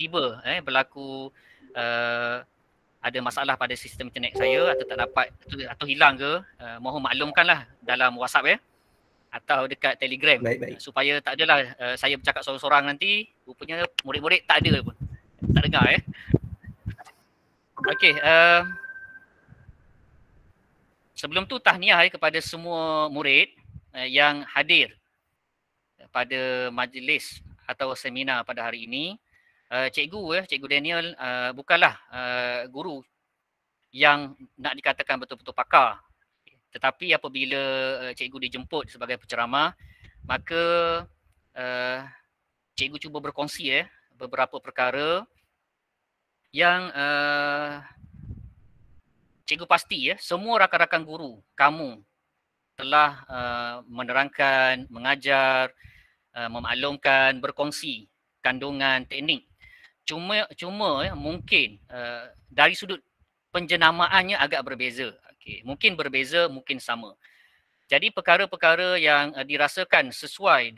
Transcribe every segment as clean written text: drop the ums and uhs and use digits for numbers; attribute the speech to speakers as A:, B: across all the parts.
A: tiba-tiba berlaku ada masalah pada sistem internet saya atau tak dapat atau hilang ke, mohon maklumkanlah dalam WhatsApp atau dekat Telegram,
B: Baik.
A: supaya tak adalah saya bercakap sorang-sorang nanti rupanya murid-murid tak ada pun, tak dengar Okey, sebelum tu tahniah kepada semua murid yang hadir pada majlis atau seminar pada hari ini. Cikgu Daniel bukanlah guru yang nak dikatakan betul-betul pakar. Tetapi apabila cikgu dijemput sebagai penceramah, maka cikgu cuba berkongsi beberapa perkara yang cikgu pasti semua rakan-rakan guru kamu telah menerangkan, mengajar, memaklumkan, berkongsi kandungan teknik. Cuma mungkin dari sudut penjenamaannya agak berbeza. Okay. Mungkin berbeza, mungkin sama. Jadi perkara-perkara yang dirasakan sesuai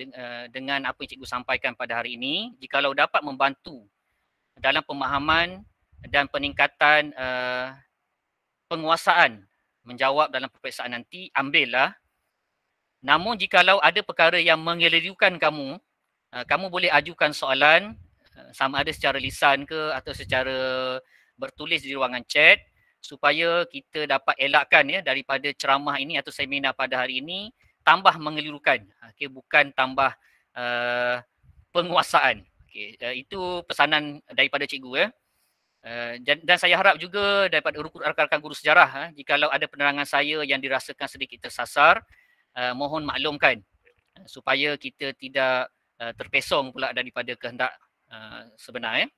A: dengan apa yang cikgu sampaikan pada hari ini, jikalau dapat membantu dalam pemahaman dan peningkatan penguasaan menjawab dalam peperiksaan nanti, ambillah. Namun jikalau ada perkara yang mengelirukan kamu, kamu boleh ajukan soalan sama ada secara lisan ke atau secara bertulis di ruangan chat, supaya kita dapat elakkan daripada ceramah ini atau seminar pada hari ini tambah mengelirukan, okay, bukan tambah penguasaan. Okay, itu pesanan daripada cikgu dan saya harap juga daripada rakan-rakan guru sejarah, jikalau ada penerangan saya yang dirasakan sedikit tersasar, mohon maklumkan supaya kita tidak terpesong pula daripada kehendak sebenar.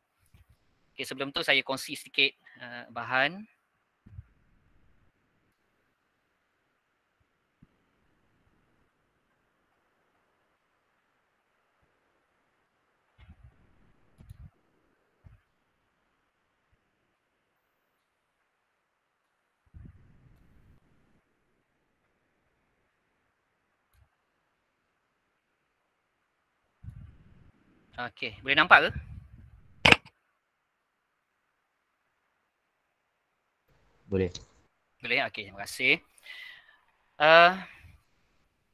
A: Okay, sebelum tu saya kongsi sedikit bahan. Okey, boleh nampak ke?
C: Boleh.
A: Boleh, okey, terima kasih.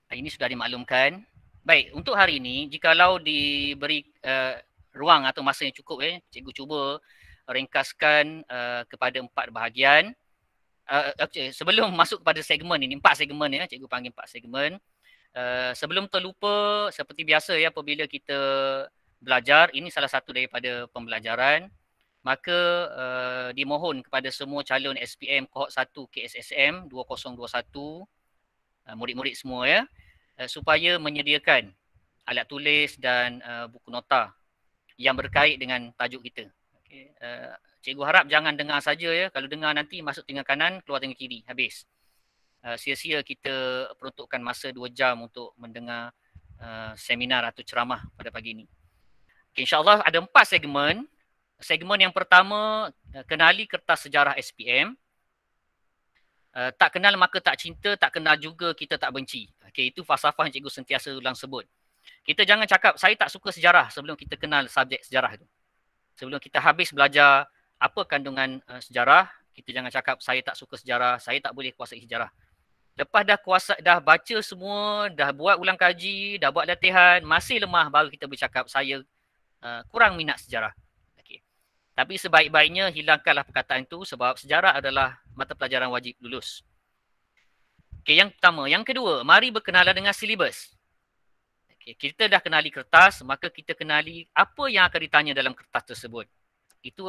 A: Ini sudah dimaklumkan. Baik, untuk hari ini, jikalau diberi ruang atau masa yang cukup, cikgu cuba ringkaskan kepada 4 bahagian. Okay, sebelum masuk kepada segmen ini, 4 segmen cikgu panggil 4 segmen. Sebelum terlupa, seperti biasa apabila kita belajar, ini salah satu daripada pembelajaran, maka dimohon kepada semua calon SPM kohort 1 KSSM 2021, murid-murid semua supaya menyediakan alat tulis dan buku nota yang berkait dengan tajuk kita. Okay. Cikgu harap jangan dengar saja kalau dengar nanti masuk telinga kanan, keluar telinga kiri, habis. Sia-sia kita peruntukkan masa 2 jam untuk mendengar seminar atau ceramah pada pagi ini. Okay, InsyaAllah ada 4 segmen. Segmen yang pertama, kenali kertas sejarah SPM. Tak kenal maka tak cinta, tak kenal juga kita tak benci. Okay, itu falsafah yang cikgu sentiasa ulang sebut. Kita jangan cakap saya tak suka sejarah sebelum kita kenal subjek sejarah itu. Sebelum kita habis belajar apa kandungan sejarah, kita jangan cakap saya tak suka sejarah, saya tak boleh kuasai sejarah. Lepas dah baca semua, dah buat ulang kaji, dah buat latihan, masih lemah, baru kita bercakap saya kurang minat sejarah. Okay. Tapi sebaik-baiknya hilangkanlah perkataan itu sebab sejarah adalah mata pelajaran wajib lulus. Okay, yang pertama. Yang kedua, mari berkenalan dengan silibus. Okay, kita dah kenali kertas, maka kita kenali apa yang akan ditanya dalam kertas tersebut. Itu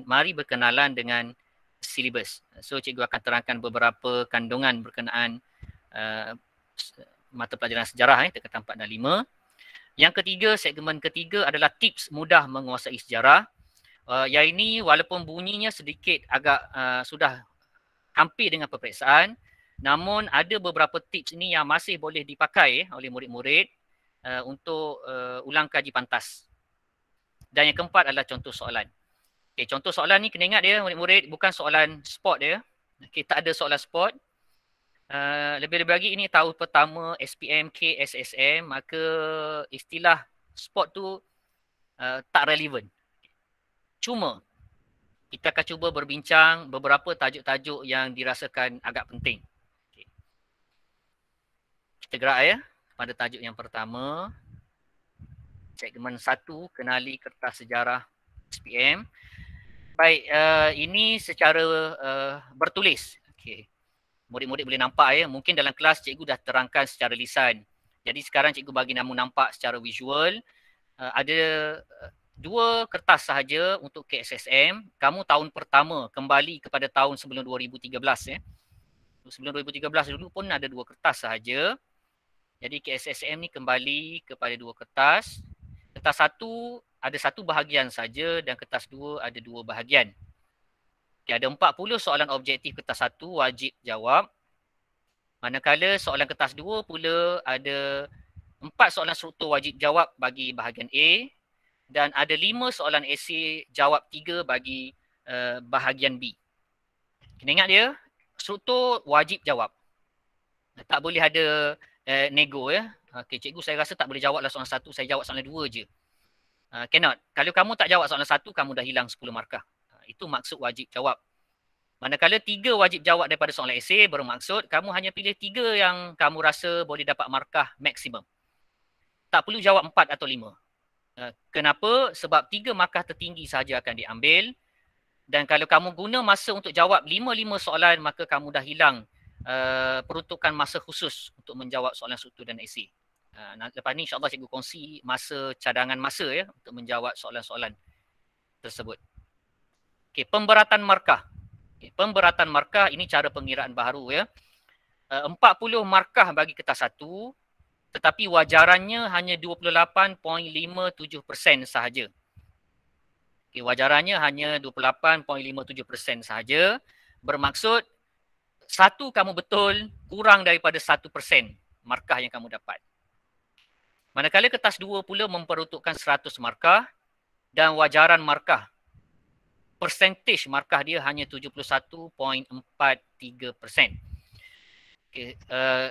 A: mari berkenalan dengan silibus. So, cikgu akan terangkan beberapa kandungan berkenaan mata pelajaran sejarah, tingkatan 4 dan 5. Yang ketiga, segmen ketiga adalah tips mudah menguasai sejarah. Yang ini walaupun bunyinya sedikit agak sudah hampir dengan peperiksaan, namun ada beberapa tips ini yang masih boleh dipakai oleh murid-murid untuk ulang kaji pantas. Dan yang keempat adalah contoh soalan. Okay, contoh soalan ni kena ingat dia murid-murid, bukan soalan spot dia. Okay, tak ada soalan spot. Lebih-lebih lagi ini tahun pertama SPM KSSM, maka istilah spot tu tak relevan. Cuma kita akan cuba berbincang beberapa tajuk-tajuk yang dirasakan agak penting. Okay. Kita gerak ya pada tajuk yang pertama. Segmen 1, kenali kertas sejarah SPM. Baik, ini secara bertulis. Okay. Murid-murid boleh nampak ya. Mungkin dalam kelas cikgu dah terangkan secara lisan. Jadi sekarang cikgu bagi namu nampak secara visual. Ada dua kertas sahaja untuk KSSM. Kamu tahun pertama kembali kepada tahun sebelum 2013 ya. Sebelum 2013 dulu pun ada dua kertas sahaja. Jadi KSSM ni kembali kepada dua kertas. Kertas satu ada satu bahagian saja dan kertas dua ada dua bahagian. Okay, ada 40 soalan objektif kertas satu wajib jawab. Manakala soalan kertas dua pula ada 4 soalan struktur wajib jawab bagi bahagian A dan ada 5 soalan esei jawab 3 bagi bahagian B. Kena ingat dia, struktur wajib jawab. Tak boleh ada nego ya. Okay, cikgu saya rasa tak boleh jawablah soalan satu, saya jawab soalan dua je. Cannot. Kalau kamu tak jawab soalan satu, kamu dah hilang 10 markah. Itu maksud wajib jawab. Manakala 3 wajib jawab daripada soalan esei bermaksud kamu hanya pilih 3 yang kamu rasa boleh dapat markah maksimum. Tak perlu jawab 4 atau 5. Kenapa? Sebab 3 markah tertinggi sahaja akan diambil. Dan kalau kamu guna masa untuk jawab 5 soalan, maka kamu dah hilang peruntukan masa khusus untuk menjawab soalan struktur dan esei. Lepas ni insyaAllah cikgu kongsi masa cadangan masa ya untuk menjawab soalan-soalan tersebut. Okay, pemberatan markah. Okay, pemberatan markah ini cara pengiraan baharu ya. 40 markah bagi kertas satu, tetapi wajarannya hanya 28.57% sahaja. Okay, wajarannya hanya 28.57% sahaja. Bermaksud satu kamu betul kurang daripada 1% markah yang kamu dapat. Manakala kertas dua pula memperuntukkan 100 markah dan wajaran markah, persentage markah dia hanya 71.43%. Okay.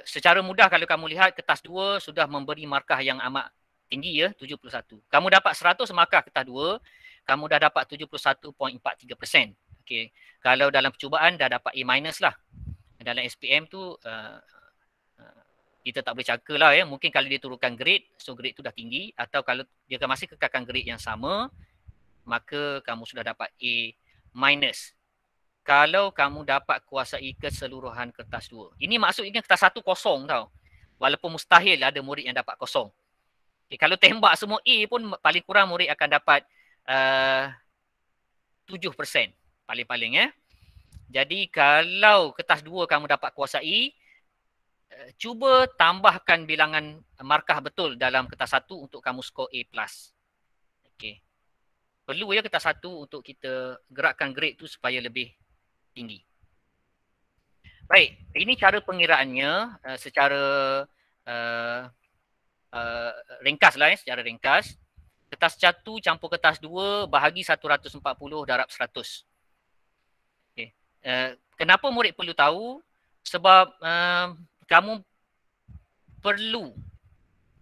A: Secara mudah kalau kamu lihat kertas 2 sudah memberi markah yang amat tinggi ya, 71. Kamu dapat 100 markah kertas 2, kamu dah dapat 71.43%. Okay. Kalau dalam percubaan dah dapat A- lah. Dalam SPM tu kita tak boleh cakap lah ya. Mungkin kalau dia turunkan grade, so grade tu dah tinggi. Atau kalau dia masih kekalkan grade yang sama, maka kamu sudah dapat A-. Kalau kamu dapat kuasai keseluruhan kertas 2. Ini maksudnya kertas 1 kosong tau. Walaupun mustahil ada murid yang dapat kosong. Okay, kalau tembak semua A pun paling kurang murid akan dapat 7% paling-paling ya. Jadi kalau kertas 2 kamu dapat kuasai, cuba tambahkan bilangan markah betul dalam kertas 1 untuk kamu skor A+. Okay. Perlu ya kertas 1 untuk kita gerakkan grade tu supaya lebih tinggi. Baik, ini cara pengiraannya secara ringkas lah ya, secara ringkas. Kertas 1 campur kertas 2 bahagi 140 darab 100. Okay. Kenapa murid perlu tahu? Sebab kamu perlu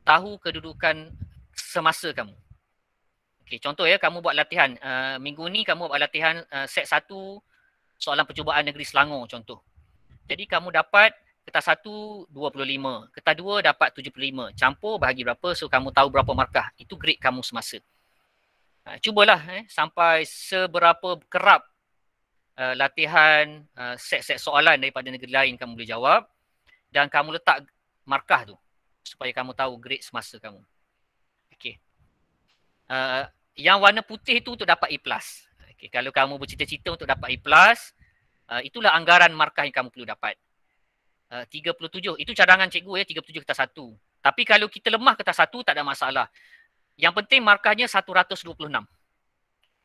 A: tahu kedudukan semasa kamu. Okay, contoh ya, kamu buat latihan. Minggu ni kamu buat latihan set 1 soalan percubaan negeri Selangor contoh. Jadi kamu dapat kertas 1 25, kertas 2 dapat 75. Campur bahagi berapa, so kamu tahu berapa markah. Itu grade kamu semasa. Cubalah sampai seberapa kerap latihan set-set soalan daripada negeri lain kamu boleh jawab dan kamu letak markah tu supaya kamu tahu grade semasa kamu. Okey. Yang warna putih tu untuk dapat A+. Okay, kalau kamu bercita-cita untuk dapat A+, itulah anggaran markah yang kamu perlu dapat. 37, itu cadangan cikgu ya, 37 kertas 1. Tapi kalau kita lemah kertas 1 tak ada masalah. Yang penting markahnya 126.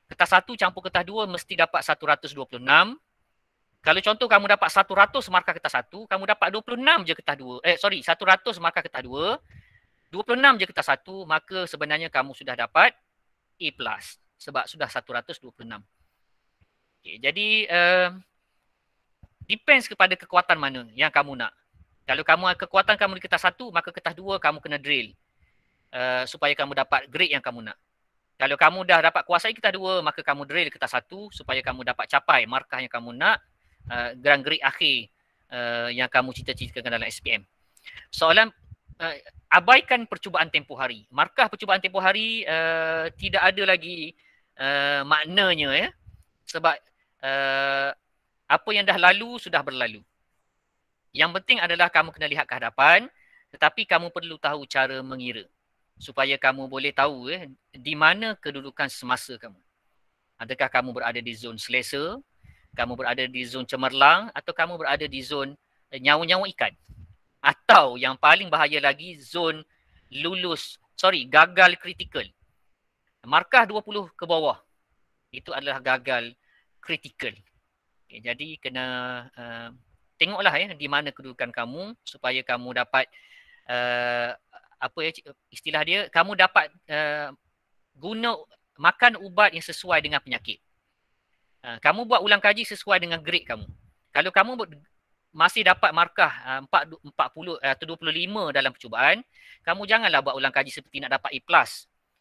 A: Kertas 1 campur kertas 2 mesti dapat 126. Kalau contoh kamu dapat 100 markah kertas 1, kamu dapat 26 je kertas 2. 100 markah kertas 2, 26 je kertas 1, maka sebenarnya kamu sudah dapat A+. Sebab sudah 126. Okay, jadi depends kepada kekuatan mana yang kamu nak. Kalau kamu kekuatan kamu di kertas 1, maka kertas 2 kamu kena drill supaya kamu dapat grade yang kamu nak. Kalau kamu dah dapat kuasai kertas 2, maka kamu drill kertas 1 supaya kamu dapat capai markah yang kamu nak, grand grade akhir yang kamu cita-citakan dalam SPM. Soalan, abaikan percubaan tempoh hari. Markah percubaan tempoh hari tidak ada lagi maknanya ya. Sebab apa yang dah lalu sudah berlalu. Yang penting adalah kamu kena lihat ke hadapan, tetapi kamu perlu tahu cara mengira supaya kamu boleh tahu di mana kedudukan semasa kamu. Adakah kamu berada di zon selesa, kamu berada di zon cemerlang, atau kamu berada di zon nyawa-nyawa ikan. Atau yang paling bahaya lagi, zon gagal kritikal. Markah 20 ke bawah, itu adalah gagal kritikal. Okay, jadi kena tengoklah di mana kedudukan kamu supaya kamu dapat istilah dia, kamu dapat guna makan ubat yang sesuai dengan penyakit. Kamu buat ulang kaji sesuai dengan grade kamu. Kalau kamu masih dapat markah 40 atau 25 dalam percubaan, kamu janganlah buat ulang kaji seperti nak dapat A+.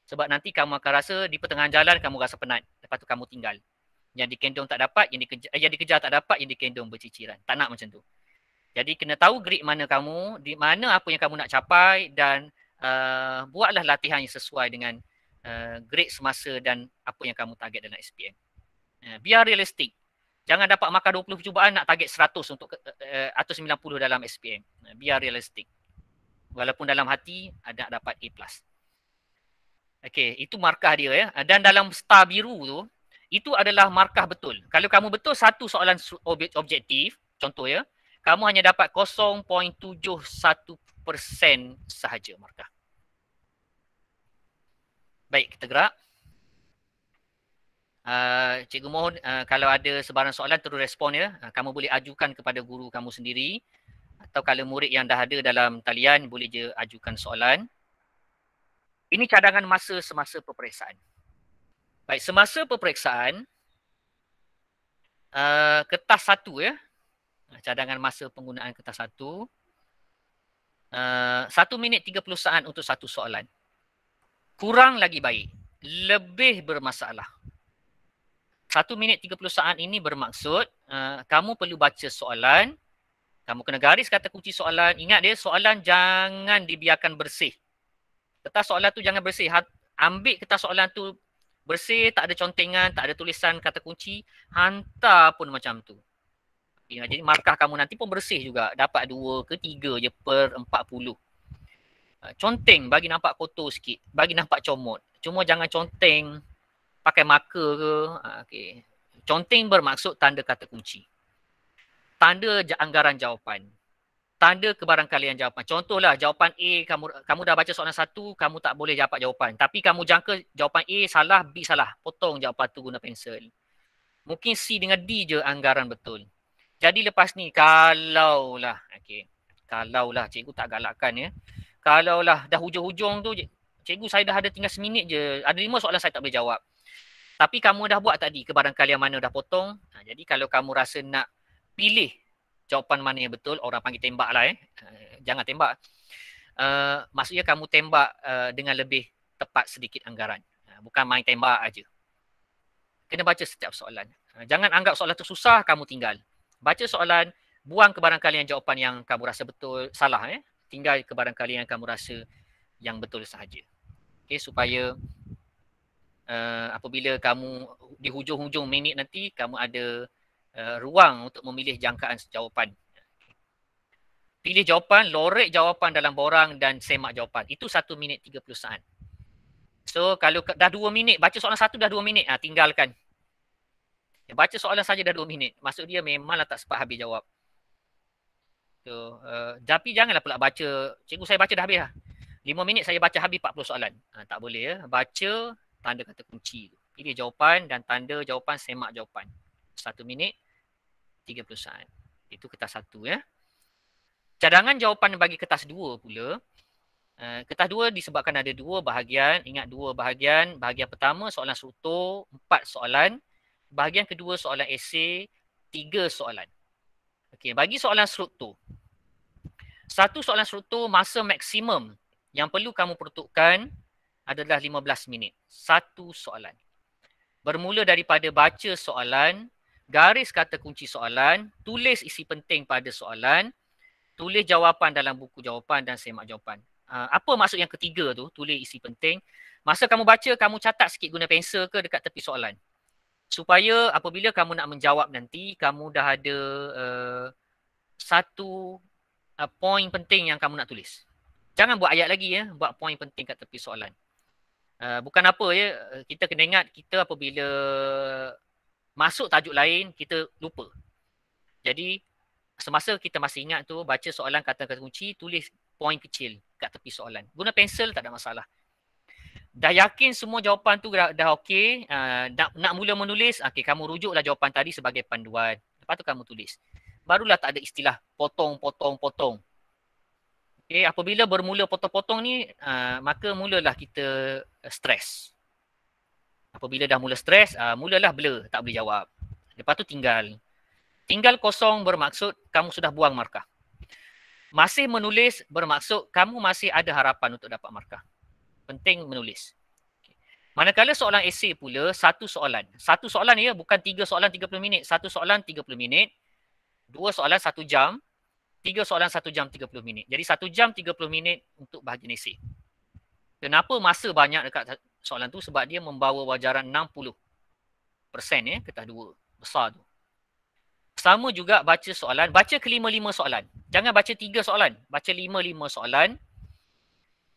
A: Sebab nanti kamu akan rasa di pertengahan jalan kamu rasa penat. Lepas tu kamu tinggal. Yang dikendong tak dapat, yang dikejar tak dapat, yang dikendong berciciran. Tak nak macam tu. Jadi kena tahu grade mana kamu, di mana apa yang kamu nak capai, dan buatlah latihan yang sesuai dengan grade semasa dan apa yang kamu target dalam SPM. Biar realistik. Jangan dapat markah 20 percubaan nak target 100 untuk atau 90 dalam SPM. Biar realistik. Walaupun dalam hati ada dapat A+. Okey, itu markah dia ya. Dan dalam star biru tu, itu adalah markah betul. Kalau kamu betul satu soalan objektif, contoh ya, kamu hanya dapat 0.71% sahaja markah. Baik, kita gerak. Cikgu mohon kalau ada sebarang soalan terus respon ya. Kamu boleh ajukan kepada guru kamu sendiri. Atau kalau murid yang dah ada dalam talian, boleh je ajukan soalan. Ini cadangan masa semasa peperiksaan. Baik, semasa peperiksaan, kertas 1 ya. Cadangan masa penggunaan kertas 1. 1 minit 30 saat untuk satu soalan. Kurang lagi baik. Lebih bermasalah. 1 minit 30 saat ini bermaksud kamu perlu baca soalan, kamu kena garis kata kunci soalan. Ingat dia, soalan jangan dibiarkan bersih. Kertas soalan tu jangan bersih. Ambil kertas soalan tu bersih, tak ada contengan, tak ada tulisan kata kunci, hantar pun macam tu. Jadi markah kamu nanti pun bersih juga. Dapat 2 ke 3 je per 40. Conteng bagi nampak kotor sikit, bagi nampak comot. Cuma jangan conteng pakai marker ke. Okay. Conteng bermaksud tanda kata kunci. Tanda anggaran jawapan. Tanda kebarangkalian jawapan. Contohlah jawapan A, kamu dah baca soalan 1, kamu tak boleh dapat jawapan. Tapi kamu jangka jawapan A salah, B salah. Potong jawapan tu guna pensel. Mungkin C dengan D je anggaran betul. Jadi lepas ni, kalaulah cikgu tak galakkan ya. Kalaulah dah hujung-hujung tu, cikgu saya dah ada tinggal seminit je. Ada 5 soalan saya tak boleh jawab. Tapi kamu dah buat tadi kebarangkalian mana dah potong. Jadi kalau kamu rasa nak pilih jawapan mana yang betul, orang panggil tembak lah jangan tembak. Maksudnya kamu tembak dengan lebih tepat sedikit anggaran. Bukan main tembak aja. Kena baca setiap soalan. Jangan anggap soalan tu susah, kamu tinggal. Baca soalan, buang kebarangkalian jawapan yang kamu rasa betul, salah. Tinggal kebarangkalian yang kamu rasa yang betul sahaja. Okay, supaya apabila kamu di hujung-hujung minit nanti, kamu ada ruang untuk memilih jangkaan jawapan. Pilih jawapan, lorek jawapan dalam borang dan semak jawapan. Itu 1 minit 30 saat. So, kalau dah 2 minit, baca soalan 1 dah 2 minit, tinggalkan. Baca soalan saja dah 2 minit. Maksud dia memanglah tak sempat habis jawab. So, tapi janganlah pula baca, cikgu saya baca dah habis lah. 5 minit saya baca habis 40 soalan. Tak boleh ya. Baca tanda kata kunci. Pilih jawapan dan tanda jawapan, semak jawapan. 1 minit 30 saat. Itu kertas 1 ya. Cadangan jawapan bagi kertas 2 pula. Kertas 2 disebabkan ada 2 bahagian. Ingat 2 bahagian. Bahagian pertama soalan struktur, 4 soalan. Bahagian kedua soalan esei, 3 soalan. Okey, bagi soalan struktur. Satu soalan struktur masa maksimum yang perlu kamu peruntukkan adalah 15 minit. Satu soalan. Bermula daripada baca soalan, garis kata kunci soalan, tulis isi penting pada soalan, tulis jawapan dalam buku jawapan dan semak jawapan. Apa maksud yang ketiga tu, tulis isi penting? Masa kamu baca, kamu catat sikit guna pensel ke dekat tepi soalan. Supaya apabila kamu nak menjawab nanti, kamu dah ada satu poin penting yang kamu nak tulis. Jangan buat ayat lagi ya, buat poin penting kat tepi soalan. Bukan apa ya, kita kena ingat kita apabila masuk tajuk lain, kita lupa. Jadi, semasa kita masih ingat tu, baca soalan kata-kata kunci, tulis poin kecil kat tepi soalan. Guna pensel tak ada masalah. Dah yakin semua jawapan tu dah okey, nak mula menulis, okey, kamu rujuklah jawapan tadi sebagai panduan. Lepas tu kamu tulis. Barulah tak ada istilah potong. Okay, apabila bermula potong-potong ni, maka mulalah kita stres. Apabila dah mula stres, mulalah blur, tak boleh jawab. Lepas tu tinggal. Tinggal kosong bermaksud kamu sudah buang markah. Masih menulis bermaksud kamu masih ada harapan untuk dapat markah. Penting menulis. Manakala soalan esei pula, satu soalan. Satu soalan ya, bukan 3 soalan 30 minit. Satu soalan 30 minit. 2 soalan 1 jam. 3 soalan 1 jam 30 minit. Jadi 1 jam 30 minit untuk bahagian esei. Kenapa masa banyak dekat soalan tu? Sebab dia membawa wajaran 60% ya, ketah 2. Besar tu. Sama juga baca soalan. Baca ke-5 soalan. Jangan baca 3 soalan. Baca 5 soalan.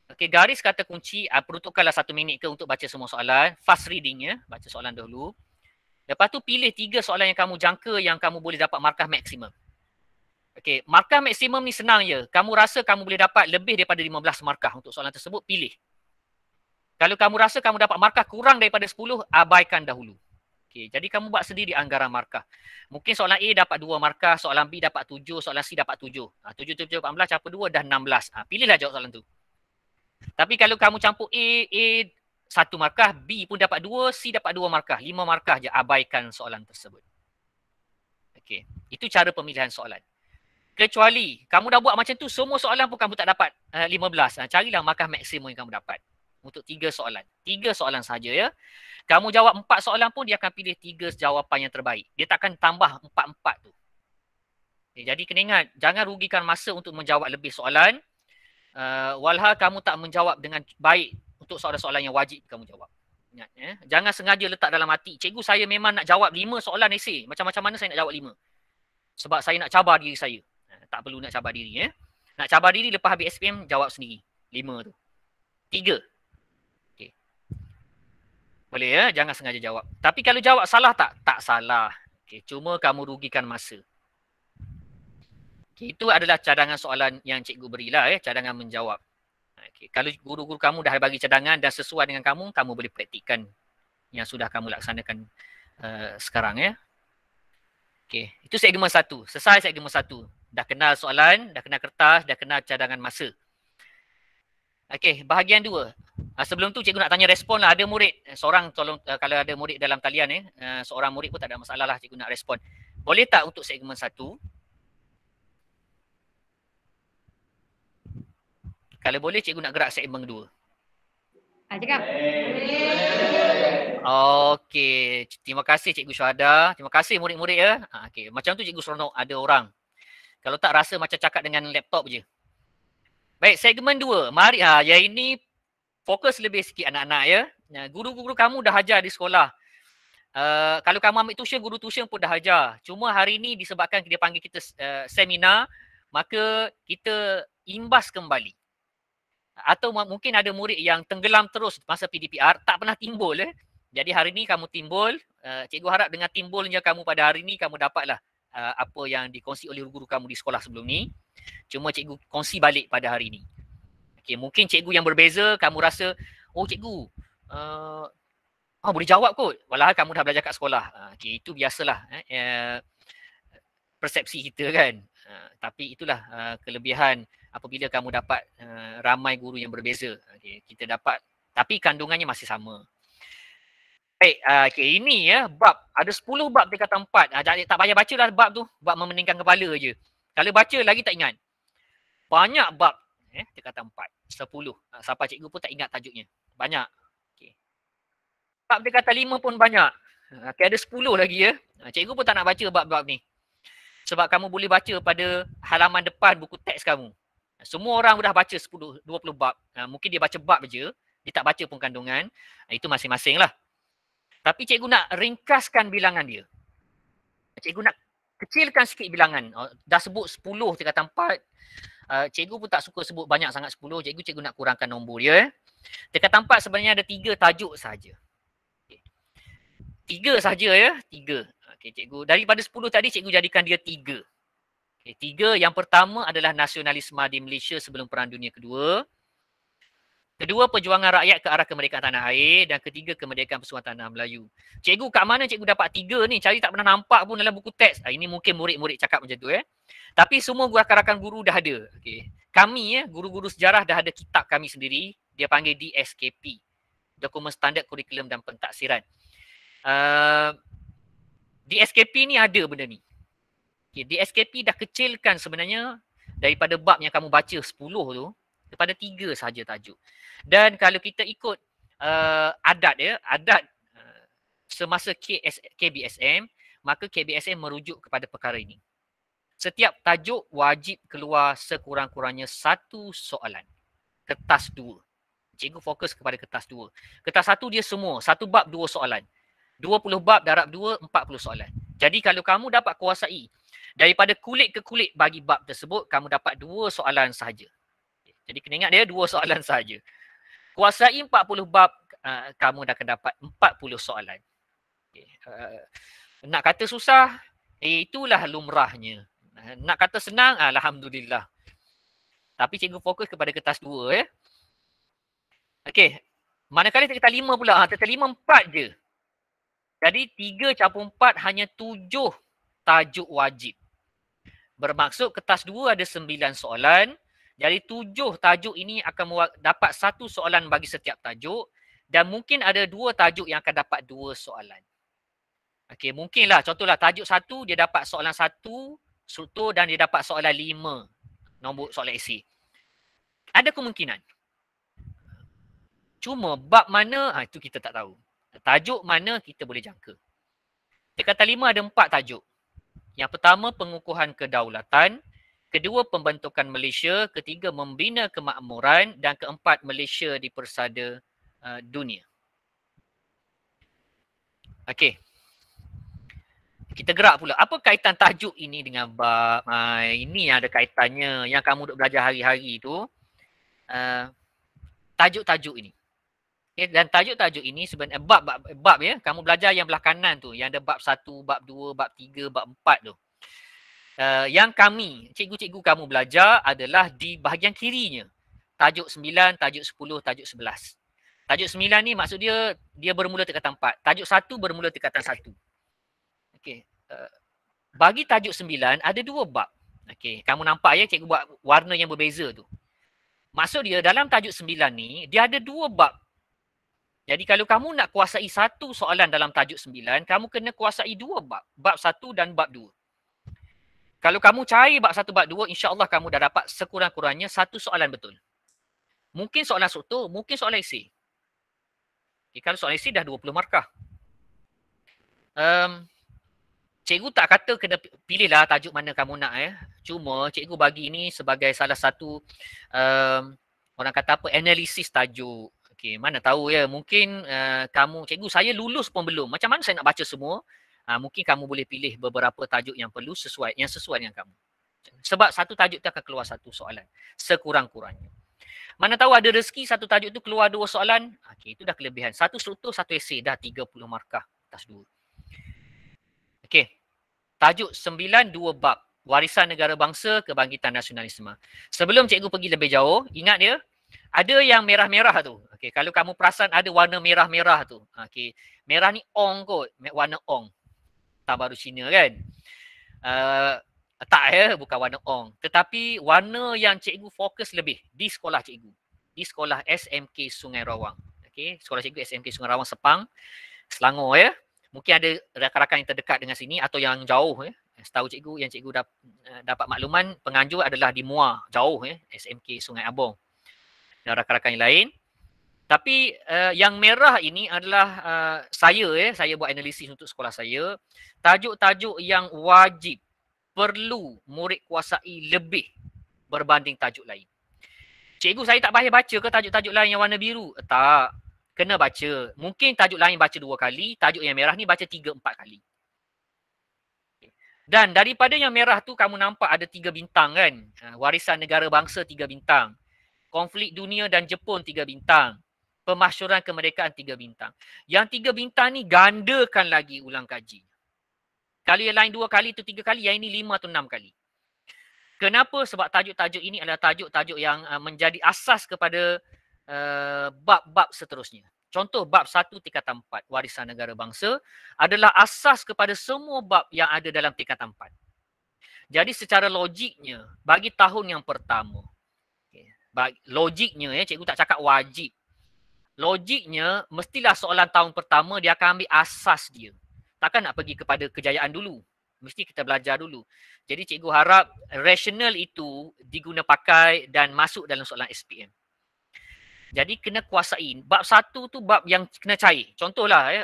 A: Okey, garis kata kunci, peruntukkanlah 1 minit ke untuk baca semua soalan. Fast reading ya. Baca soalan dahulu. Lepas tu pilih 3 soalan yang kamu jangka yang kamu boleh dapat markah maksimum. Okey, markah maksimum ni senang je. Kamu rasa kamu boleh dapat lebih daripada 15 markah untuk soalan tersebut, pilih. Kalau kamu rasa kamu dapat markah kurang daripada 10, abaikan dahulu. Okey, jadi kamu buat sendiri anggaran markah. Mungkin soalan A dapat 2 markah, soalan B dapat 7, soalan C dapat 7. 7, 7, 14, campur 2 dah 16. Pilihlah jawab soalan tu. Tapi kalau kamu campur A 1 markah, B pun dapat 2, C dapat 2 markah. 5 markah je, abaikan soalan tersebut. Okey, itu cara pemilihan soalan. Kecuali kamu dah buat macam tu, semua soalan pun kamu tak dapat 15. Carilah markah maksimum yang kamu dapat. Untuk 3 soalan. 3 soalan saja ya. Kamu jawab 4 soalan pun, dia akan pilih 3 jawapan yang terbaik. Dia takkan tambah 4-4 tu. Okay, jadi kena ingat, jangan rugikan masa untuk menjawab lebih soalan. Walhal kamu tak menjawab dengan baik untuk soalan-soalan yang wajib kamu jawab. Ingat, ya. Jangan sengaja letak dalam hati, cikgu saya memang nak jawab 5 soalan esei. Macam-macam mana saya nak jawab 5? Sebab saya nak cabar diri saya. Tak perlu nak cabar diri ya. Nak cabar diri lepas habis SPM jawab sendiri. 5 tu. 3. Okey. Boleh ya, jangan sengaja jawab. Tapi kalau jawab salah tak? Tak salah. Okey, cuma kamu rugikan masa. Okey, itu adalah cadangan soalan yang cikgu berilah ya, cadangan menjawab. Okey, kalau guru-guru kamu dah bagi cadangan dan sesuai dengan kamu boleh praktikkan yang sudah kamu laksanakan sekarang ya. Okey, itu segmen 1. Selesai segmen 1. Dah kenal soalan, dah kenal kertas, dah kenal cadangan masa. Okey, bahagian 2. Sebelum tu cikgu nak tanya respon lah. Ada murid, seorang tolong, kalau ada murid dalam talian seorang murid pun tak ada masalah lah, cikgu nak respon. Boleh tak untuk segmen 1? Kalau boleh, cikgu nak gerak segmen 2.
B: Cakap.
A: Okey, terima kasih Cikgu Syuhada. Terima kasih murid-murid ya. Okey, macam tu cikgu seronok ada orang. Kalau tak rasa macam cakap dengan laptop je. Baik, segmen 2. Mari, yang ini fokus lebih sikit anak-anak ya. Guru-guru kamu dah ajar di sekolah. Kalau kamu ambil tuition, guru tuition pun dah ajar. Cuma hari ini disebabkan dia panggil kita seminar, maka kita imbas kembali. Atau mungkin ada murid yang tenggelam terus masa PDPR, tak pernah timbul. Jadi hari ini kamu timbul. Cikgu harap dengan timbulnya kamu pada hari ini, kamu dapatlah apa yang dikongsi oleh guru kamu di sekolah sebelum ni. Cuma cikgu kongsi balik pada hari ini. Okay, mungkin cikgu yang berbeza, kamu rasa, oh cikgu, boleh jawab kot. Walhal kamu dah belajar kat sekolah. Okay, itu biasalah. Persepsi kita kan. Tapi itulah kelebihan apabila kamu dapat ramai guru yang berbeza. Okay, kita dapat, tapi kandungannya masih sama. Baik, okay, ini ya, bab. Ada 10 bab tingkatan 4. Tak payah bacalah bab tu. Bab memeningkan kepala je. Kalau baca lagi tak ingat. Banyak bab. Tingkatan 4. 10. Sampai cikgu pun tak ingat tajuknya. Banyak. Okay. Bab tingkatan 5 pun banyak. Okay, ada 10 lagi ya. Cikgu pun tak nak baca bab-bab ni. Sebab kamu boleh baca pada halaman depan buku teks kamu. Semua orang dah baca 10, 20 bab. Mungkin dia baca bab je. Dia tak baca pun kandungan. Itu masing-masing lah. Tapi cikgu nak ringkaskan bilangan dia. Cikgu nak kecilkan sikit bilangan. Dah sebut 10 tingkatan 4. Cikgu pun tak suka sebut banyak sangat 10. Cikgu nak kurangkan nombor dia. Tingkatan 4 sebenarnya ada 3 tajuk sahaja. 3 sahaja ya. 3. Okay, cikgu. Daripada 10 tadi, cikgu jadikan dia 3. Okay, 3. Yang pertama adalah nasionalisme di Malaysia sebelum Perang Dunia Kedua. Kedua, perjuangan rakyat ke arah kemerdekaan tanah air. Dan ketiga, kemerdekaan Persekutuan Tanah Melayu. Cikgu, kat mana cikgu dapat 3 ni? Cari tak pernah nampak pun dalam buku teks. Ini mungkin murid-murid cakap macam tu. Tapi semua rakan-rakan guru dah ada. Okay. Kami, guru-guru sejarah dah ada kitab kami sendiri. Dia panggil DSKP. Dokumen Standard Kurikulum dan Pentaksiran. DSKP ni ada benda ni. Okay. DSKP dah kecilkan sebenarnya daripada bab yang kamu baca 10 tu kepada 3 sahaja tajuk. Dan kalau kita ikut adat semasa KBSM, maka KBSM merujuk kepada perkara ini. Setiap tajuk wajib keluar sekurang-kurangnya 1 soalan. Kertas 2. Cikgu fokus kepada kertas 2. Kertas 1 dia semua, 1 bab 2 soalan. 20 bab darab 2, 40 soalan. Jadi kalau kamu dapat kuasai daripada kulit ke kulit bagi bab tersebut, kamu dapat 2 soalan sahaja. Jadi kena ingat dia 2 soalan sahaja. Kuasai 40 bab, kamu dah akan dapat 40 soalan. Nak kata susah, itulah lumrahnya. Nak kata senang, alhamdulillah. Tapi cikgu fokus kepada kertas 2 ya. Okey. Manakala tingkatan 5 pula, tingkatan 5 4 je. Jadi 3 campur 4 hanya 7 tajuk wajib. Bermaksud kertas 2 ada 9 soalan. Jadi 7 tajuk ini akan dapat 1 soalan bagi setiap tajuk. Dan mungkin ada 2 tajuk yang akan dapat 2 soalan. Okey, mungkinlah contohlah tajuk 1 dia dapat soalan 1 struktur dan dia dapat soalan 5 nombor soalan esei. Ada kemungkinan. Cuma bab mana itu kita tak tahu. Tajuk mana kita boleh jangka. Tingkatan 5 ada 4 tajuk. Yang pertama pengukuhan kedaulatan. Kedua, pembentukan Malaysia. Ketiga, membina kemakmuran. Dan keempat, Malaysia di persada dunia. Okey. Kita gerak pula. Apa kaitan tajuk ini dengan bab? Ini yang ada kaitannya. Yang kamu duk belajar hari-hari tu. Tajuk-tajuk ini. Okay, dan tajuk-tajuk ini sebenarnya bab ya. Kamu belajar yang belah kanan tu. Yang ada bab 1, bab 2, bab 3, bab 4 tu. Yang kami, cikgu-cikgu kamu belajar adalah di bahagian kirinya. Tajuk 9, tajuk 10, tajuk 11. Tajuk 9 ni maksud dia bermula tingkatan 4. Tajuk 1 bermula tingkatan 1. Okey. Bagi tajuk 9 ada 2 bab. Okey, kamu nampak ya cikgu buat warna yang berbeza tu. Maksud dia dalam tajuk 9 ni dia ada 2 bab. Jadi kalau kamu nak kuasai 1 soalan dalam tajuk 9, kamu kena kuasai 2 bab. Bab 1 dan bab 2. Kalau kamu cari bab 1, bab 2, insya-Allah kamu dah dapat sekurang-kurangnya 1 soalan betul. Mungkin soalan struktur, mungkin soalan esei. Okay, kalau soalan esei dah 20 markah. Cikgu tak kata kena pilihlah tajuk mana kamu nak ya. Cuma cikgu bagi ini sebagai salah satu orang kata apa, analisis tajuk. Okey, mana tahu ya, mungkin kamu, cikgu saya lulus pun belum. Macam mana saya nak baca semua? Mungkin kamu boleh pilih beberapa tajuk yang perlu sesuai dengan kamu. Sebab satu tajuk tu akan keluar 1 soalan sekurang-kurangnya. Mana tahu ada rezeki satu tajuk tu keluar 2 soalan. Okey, itu dah kelebihan. 1 struktur, 1 esei, dah 30 markah atas 2. Okey. Tajuk 9, 2 bab. Warisan negara bangsa, kebangkitan nasionalisme. Sebelum cikgu pergi lebih jauh, ingat dia, ada yang merah-merah tu. Okey, kalau kamu perasan ada warna merah-merah tu. Okey, merah ni ong kot, warna ong. Tak baru Cina kan? Tak ya, bukan warna ong. Tetapi warna yang cikgu fokus lebih di sekolah cikgu. Di sekolah SMK Sungai Rawang. Okey, sekolah cikgu SMK Sungai Rawang Sepang, Selangor ya. Mungkin ada rakan-rakan yang terdekat dengan sini atau yang jauh ya. Setahu cikgu yang cikgu dapat makluman, penganjur adalah di Muar, jauh SMK Sungai Abong dan rakan-rakan yang lain. Tapi yang merah ini adalah saya buat analisis untuk sekolah saya, tajuk-tajuk yang wajib perlu murid kuasai lebih berbanding tajuk lain. Cikgu, saya tak payah baca ke tajuk-tajuk lain yang warna biru? Tak. Kena baca. Mungkin tajuk lain baca 2 kali, tajuk yang merah ni baca 3-4 kali. Dan daripada yang merah tu kamu nampak ada 3 bintang kan? Warisan negara bangsa 3 bintang. Konflik dunia dan Jepun 3 bintang. Pemasyuran kemerdekaan 3 bintang. Yang 3 bintang ni gandakan lagi ulang kaji. Kalau yang lain 2 kali tu 3 kali, yang ini 5 atau 6 kali. Kenapa? Sebab tajuk-tajuk ini adalah tajuk-tajuk yang menjadi asas kepada bab-bab seterusnya. Contoh bab 1 tingkatan 4, warisan negara bangsa, adalah asas kepada semua bab yang ada dalam tingkatan 4. Jadi secara logiknya, bagi tahun yang pertama, logiknya cikgu tak cakap wajib. Logiknya, mestilah soalan tahun pertama dia akan ambil asas dia. Takkan nak pergi kepada kejayaan dulu. Mesti kita belajar dulu. Jadi cikgu harap rasional itu diguna pakai dan masuk dalam soalan SPM. Jadi kena kuasai. Bab 1 tu bab yang kena cair. Contohlah,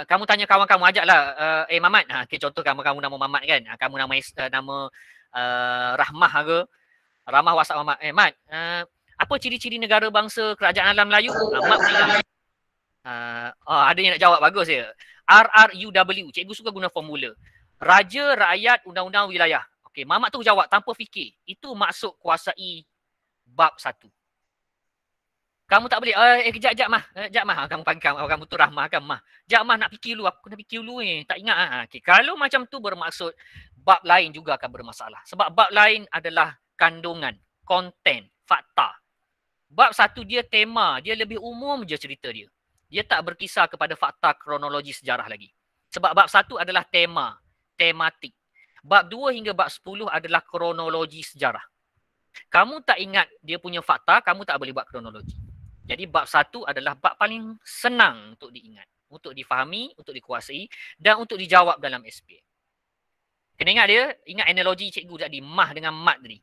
A: kamu tanya kawan kamu, ajaklah, Mamat. Okay, contoh kamu nama Mamat kan. Kamu nama Rahmah ke. Rahmah WhatsApp Mamat. Mat, apa ciri-ciri negara bangsa kerajaan alam Melayu? Mat boleh. Ada yang nak jawab, bagus ya. RRUW. Cikgu suka guna formula. Raja, rakyat, undang-undang, wilayah. Okey, Mamat tu jawab tanpa fikir. Itu maksud kuasai bab 1. Kamu tak boleh, kejap mah. Kamu panggil kamu tu Rahmah kan, mah. Jap mah, nak fikir dulu. Aku kena fikir dulu ni. Tak ingat. Okay. Kalau macam tu bermaksud bab lain juga akan bermasalah. Sebab bab lain adalah kandungan, konten, fakta. Bab 1 dia tema, dia lebih umum je cerita dia. Dia tak berkisar kepada fakta kronologi sejarah lagi. Sebab bab 1 adalah tema, tematik. Bab 2 hingga bab 10 adalah kronologi sejarah. Kamu tak ingat dia punya fakta, kamu tak boleh buat kronologi. Jadi bab 1 adalah bab paling senang untuk diingat, untuk difahami, untuk dikuasai dan untuk dijawab dalam SPM. Kena ingat dia, ingat analogi cikgu tadi, mah dengan mat tadi.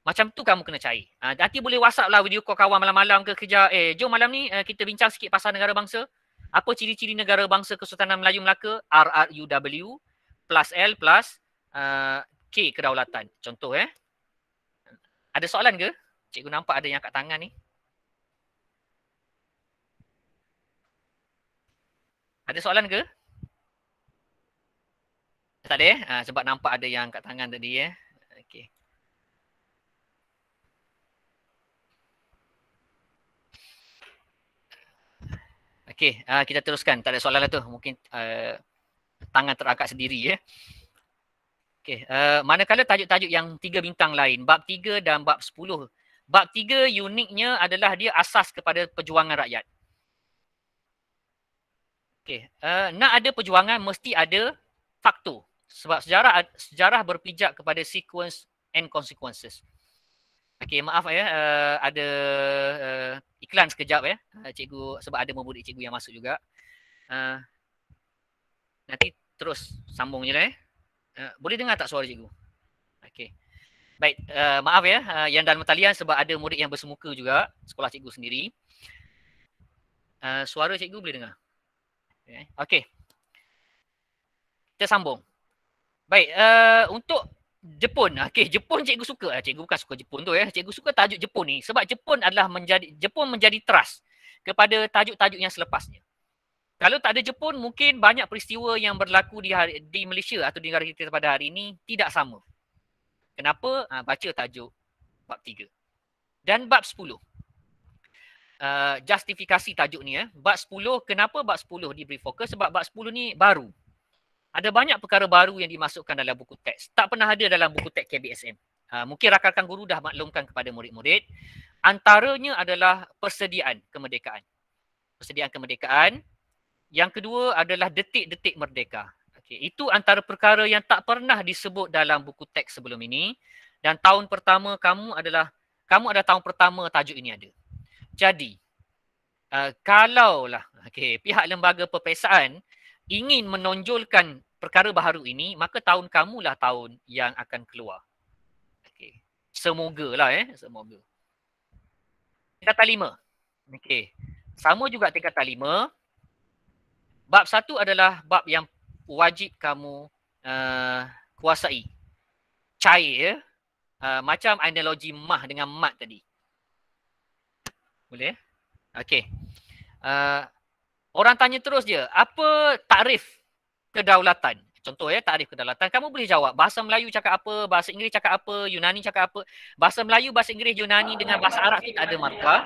A: Macam tu kamu kena cari. Nanti boleh WhatsApp lah video call kawan malam-malam ke kerja. Jom malam ni kita bincang sikit pasal negara bangsa. Apa ciri-ciri negara bangsa Kesultanan Melayu Melaka? RRUW plus L plus K kedaulatan. Contoh Ada soalan ke? Cikgu nampak ada yang angkat tangan ni. Ada soalan ke? Tak ada sebab nampak ada yang angkat tangan tadi Okey. Okey, kita teruskan. Tak ada soalan lah tu. Mungkin tangan terangkat sendiri Okey, manakala tajuk-tajuk yang 3 bintang lain, bab 3 dan bab 10. Bab 3 uniknya adalah dia asas kepada perjuangan rakyat. Okey, nak ada perjuangan mesti ada faktor. Sebab sejarah berpijak kepada sequence and consequences. Okey, maaf ada iklan sekejap cikgu, sebab ada murid cikgu yang masuk juga. Nanti terus sambung je lah boleh dengar tak suara cikgu? Okey. Baik, maaf yang dalam talian sebab ada murid yang bersemuka juga, sekolah cikgu sendiri. Suara cikgu boleh dengar? Okey. Kita sambung. Baik, untuk Jepun. Okey, Jepun cikgu suka. Cikgu bukan suka Jepun tu Cikgu suka tajuk Jepun ni sebab Jepun menjadi trust kepada tajuk-tajuk yang selepasnya. Kalau tak ada Jepun, mungkin banyak peristiwa yang berlaku di Malaysia atau di negara kita pada hari ini tidak sama. Kenapa? Baca tajuk bab 3. Dan bab 10. Justifikasi tajuk ni Bab 10, kenapa bab 10 diberi fokus? Sebab bab 10 ni baru. Ada banyak perkara baru yang dimasukkan dalam buku teks. Tak pernah ada dalam buku teks KBSM. Mungkin rakan-rakan guru dah maklumkan kepada murid-murid. Antaranya adalah persediaan kemerdekaan. Persediaan kemerdekaan. Yang kedua adalah detik-detik merdeka. Okay. Itu antara perkara yang tak pernah disebut dalam buku teks sebelum ini. Dan tahun pertama kamu adalah tahun pertama tajuk ini ada. Jadi, kalaulah pihak lembaga peperiksaan ingin menonjolkan perkara baharu ini, maka tahun kamulah tahun yang akan keluar. Okey. Semoga lah semoga. Tingkatan 5. Okey. Sama juga tingkatan 5. Bab 1 adalah bab yang wajib kamu kuasai. Cair macam analogi mah dengan mat tadi. Boleh? Okey. Orang tanya terus je, apa takrif kedaulatan? Contoh takrif kedaulatan. Kamu boleh jawab, bahasa Melayu cakap apa, bahasa Inggeris cakap apa, Yunani cakap apa. Bahasa Melayu, bahasa Inggeris, Yunani dengan bahasa Arab tu tak ada markah.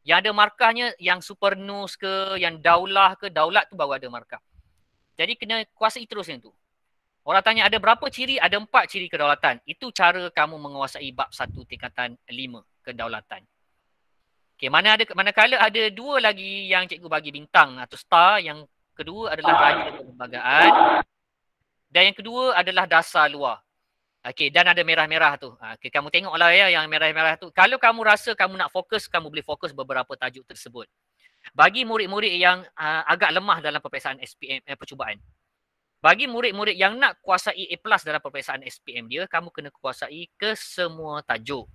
A: Yang ada markahnya yang supernus ke, yang daulah ke, daulat tu baru ada markah. Jadi kena kuasai terus yang tu. Orang tanya ada berapa ciri? Ada 4 ciri kedaulatan. Itu cara kamu menguasai bab 1 tingkatan 5, kedaulatan. Okay, manakala ada 2 lagi yang cikgu bagi bintang atau star. Yang kedua adalah raja perlembagaan. Dan yang kedua adalah dasar luar. Okay, dan ada merah-merah tu. Okay, kamu tengoklah yang merah-merah tu. Kalau kamu rasa kamu nak fokus, kamu boleh fokus beberapa tajuk tersebut. Bagi murid-murid yang agak lemah dalam peperiksaan SPM percubaan. Bagi murid-murid yang nak kuasai A+ dalam peperiksaan SPM dia, kamu kena kuasai ke semua tajuk.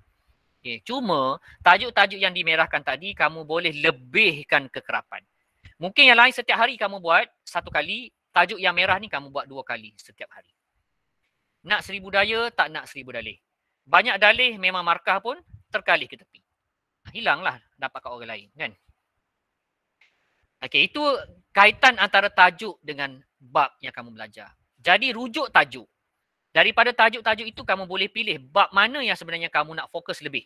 A: Okay. Cuma tajuk-tajuk yang dimerahkan tadi, kamu boleh lebihkan kekerapan. Mungkin yang lain setiap hari kamu buat 1 kali, tajuk yang merah ni kamu buat 2 kali setiap hari. Nak 1000 daya, tak nak 1000 dalih. Banyak dalih memang markah pun terkalih ke tepi. Hilanglah dapat kat orang lain kan. Okey, itu kaitan antara tajuk dengan bab yang kamu belajar. Jadi rujuk tajuk. Daripada tajuk-tajuk itu kamu boleh pilih bab mana yang sebenarnya kamu nak fokus lebih.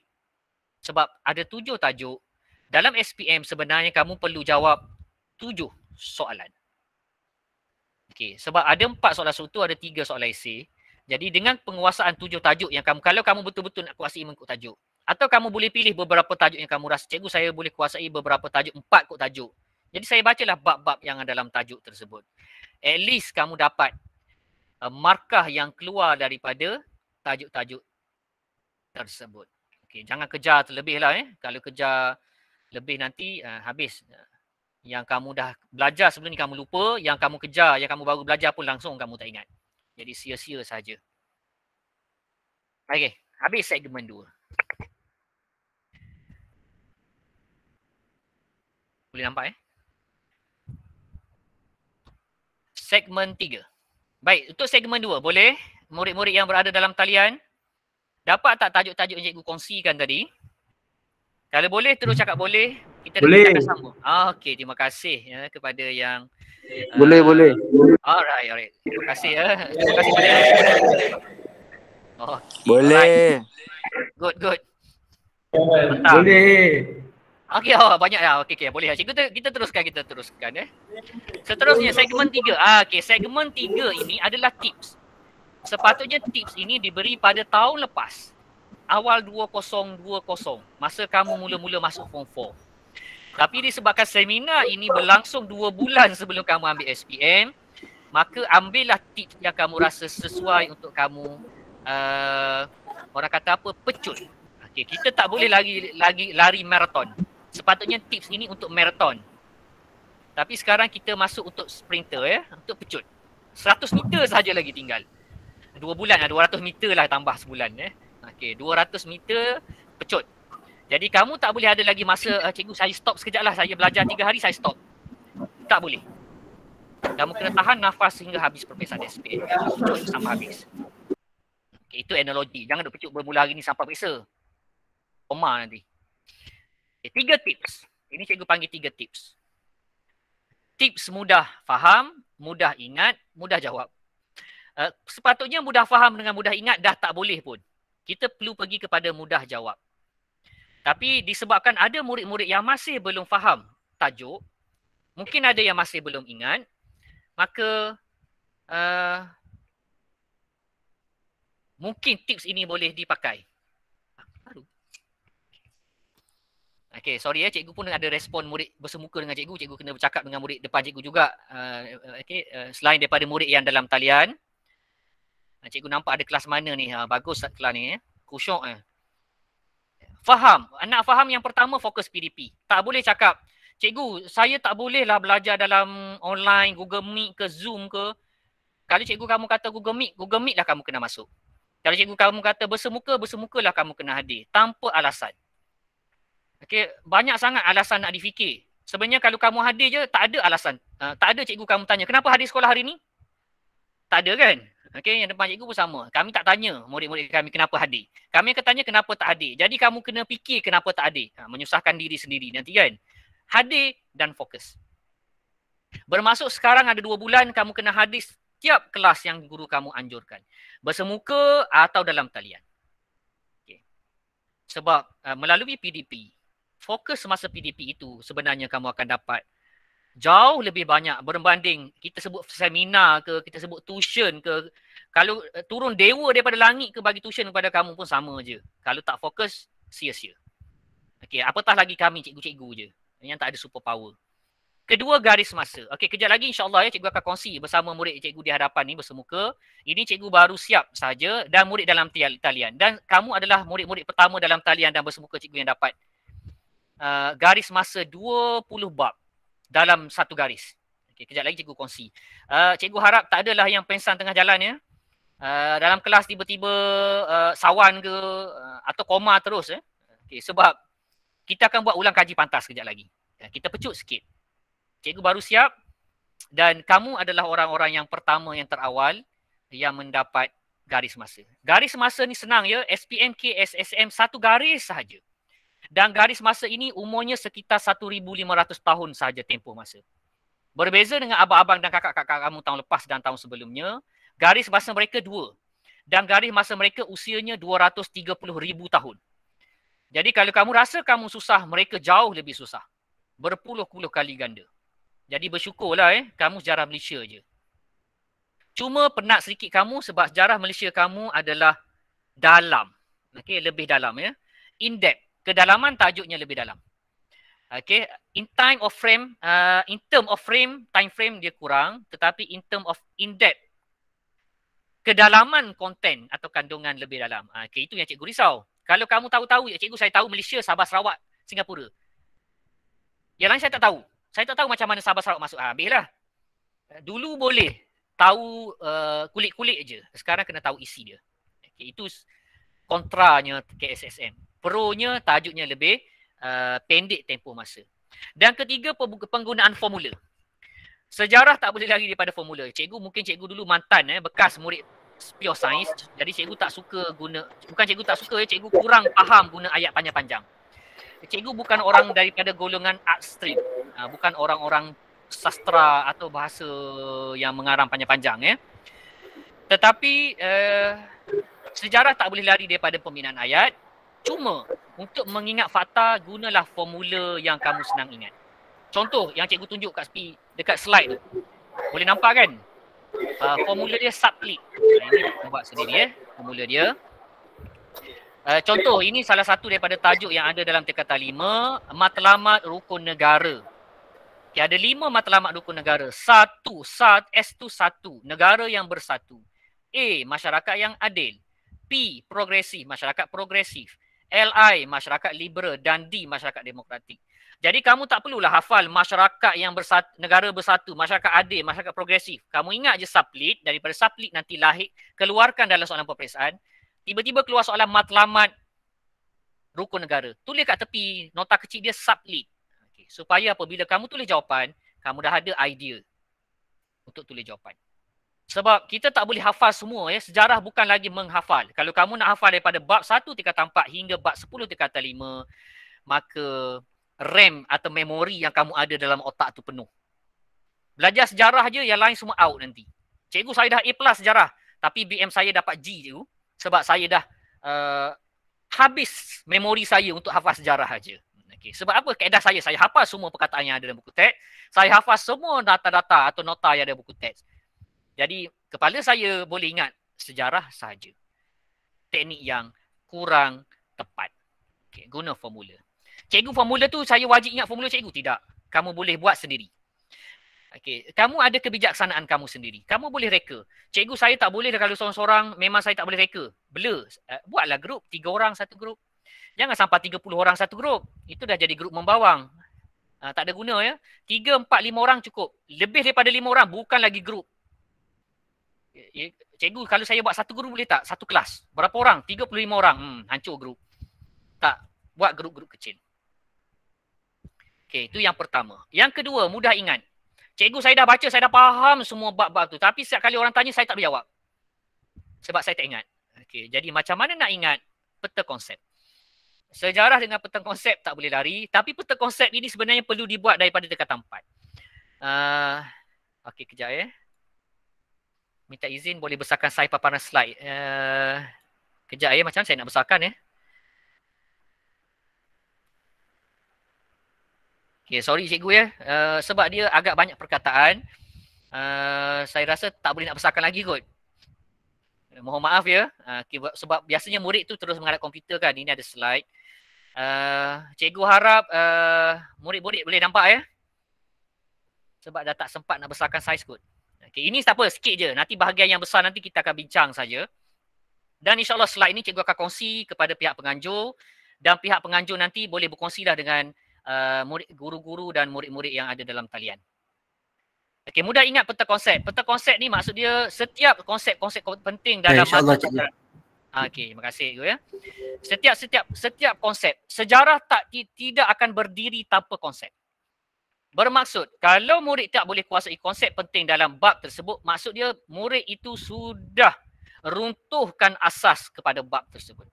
A: Sebab ada 7 tajuk. Dalam SPM sebenarnya kamu perlu jawab 7 soalan. Okey, sebab ada 4 soalan struktur, ada 3 soalan esei. Jadi dengan penguasaan 7 tajuk yang kamu, kalau kamu betul-betul nak kuasai mengikut tajuk. Atau kamu boleh pilih beberapa tajuk yang kamu rasa, cikgu saya boleh kuasai beberapa tajuk, 4 kot tajuk. Jadi saya bacalah bab-bab yang dalam tajuk tersebut. At least kamu dapat markah yang keluar daripada tajuk-tajuk tersebut. Okay, jangan kejar terlebih lah. Kalau kejar lebih nanti habis. Yang kamu dah belajar sebelum ni kamu lupa, yang kamu kejar, yang kamu baru belajar pun langsung kamu tak ingat. Jadi sia-sia saja. Okay, habis segmen 2. Boleh nampak Segmen 3. Baik, untuk segmen 2 boleh murid-murid yang berada dalam talian dapat tak tajuk-tajuk yang cikgu kongsikan tadi? Kalau boleh terus cakap boleh. Kita akan sambung. Okey, terima kasih kepada yang
C: boleh.
A: Alright. Terima kasih Terima kasih pada
C: boleh.
A: Right. Good.
D: Mantap. Boleh.
A: Okey, banyak ya. Okey, boleh. Cikgu kita teruskan Seterusnya segmen 3. Okey, segmen 3 ini adalah tips. Sepatutnya tips ini diberi pada tahun lepas. Awal 2020 masa kamu mula-mula masuk form 4. Tapi disebabkan seminar ini berlangsung 2 bulan sebelum kamu ambil SPM, maka ambillah tips yang kamu rasa sesuai untuk kamu orang kata apa, pecut. Okey, kita tak boleh lari maraton. Sepatutnya tips ini untuk maraton. Tapi sekarang kita masuk untuk sprinter untuk pecut. 100 meter saja lagi tinggal. 2 bulan 200 meter lah tambah sebulan Okey, 200 meter pecut. Jadi kamu tak boleh ada lagi masa cikgu saya stop sekejap lah, saya belajar 3 hari saya stop. Tak boleh. Kamu kena tahan nafas hingga habis peperiksaan SPM. Pecut sampai habis. Okay, itu analogi. Jangan duk pecut bermula hari ni sampai periksa. Koma nanti. Okay, 3 tips. Ini cikgu panggil 3 tips. Tips mudah faham, mudah ingat, mudah jawab. Sepatutnya mudah faham dengan mudah ingat dah tak boleh pun. Kita perlu pergi kepada mudah jawab. Tapi disebabkan ada murid-murid yang masih belum faham tajuk, mungkin ada yang masih belum ingat, maka mungkin tips ini boleh dipakai. Okey, sorry cikgu pun ada respon murid bersemuka dengan cikgu kena bercakap dengan murid depan cikgu juga. Selain daripada murid yang dalam talian. Cikgu nampak ada kelas mana ni? Bagus kelas ni Kusyuk Faham. Nak faham yang pertama fokus PDP. Tak boleh cakap, cikgu saya tak boleh lah belajar dalam online, Google Meet ke Zoom ke. Kalau cikgu kamu kata Google Meet lah kamu kena masuk. Kalau cikgu kamu kata bersemuka lah kamu kena hadir. Tanpa alasan. Okay, banyak sangat alasan nak difikir. Sebenarnya kalau kamu hadir je, tak ada alasan. Tak ada cikgu kamu tanya, kenapa hadir sekolah hari ni? Tak ada kan? Okay, yang depan cikgu pun sama. Kami tak tanya murid-murid kami kenapa hadir. Kami akan tanya kenapa tak hadir. Jadi kamu kena fikir kenapa tak hadir. Menyusahkan diri sendiri nanti kan. Hadir dan fokus. Bermaksud sekarang ada 2 bulan kamu kena hadir setiap kelas yang guru kamu anjurkan. Bersemuka atau dalam talian. Okay. Sebab melalui PDP, fokus semasa PDP itu sebenarnya kamu akan dapat jauh lebih banyak berbanding kita sebut seminar ke, kita sebut tuition ke. Kalau turun dewa daripada langit ke bagi tuition kepada kamu pun sama je. Kalau tak fokus, sia-sia. Okey, apatah lagi kami cikgu-cikgu je yang tak ada super power. Kedua, garis masa. Okey, kejap lagi insya-Allah ya cikgu akan kongsi bersama murid cikgu di hadapan ni bersemuka. Ini cikgu baru siap saja dan murid dalam talian. Dan kamu adalah murid-murid pertama dalam talian dan bersemuka cikgu yang dapat garis masa 20 bab dalam satu garis. Okey, kejap lagi cikgu kongsi. Cikgu harap tak adalah yang pengsan tengah jalan ya. Dalam kelas tiba-tiba sawan ke atau koma terus Okay, sebab kita akan buat ulang kaji pantas kejap lagi. Kita pecut sikit. Cikgu baru siap dan kamu adalah orang-orang yang pertama yang terawal yang mendapat garis masa. Garis masa ni senang ya, SPMK, SSM satu garis sahaja. Dan garis masa ini umurnya sekitar 1,500 tahun sahaja tempoh masa. Berbeza dengan abang-abang dan kakak-kakak kamu tahun lepas dan tahun sebelumnya, garis masa mereka 2. Dan garis masa mereka usianya 230,000 tahun. Jadi kalau kamu rasa kamu susah, mereka jauh lebih susah. Berpuluh-puluh kali ganda. Jadi bersyukurlah kamu sejarah Malaysia je. Cuma penat sedikit kamu sebab sejarah Malaysia kamu adalah dalam. Okay, lebih dalam ya. In depth. Kedalaman tajuknya lebih dalam. Okay, in term of frame, time frame dia kurang, tetapi in term of in-depth, kedalaman konten atau kandungan lebih dalam. Okay, itu yang cikgu risau. Kalau kamu tahu-tahu, ya cikgu saya tahu Malaysia, Sabah, Sarawak, Singapura. Yang lain saya tak tahu. Saya tak tahu macam mana Sabah, Sarawak masuk. Habislah. Dulu boleh tahu kulit-kulit je. Sekarang kena tahu isi dia. Okay, itu kontranya KSSM. Pro-nya tajuknya lebih pendek tempoh masa. Dan ketiga, penggunaan formula. Sejarah tak boleh lari daripada formula. Mungkin cikgu dulu mantan bekas murid pure science. Jadi cikgu tak suka guna, bukan cikgu tak suka, cikgu kurang faham guna ayat panjang-panjang. Cikgu bukan orang daripada golongan art stream. Bukan orang-orang sastra atau bahasa yang mengarang panjang-panjang. Tetapi sejarah tak boleh lari daripada pembinaan ayat. Cuma untuk mengingat fakta, gunalah formula yang kamu senang ingat. Contoh yang cikgu tunjuk dekat slide tu. Boleh nampak kan? Formula dia sublit. Ini kita buat sendiri formula dia. Contoh, ini salah satu daripada tajuk yang ada dalam tingkatan 5, matlamat rukun negara. Okay, ada 5 matlamat rukun negara. S tu 1, negara yang bersatu. A, masyarakat yang adil. P, progresif, masyarakat progresif. LI, masyarakat liberal, dan D, masyarakat demokratik. Jadi kamu tak perlulah hafal masyarakat yang bersatu, negara bersatu, masyarakat adil, masyarakat progresif. Kamu ingat je sublit, daripada sublit nanti lahir, keluarkan dalam soalan peperiksaan. Tiba-tiba keluar soalan matlamat rukun negara. Tulis kat tepi, nota kecil dia sublit. Okay. Supaya apabila kamu tulis jawapan, kamu dah ada idea untuk tulis jawapan. Sebab kita tak boleh hafal semua sejarah bukan lagi menghafal. Kalau kamu nak hafal daripada bab 1 tingkatan 4 hingga bab 10 tingkatan 5, maka RAM atau memori yang kamu ada dalam otak tu penuh. Belajar sejarah je, yang lain semua out nanti. Cikgu saya dah A+ sejarah, tapi BM saya dapat G tu sebab saya dah habis memori saya untuk hafal sejarah aja. Okay. Sebab apa? Kaedah saya hafal semua perkataan yang ada dalam buku teks. Saya hafal semua data-data atau nota yang ada dalam buku teks. Jadi, kepala saya boleh ingat sejarah sahaja. Teknik yang kurang tepat. Okay, guna formula. Cikgu formula tu, saya wajib ingat formula cikgu? Tidak. Kamu boleh buat sendiri. Okay, kamu ada kebijaksanaan kamu sendiri. Kamu boleh reka. Cikgu saya tak boleh kalau seorang-seorang, memang saya tak boleh reka. Blur. Buatlah grup, 3 orang satu grup. Jangan sampai 30 orang satu grup. Itu dah jadi grup membawang. Tak ada guna 3, 4, 5 orang cukup. Lebih daripada 5 orang, bukan lagi grup. Cikgu, kalau saya buat satu guru boleh tak? Satu kelas. Berapa orang? 35 orang. Hancur grup. Tak. Buat grup-grup kecil. Okey, itu yang pertama. Yang kedua, mudah ingat. Cikgu, saya dah baca, saya dah faham semua bab-bab tu. Tapi setiap kali orang tanya, saya tak boleh jawab. Sebab saya tak ingat. Okey, jadi macam mana nak ingat? Peta konsep. Sejarah dengan peta konsep tak boleh lari. Tapi peta konsep ini sebenarnya perlu dibuat daripada tingkatan 4. Okey, kejap ya. Minta izin boleh besarkan saya paparan slide. Kejap ya, macam mana saya nak besarkan ya. Okay, sorry cikgu ya. Sebab dia agak banyak perkataan. Saya rasa tak boleh nak besarkan lagi kot. Mohon maaf ya. Sebab biasanya murid tu terus menghadap komputer kan. Ini ada slide. Cikgu harap murid-murid boleh nampak ya. Sebab dah tak sempat nak besarkan saiz kot. Okay, ini tak apa, sikit je. Nanti bahagian yang besar nanti kita akan bincang saja. Dan insyaAllah slide ini cikgu akan kongsi kepada pihak penganjur. Dan pihak penganjur nanti boleh berkongsilah dengan guru-guru dan murid-murid yang ada dalam talian. Okey, mudah ingat peta konsep. Peta konsep ni maksud dia setiap konsep-konsep penting dalam
C: InsyaAllah cikgu.
A: Okey, terima kasih cikgu ya. Setiap konsep. Sejarah tidak akan berdiri tanpa konsep. Bermaksud, kalau murid tak boleh kuasai konsep penting dalam bab tersebut, maksud dia murid itu sudah runtuhkan asas kepada bab tersebut.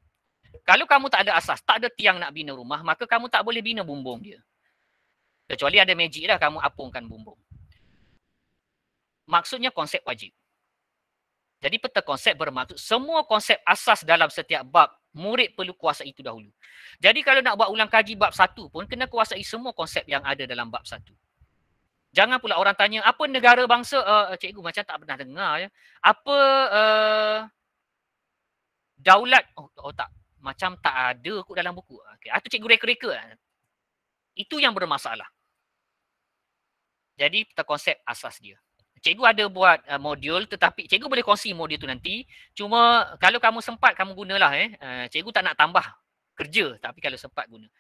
A: Kalau kamu tak ada asas, tak ada tiang nak bina rumah, maka kamu tak boleh bina bumbung dia. Kecuali ada magic dah kamu apungkan bumbung. Maksudnya konsep wajib. Jadi peta konsep bermaksud semua konsep asas dalam setiap bab, murid perlu kuasai itu dahulu. Jadi kalau nak buat ulang kaji bab 1 pun, kena kuasai semua konsep yang ada dalam bab 1. Jangan pula orang tanya, apa negara bangsa? Cikgu macam tak pernah dengar ya. Apa daulat? Oh tak. Macam tak ada kot dalam buku. Okay. Atau cikgu reka-reka. Itu yang bermasalah. Jadi peta konsep asas dia. Cikgu ada buat modul tetapi cikgu boleh kongsi modul tu nanti. Cuma kalau kamu sempat kamu gunalah cikgu tak nak tambah kerja tapi kalau sempat guna.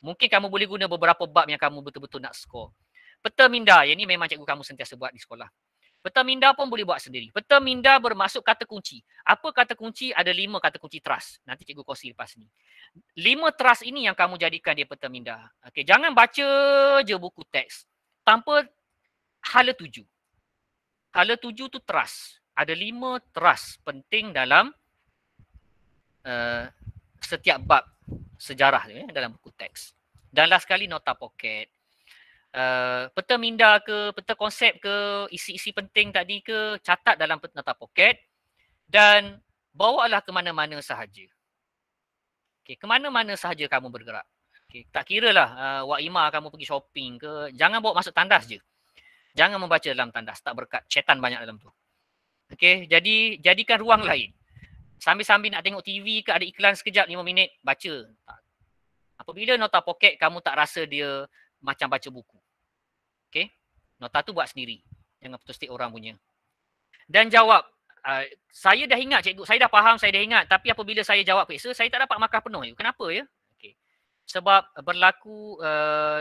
A: Mungkin kamu boleh guna beberapa bab yang kamu betul-betul nak score. Peta minda, yang ni memang cikgu kamu sentiasa buat di sekolah. Peta minda pun boleh buat sendiri. Peta minda bermaksud kata kunci. Apa kata kunci? Ada 5 kata kunci trust. Nanti cikgu kongsi lepas ni. 5 trust ini yang kamu jadikan dia peta minda. Okay, jangan baca je buku teks tanpa hala tuju. Hala tuju tu trust. Ada 5 trust penting dalam setiap bab sejarah dalam buku teks. Dan last sekali nota pocket. Peta minda ke, peta konsep ke, isi-isi penting tadi ke, catat dalam nota pocket dan bawalah ke mana-mana sahaja. Okay, ke mana-mana sahaja kamu bergerak. Okay, tak kira lah Wak Ima kamu pergi shopping ke, jangan bawa masuk tandas je. Jangan membaca dalam tandas, tak berkat. Syaitan banyak dalam tu. Okay, jadi jadikan ruang lain. Sambil-sambil nak tengok TV ke, ada iklan sekejap 5 minit, baca. Apabila nota pocket, kamu tak rasa dia macam baca buku. Okay, nota tu buat sendiri. Jangan putus stick orang punya. Dan jawab. Saya dah ingat cikgu, saya dah faham, saya dah ingat. Tapi apabila saya jawab periksa, saya tak dapat markah penuh. Kenapa ya? Okay. Sebab berlaku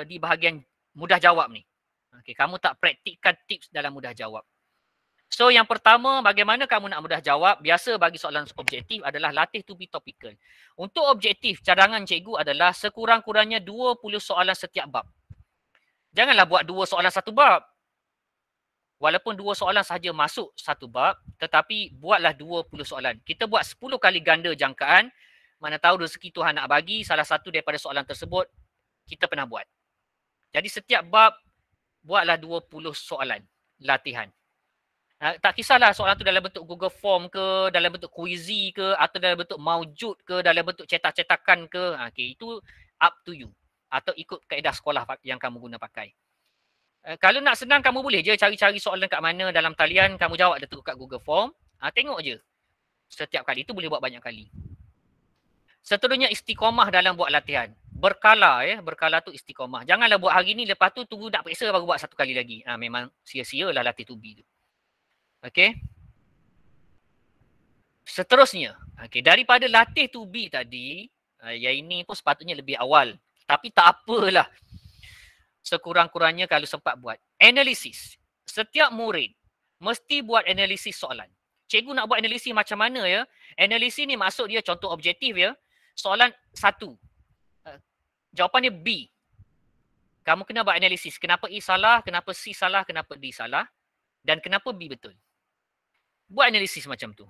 A: di bahagian mudah jawab ni. Okay, kamu tak praktikkan tips dalam mudah jawab. So yang pertama, bagaimana kamu nak mudah jawab? Biasa bagi soalan objektif adalah latih to be topical. Untuk objektif, cadangan cikgu adalah sekurang-kurangnya 20 soalan setiap bab. Janganlah buat 2 soalan satu bab. Walaupun 2 soalan sahaja masuk satu bab, tetapi buatlah 20 soalan. Kita buat 10 kali ganda jangkaan, mana tahu rezeki Tuhan nak bagi, salah satu daripada soalan tersebut kita pernah buat. Jadi setiap bab buatlah 20 soalan latihan. Tak kisahlah soalan tu dalam bentuk Google Form ke, dalam bentuk Quizy ke, atau dalam bentuk Maujud ke, dalam bentuk cetak-cetakan ke. Okay, itu up to you. Atau ikut kaedah sekolah yang kamu guna pakai. Kalau nak senang, kamu boleh je cari-cari soalan kat mana dalam talian, kamu jawab dia tu kat Google Form. Tengok je. Setiap kali. Itu boleh buat banyak kali. Seterusnya istiqomah dalam buat latihan. Berkala berkala tu istiqomah. Janganlah buat hari ni, lepas tu tunggu nak periksa baru buat satu kali lagi. Memang sia-sia lah latih to be tu. Okey. Seterusnya, daripada latih to be tadi, yang ini pun sepatutnya lebih awal. Tapi tak apalah. Sekurang-kurangnya kalau sempat buat. Analisis. Setiap murid mesti buat analisis soalan. Cikgu nak buat analisis macam mana ya? Analisis ni maksud dia contoh objektif ya. Soalan 1. Jawapannya B. Kamu kena buat analisis. Kenapa A salah, kenapa C salah, kenapa D salah dan kenapa B betul. Buat analisis macam tu.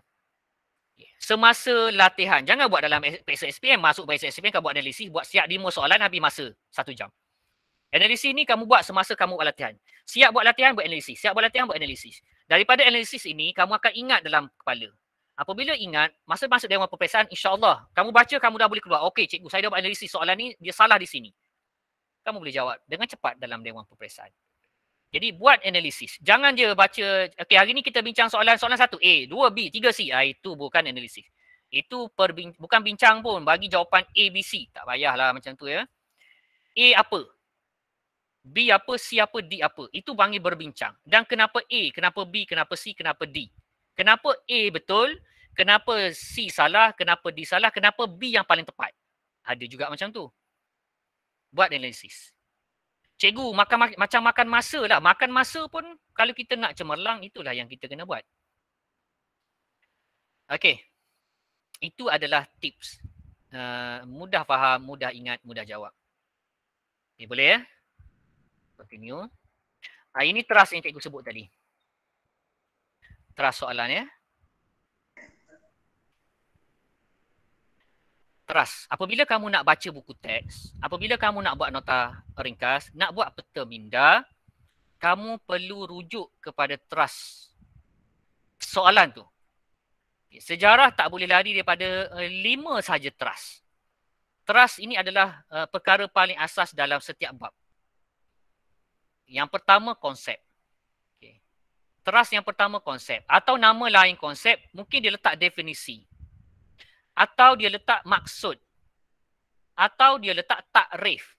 A: Semasa latihan. Jangan buat dalam PSSPM. Masuk PSSPM kau buat analisis. Buat siap 5 soalan habis masa 1 jam. Analisis ni kamu buat semasa kamu buat latihan. Siap buat latihan, buat analisis. Siap buat latihan, buat analisis. Daripada analisis ini, kamu akan ingat dalam kepala. Apabila ingat, masa masuk dewan peperiksaan, insyaAllah. Kamu baca, kamu dah boleh keluar. Okey cikgu, saya dah buat analisis soalan ni, dia salah di sini. Kamu boleh jawab dengan cepat dalam dewan peperiksaan. Jadi buat analisis. Jangan je baca, okey hari ni kita bincang soalan 1 A, 2 B, 3 C. Itu bukan analisis. Itu bukan bincang pun, bagi jawapan A, B, C. Tak payahlah macam tu ya. A apa? B apa, C apa, D apa. Itu panggil berbincang. Dan kenapa A, kenapa B, kenapa C, kenapa D. Kenapa A betul, kenapa C salah, kenapa D salah, kenapa B yang paling tepat. Ada juga macam tu. Buat analisis. Cikgu, macam makan masa lah. Makan masa pun kalau kita nak cemerlang, itulah yang kita kena buat. Okey. Itu adalah tips. Mudah faham, mudah ingat, mudah jawab. Okay, boleh ya? Continue. Ini trust yang cikgu sebut tadi. Trust soalan ya. Trust. Apabila kamu nak baca buku teks, apabila kamu nak buat nota ringkas, nak buat peta minda, kamu perlu rujuk kepada trust soalan tu. Sejarah tak boleh lari daripada 5 sahaja trust. Trust ini adalah perkara paling asas dalam setiap bab. Yang pertama konsep. Okay. Trust yang pertama konsep. Atau nama lain konsep, mungkin dia letak definisi. Atau dia letak maksud. Atau dia letak takrif.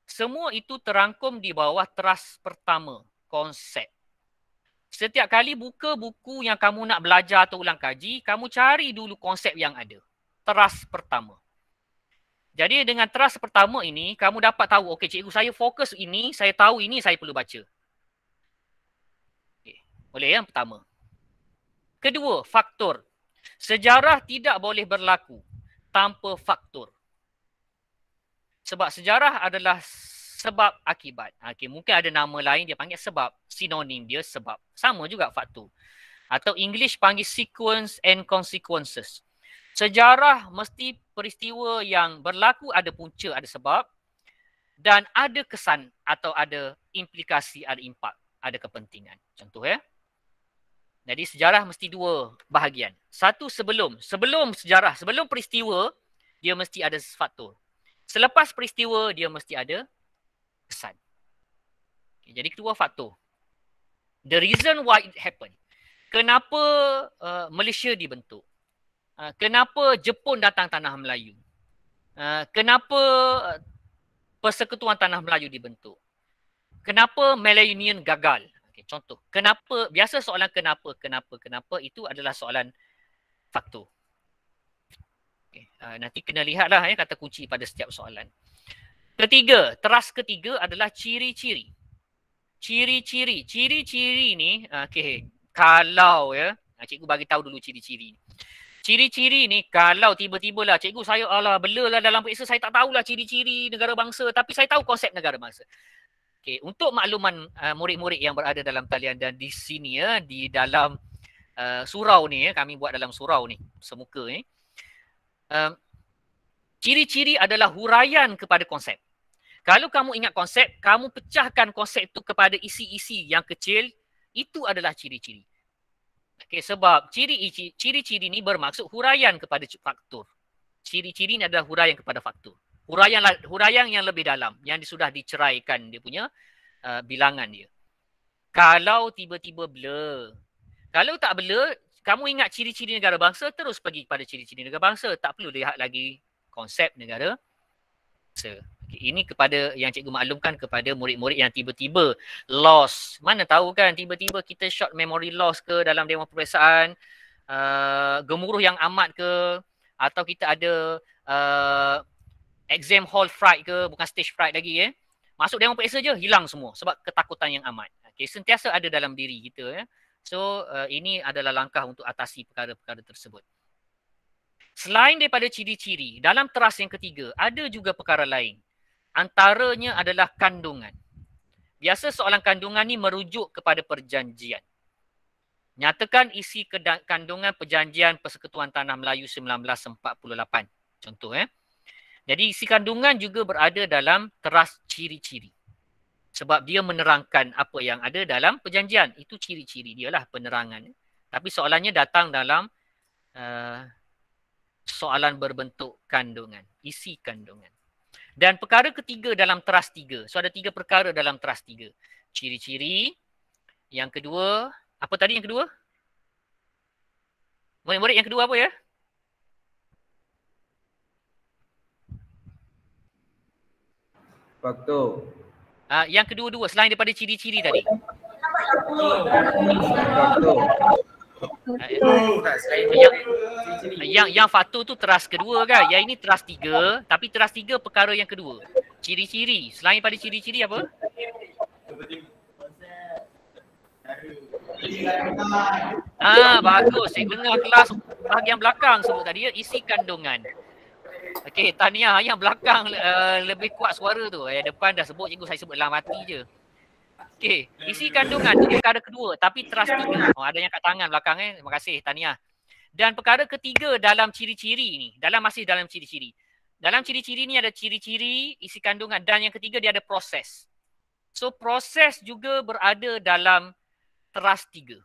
A: Semua itu terangkum di bawah trust pertama, konsep. Setiap kali buka buku yang kamu nak belajar atau ulang kaji, kamu cari dulu konsep yang ada. Trust pertama. Jadi dengan trust pertama ini, kamu dapat tahu, okey cikgu saya fokus ini, saya tahu ini, saya perlu baca. Okay. Boleh yang pertama. Kedua, faktor. Sejarah tidak boleh berlaku tanpa faktor. Sebab sejarah adalah sebab akibat. Okay, mungkin ada nama lain dia panggil sebab. Sinonim dia sebab. Sama juga faktor. Atau English panggil sequence and consequences. Sejarah mesti peristiwa yang berlaku ada punca, ada sebab. Dan ada kesan atau ada implikasi, ada impak, ada kepentingan. Contoh ya. Jadi sejarah mesti 2 bahagian. Satu sebelum sejarah, sebelum peristiwa, dia mesti ada faktor. Selepas peristiwa, dia mesti ada kesan. Okay, jadi kedua faktor. The reason why it happened. Kenapa Malaysia dibentuk? Kenapa Jepun datang tanah Melayu? Kenapa Persekutuan Tanah Melayu dibentuk? Kenapa Malay Union gagal? Contoh, kenapa, biasa soalan kenapa itu adalah soalan faktor. Okay. Nanti kena lihatlah ya kata kunci pada setiap soalan. Ketiga, trust ketiga adalah ciri-ciri. Ciri-ciri ni, okay, kalau ya, cikgu bagi tahu dulu ciri-ciri. Ciri-ciri ni kalau tiba-tiba lah cikgu saya belalah dalam periksa, saya tak tahulah ciri-ciri negara bangsa tapi saya tahu konsep negara bangsa. Okay, untuk makluman murid-murid yang berada dalam talian dan di sini ya, di dalam surau ni ya, kami buat dalam surau ni, semuka ni. Ciri-ciri adalah huraian kepada konsep. Kalau kamu ingat konsep, kamu pecahkan konsep itu kepada isi-isi yang kecil, itu adalah ciri-ciri. Okay, sebab ciri-ciri ni bermaksud huraian kepada faktor. Ciri-ciri ni adalah huraian kepada faktor. Huraian yang lebih dalam, yang sudah diceraikan dia punya bilangan dia. Kalau tiba-tiba blur. Kalau tak blur, kamu ingat ciri-ciri negara bangsa, terus pergi kepada ciri-ciri negara bangsa. Tak perlu lihat lagi konsep negara bangsa. Okay, ini kepada yang cikgu maklumkan kepada murid-murid yang tiba-tiba lost. Mana tahu kan tiba-tiba kita short memory loss ke dalam dewan peperiksaan, gemuruh yang amat ke, atau kita ada exam hall fright ke, bukan stage fright lagi masuk dewan periksa je hilang semua sebab ketakutan yang amat. Okay, sentiasa ada dalam diri kita So ini adalah langkah untuk atasi perkara-perkara tersebut. Selain daripada ciri-ciri, dalam teras yang ketiga, ada juga perkara lain. Antaranya adalah kandungan. Biasa soalan kandungan ni merujuk kepada perjanjian. Nyatakan isi kandungan perjanjian Persekutuan Tanah Melayu 1948. Contoh Jadi isi kandungan juga berada dalam teras ciri-ciri. Sebab dia menerangkan apa yang ada dalam perjanjian. Itu ciri-ciri dia lah penerangan. Tapi soalannya datang dalam soalan berbentuk kandungan. Isi kandungan. Dan perkara ketiga dalam teras 3. So ada 3 perkara dalam teras 3. Ciri-ciri. Yang kedua, apa tadi yang kedua? Murid-murid yang kedua apa ya?
D: Faktor.
A: Yang kedua-dua selain daripada ciri-ciri tadi.
D: Faktor.
A: Yang faktor tu teras kedua kan? Yang ini teras 3, tapi teras 3 perkara yang kedua. Ciri-ciri. Selain daripada ciri-ciri apa? Bagus. Saya dengar kelas bahagian belakang sebut tadi ya, isi kandungan. Okey, tahniah yang belakang lebih kuat suara tu. Depan dah sebut cikgu, saya sebut dalam hati je. Okey, isi kandungan tu perkara kedua tapi teras 3. Ada yang kat tangan belakang Terima kasih, tahniah. Dan perkara ketiga dalam ciri-ciri ni, masih dalam ciri-ciri. Dalam ciri-ciri ni ada ciri-ciri, isi kandungan dan yang ketiga dia ada proses. So proses juga berada dalam teras 3.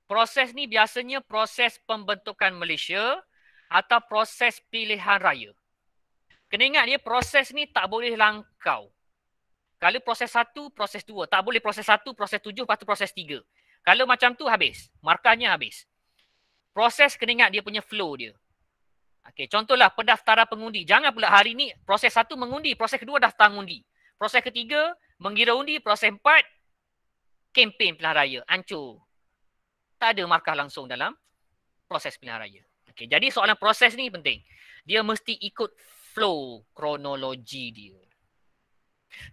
A: Proses ni biasanya proses pembentukan Malaysia atau proses pilihan raya. Kena ingat dia proses ni tak boleh langkau. Kalau proses 1, proses 2. Tak boleh proses 1, proses 7, lepas tu proses 3. Kalau macam tu habis. Markahnya habis. Proses kena ingat dia punya flow dia. Okey, contohlah pendaftaran pengundi. Jangan pula hari ni proses 1 mengundi, proses kedua daftar undi. Proses ketiga mengira undi, proses 4 kempen pilihan raya. Hancur. Tak ada markah langsung dalam proses pilihan raya. Okey, jadi soalan proses ni penting. Dia mesti ikut flow kronologi dia.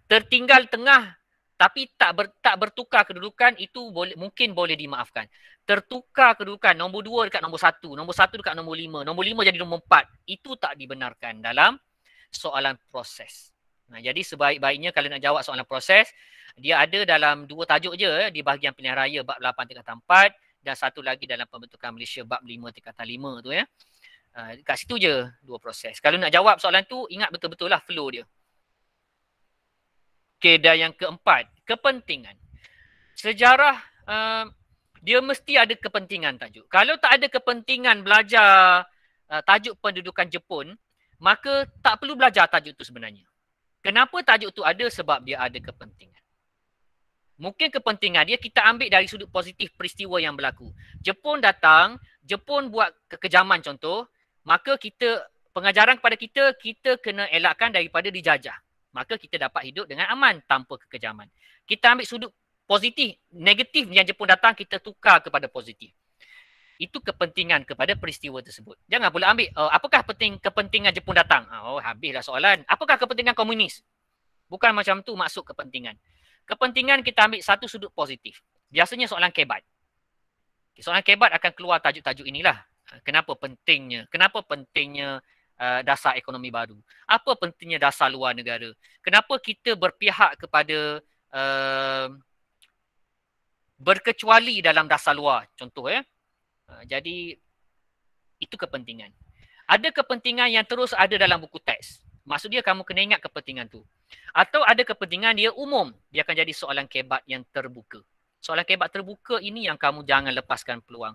A: Tertinggal tengah tapi tak bertukar kedudukan itu mungkin boleh dimaafkan. Tertukar kedudukan nombor 2 dekat nombor 1, nombor 1 dekat nombor 5, nombor 5 jadi nombor 4. Itu tak dibenarkan dalam soalan proses. Jadi sebaik-baiknya kalau nak jawab soalan proses, dia ada dalam 2 tajuk je di bahagian pilihan raya bab 8 tingkatan 4 dan satu lagi dalam pembentukan Malaysia bab 5 tingkatan 5 tu kat situ je 2 proses. Kalau nak jawab soalan tu, ingat betul-betul lah flow dia. Okey, dan yang keempat, kepentingan. Sejarah dia mesti ada kepentingan tajuk. Kalau tak ada kepentingan belajar tajuk pendudukan Jepun, maka tak perlu belajar tajuk tu sebenarnya. Kenapa tajuk tu ada? Sebab dia ada kepentingan. Mungkin kepentingan dia kita ambil dari sudut positif peristiwa yang berlaku. Jepun datang, Jepun buat kekejaman contoh, maka pengajaran kepada kita kena elakkan daripada dijajah. Maka kita dapat hidup dengan aman tanpa kekejaman. Kita ambil sudut positif, negatif yang Jepun datang, kita tukar kepada positif. Itu kepentingan kepada peristiwa tersebut. Jangan pula ambil, apakah kepentingan Jepun datang? Habislah soalan. Apakah kepentingan komunis? Bukan macam tu maksud kepentingan. Kepentingan kita ambil satu sudut positif. Biasanya soalan kebat. Soalan kebat akan keluar tajuk-tajuk inilah. Kenapa pentingnya dasar ekonomi baru? Apa pentingnya dasar luar negara? Kenapa kita berpihak kepada berkecuali dalam dasar luar? Contoh jadi itu kepentingan. Ada kepentingan yang terus ada dalam buku teks. Maksud dia kamu kena ingat kepentingan tu. Atau ada kepentingan dia umum. Dia akan jadi soalan kebat yang terbuka. Soalan kebat terbuka ini yang kamu jangan lepaskan peluang.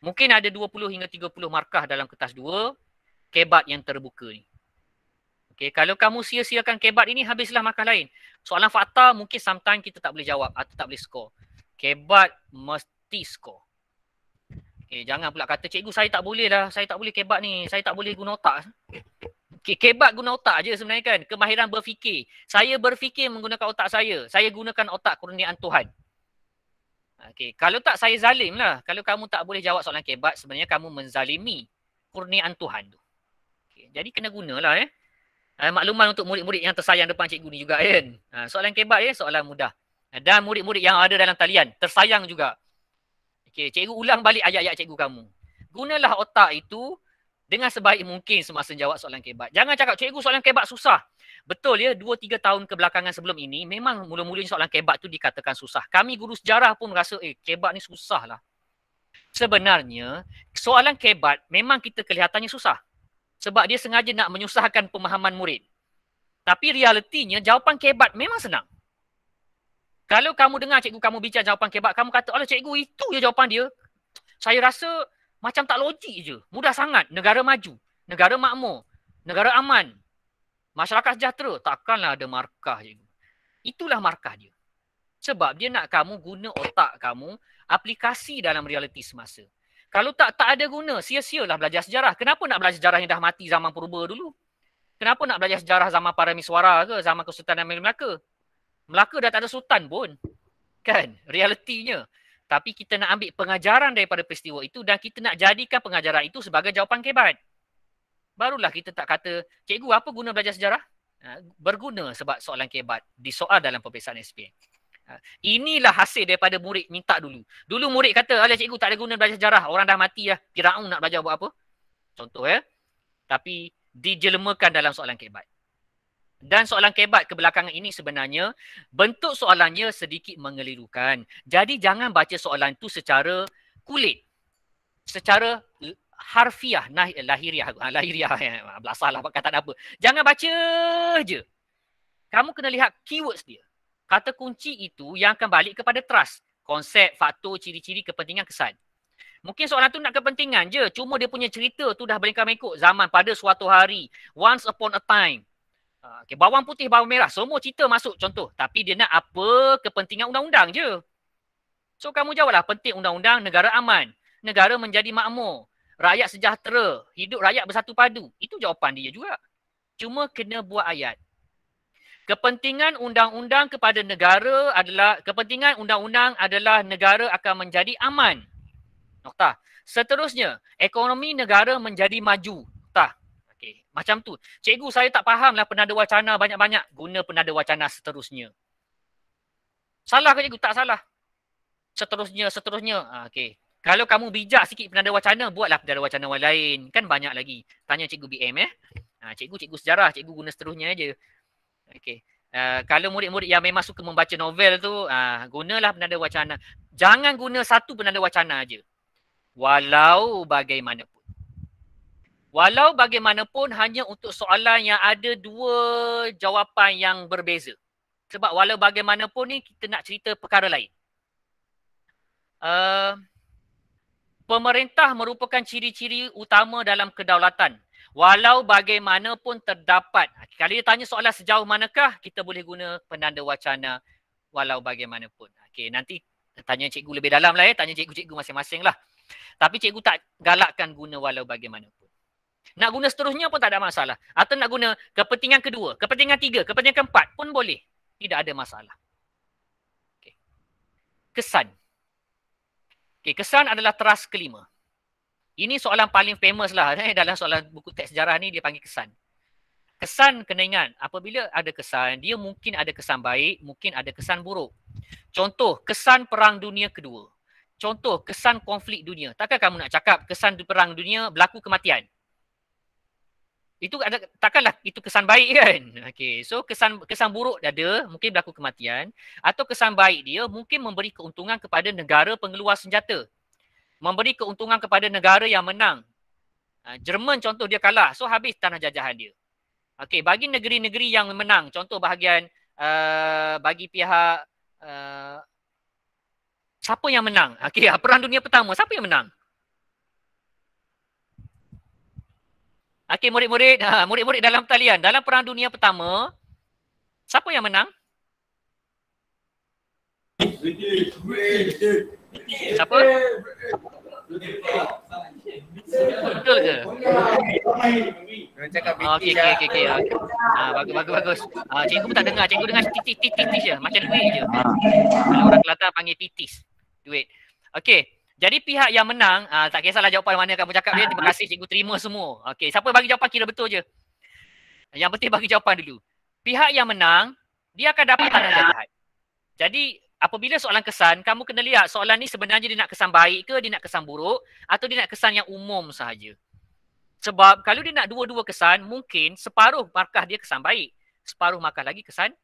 A: Mungkin ada 20 hingga 30 markah dalam kertas 2 kebat yang terbuka ni. Okay, kalau kamu sia-siakan kebat ini, habislah markah lain. Soalan fakta mungkin sometimes kita tak boleh jawab atau tak boleh skor. Kebat mesti skor. Okay, jangan pula kata cikgu saya tak boleh lah, saya tak boleh kebat ni, saya tak boleh guna otak. Okay, kebat guna otak je sebenarnya kan. Kemahiran berfikir. Saya berfikir menggunakan otak saya. Saya gunakan otak kurniaan Tuhan. Okay, kalau tak saya zalim lah. Kalau kamu tak boleh jawab soalan kebat, sebenarnya kamu menzalimi kurniaan Tuhan tu. Okay, jadi kena gunalah makluman untuk murid-murid yang tersayang depan cikgu ni juga kan. Soalan kebat soalan mudah. Dan murid-murid yang ada dalam talian tersayang juga. Okey, cikgu ulang balik ayat-ayat cikgu kamu. Gunalah otak itu dengan sebaik mungkin semasa jawab soalan kebat. Jangan cakap, cikgu soalan kebat susah. Betul ya, 2-3 tahun kebelakangan sebelum ini, memang mula-mula soalan kebat tu dikatakan susah. Kami guru sejarah pun rasa, kebat ni susah lah. Sebenarnya, soalan kebat memang kita kelihatannya susah. Sebab dia sengaja nak menyusahkan pemahaman murid. Tapi realitinya, jawapan kebat memang senang. Kalau kamu dengar cikgu kamu bincang jawapan kebat, kamu kata, alah cikgu itu je jawapan dia. Saya rasa macam tak logik je. Mudah sangat. Negara maju. Negara makmur. Negara aman. Masyarakat sejahtera. Takkanlah ada markah je. Itulah markah dia. Sebab dia nak kamu guna otak kamu, aplikasi dalam realiti semasa. Kalau tak ada guna, sia-sialah belajar sejarah. Kenapa nak belajar sejarah yang dah mati zaman purba dulu? Kenapa nak belajar sejarah zaman para miswara ke, zaman Kesultanan Melaka? Melaka dah tak ada sultan pun. Kan? Realitinya. Tapi kita nak ambil pengajaran daripada peristiwa itu dan kita nak jadikan pengajaran itu sebagai jawapan kebat. Barulah kita tak kata, cikgu apa guna belajar sejarah? Berguna sebab soalan kebat disoal dalam peperiksaan SPM. Inilah hasil daripada murid minta dulu. Dulu murid kata, alah cikgu tak ada guna belajar sejarah. Orang dah mati lah. Firaun nak belajar buat apa? Contoh ya. Tapi dijelmakan dalam soalan kebat. Dan soalan kebat kebelakangan ini sebenarnya bentuk soalannya sedikit mengelirukan. Jadi jangan baca soalan itu secara kulit. Secara harfiah, lahiriah. Belasah lah kata apa. Jangan baca je. Kamu kena lihat keywords dia. Kata kunci itu yang akan balik kepada trust. Konsep, faktor, ciri-ciri, kepentingan, kesan. Mungkin soalan tu nak kepentingan je. Cuma dia punya cerita tu dah berlengkar-mengikut. Zaman pada suatu hari. Once upon a time. Okay, bawang putih, bawang merah. Semua cerita masuk contoh. Tapi dia nak apa kepentingan undang-undang je. So kamu jawablah. Penting undang-undang, negara aman. Negara menjadi makmur. Rakyat sejahtera. Hidup rakyat bersatu padu. Itu jawapan dia juga. Cuma kena buat ayat. Kepentingan undang-undang kepada negara adalah, kepentingan undang-undang adalah negara akan menjadi aman. Noktah. Seterusnya, ekonomi negara menjadi maju. Noktah. Okay. Macam tu. Cikgu saya tak fahamlah penada wacana banyak-banyak. Guna penada wacana seterusnya. Salah ke cikgu? Tak salah. Seterusnya. Okay. Kalau kamu bijak sikit penada wacana, buatlah penada wacana lain. Kan banyak lagi. Tanya cikgu BM cikgu sejarah, cikgu guna seterusnya aja. Okay. Kalau murid-murid yang memang suka membaca novel tu, gunalah penada wacana. Jangan guna satu penada wacana aja. Walau bagaimanapun. Walau bagaimanapun hanya untuk soalan yang ada dua jawapan yang berbeza. Sebab walau bagaimanapun ni kita nak cerita perkara lain. Pemerintah merupakan ciri-ciri utama dalam kedaulatan. Walau bagaimanapun terdapat. Kalau dia tanya soalan sejauh manakah, kita boleh guna penanda wacana walau bagaimanapun. Okay, nanti tanya cikgu lebih dalam lah ya. Tanya cikgu-cikgu masing-masing lah. Tapi cikgu tak galakkan guna walau bagaimanapun. Nak guna seterusnya pun tak ada masalah. Atau nak guna kepentingan kedua, kepentingan tiga, kepentingan keempat pun boleh. Tidak ada masalah. Okay. Kesan. Okay, kesan adalah teras kelima. Ini soalan paling famous lah. Dalam soalan buku teks sejarah ni dia panggil kesan. Kesan kena ingat, apabila ada kesan, dia mungkin ada kesan baik, mungkin ada kesan buruk. Contoh, kesan Perang Dunia Kedua. Contoh, kesan konflik dunia. Takkan kamu nak cakap kesan Perang Dunia berlaku kematian? Itu ada, takkanlah itu kesan baik kan? Okay, so kesan buruk ada, mungkin berlaku kematian. Atau kesan baik dia mungkin memberi keuntungan kepada negara pengeluar senjata. Memberi keuntungan kepada negara yang menang. Jerman contoh dia kalah, so habis tanah jajahan dia. Okey, bagi negeri-negeri yang menang, contoh bahagian bagi pihak siapa yang menang? Okey, Perang Dunia Pertama, siapa yang menang? Okey, murid-murid dalam talian, dalam Perang Dunia Pertama, siapa yang menang? Siapa? Betul ke? Okey. Bagus. Cikgu pun tak dengar. Cikgu dengar titis je. Macam duit je. Kalau orang Kelantan panggil titis. Duit. Okey. Jadi pihak yang menang, tak kisahlah jawapan mana kamu cakap dia. Terima kasih cikgu terima semua. Okey. Siapa bagi jawapan kira betul je. Yang penting bagi jawapan dulu. Pihak yang menang, dia akan dapat tanah jajahan. Jadi apabila soalan kesan, kamu kena lihat soalan ni sebenarnya dia nak kesan baik ke, dia nak kesan buruk, atau dia nak kesan yang umum sahaja. Sebab kalau dia nak dua-dua kesan, mungkin separuh markah dia kesan baik, separuh markah lagi kesan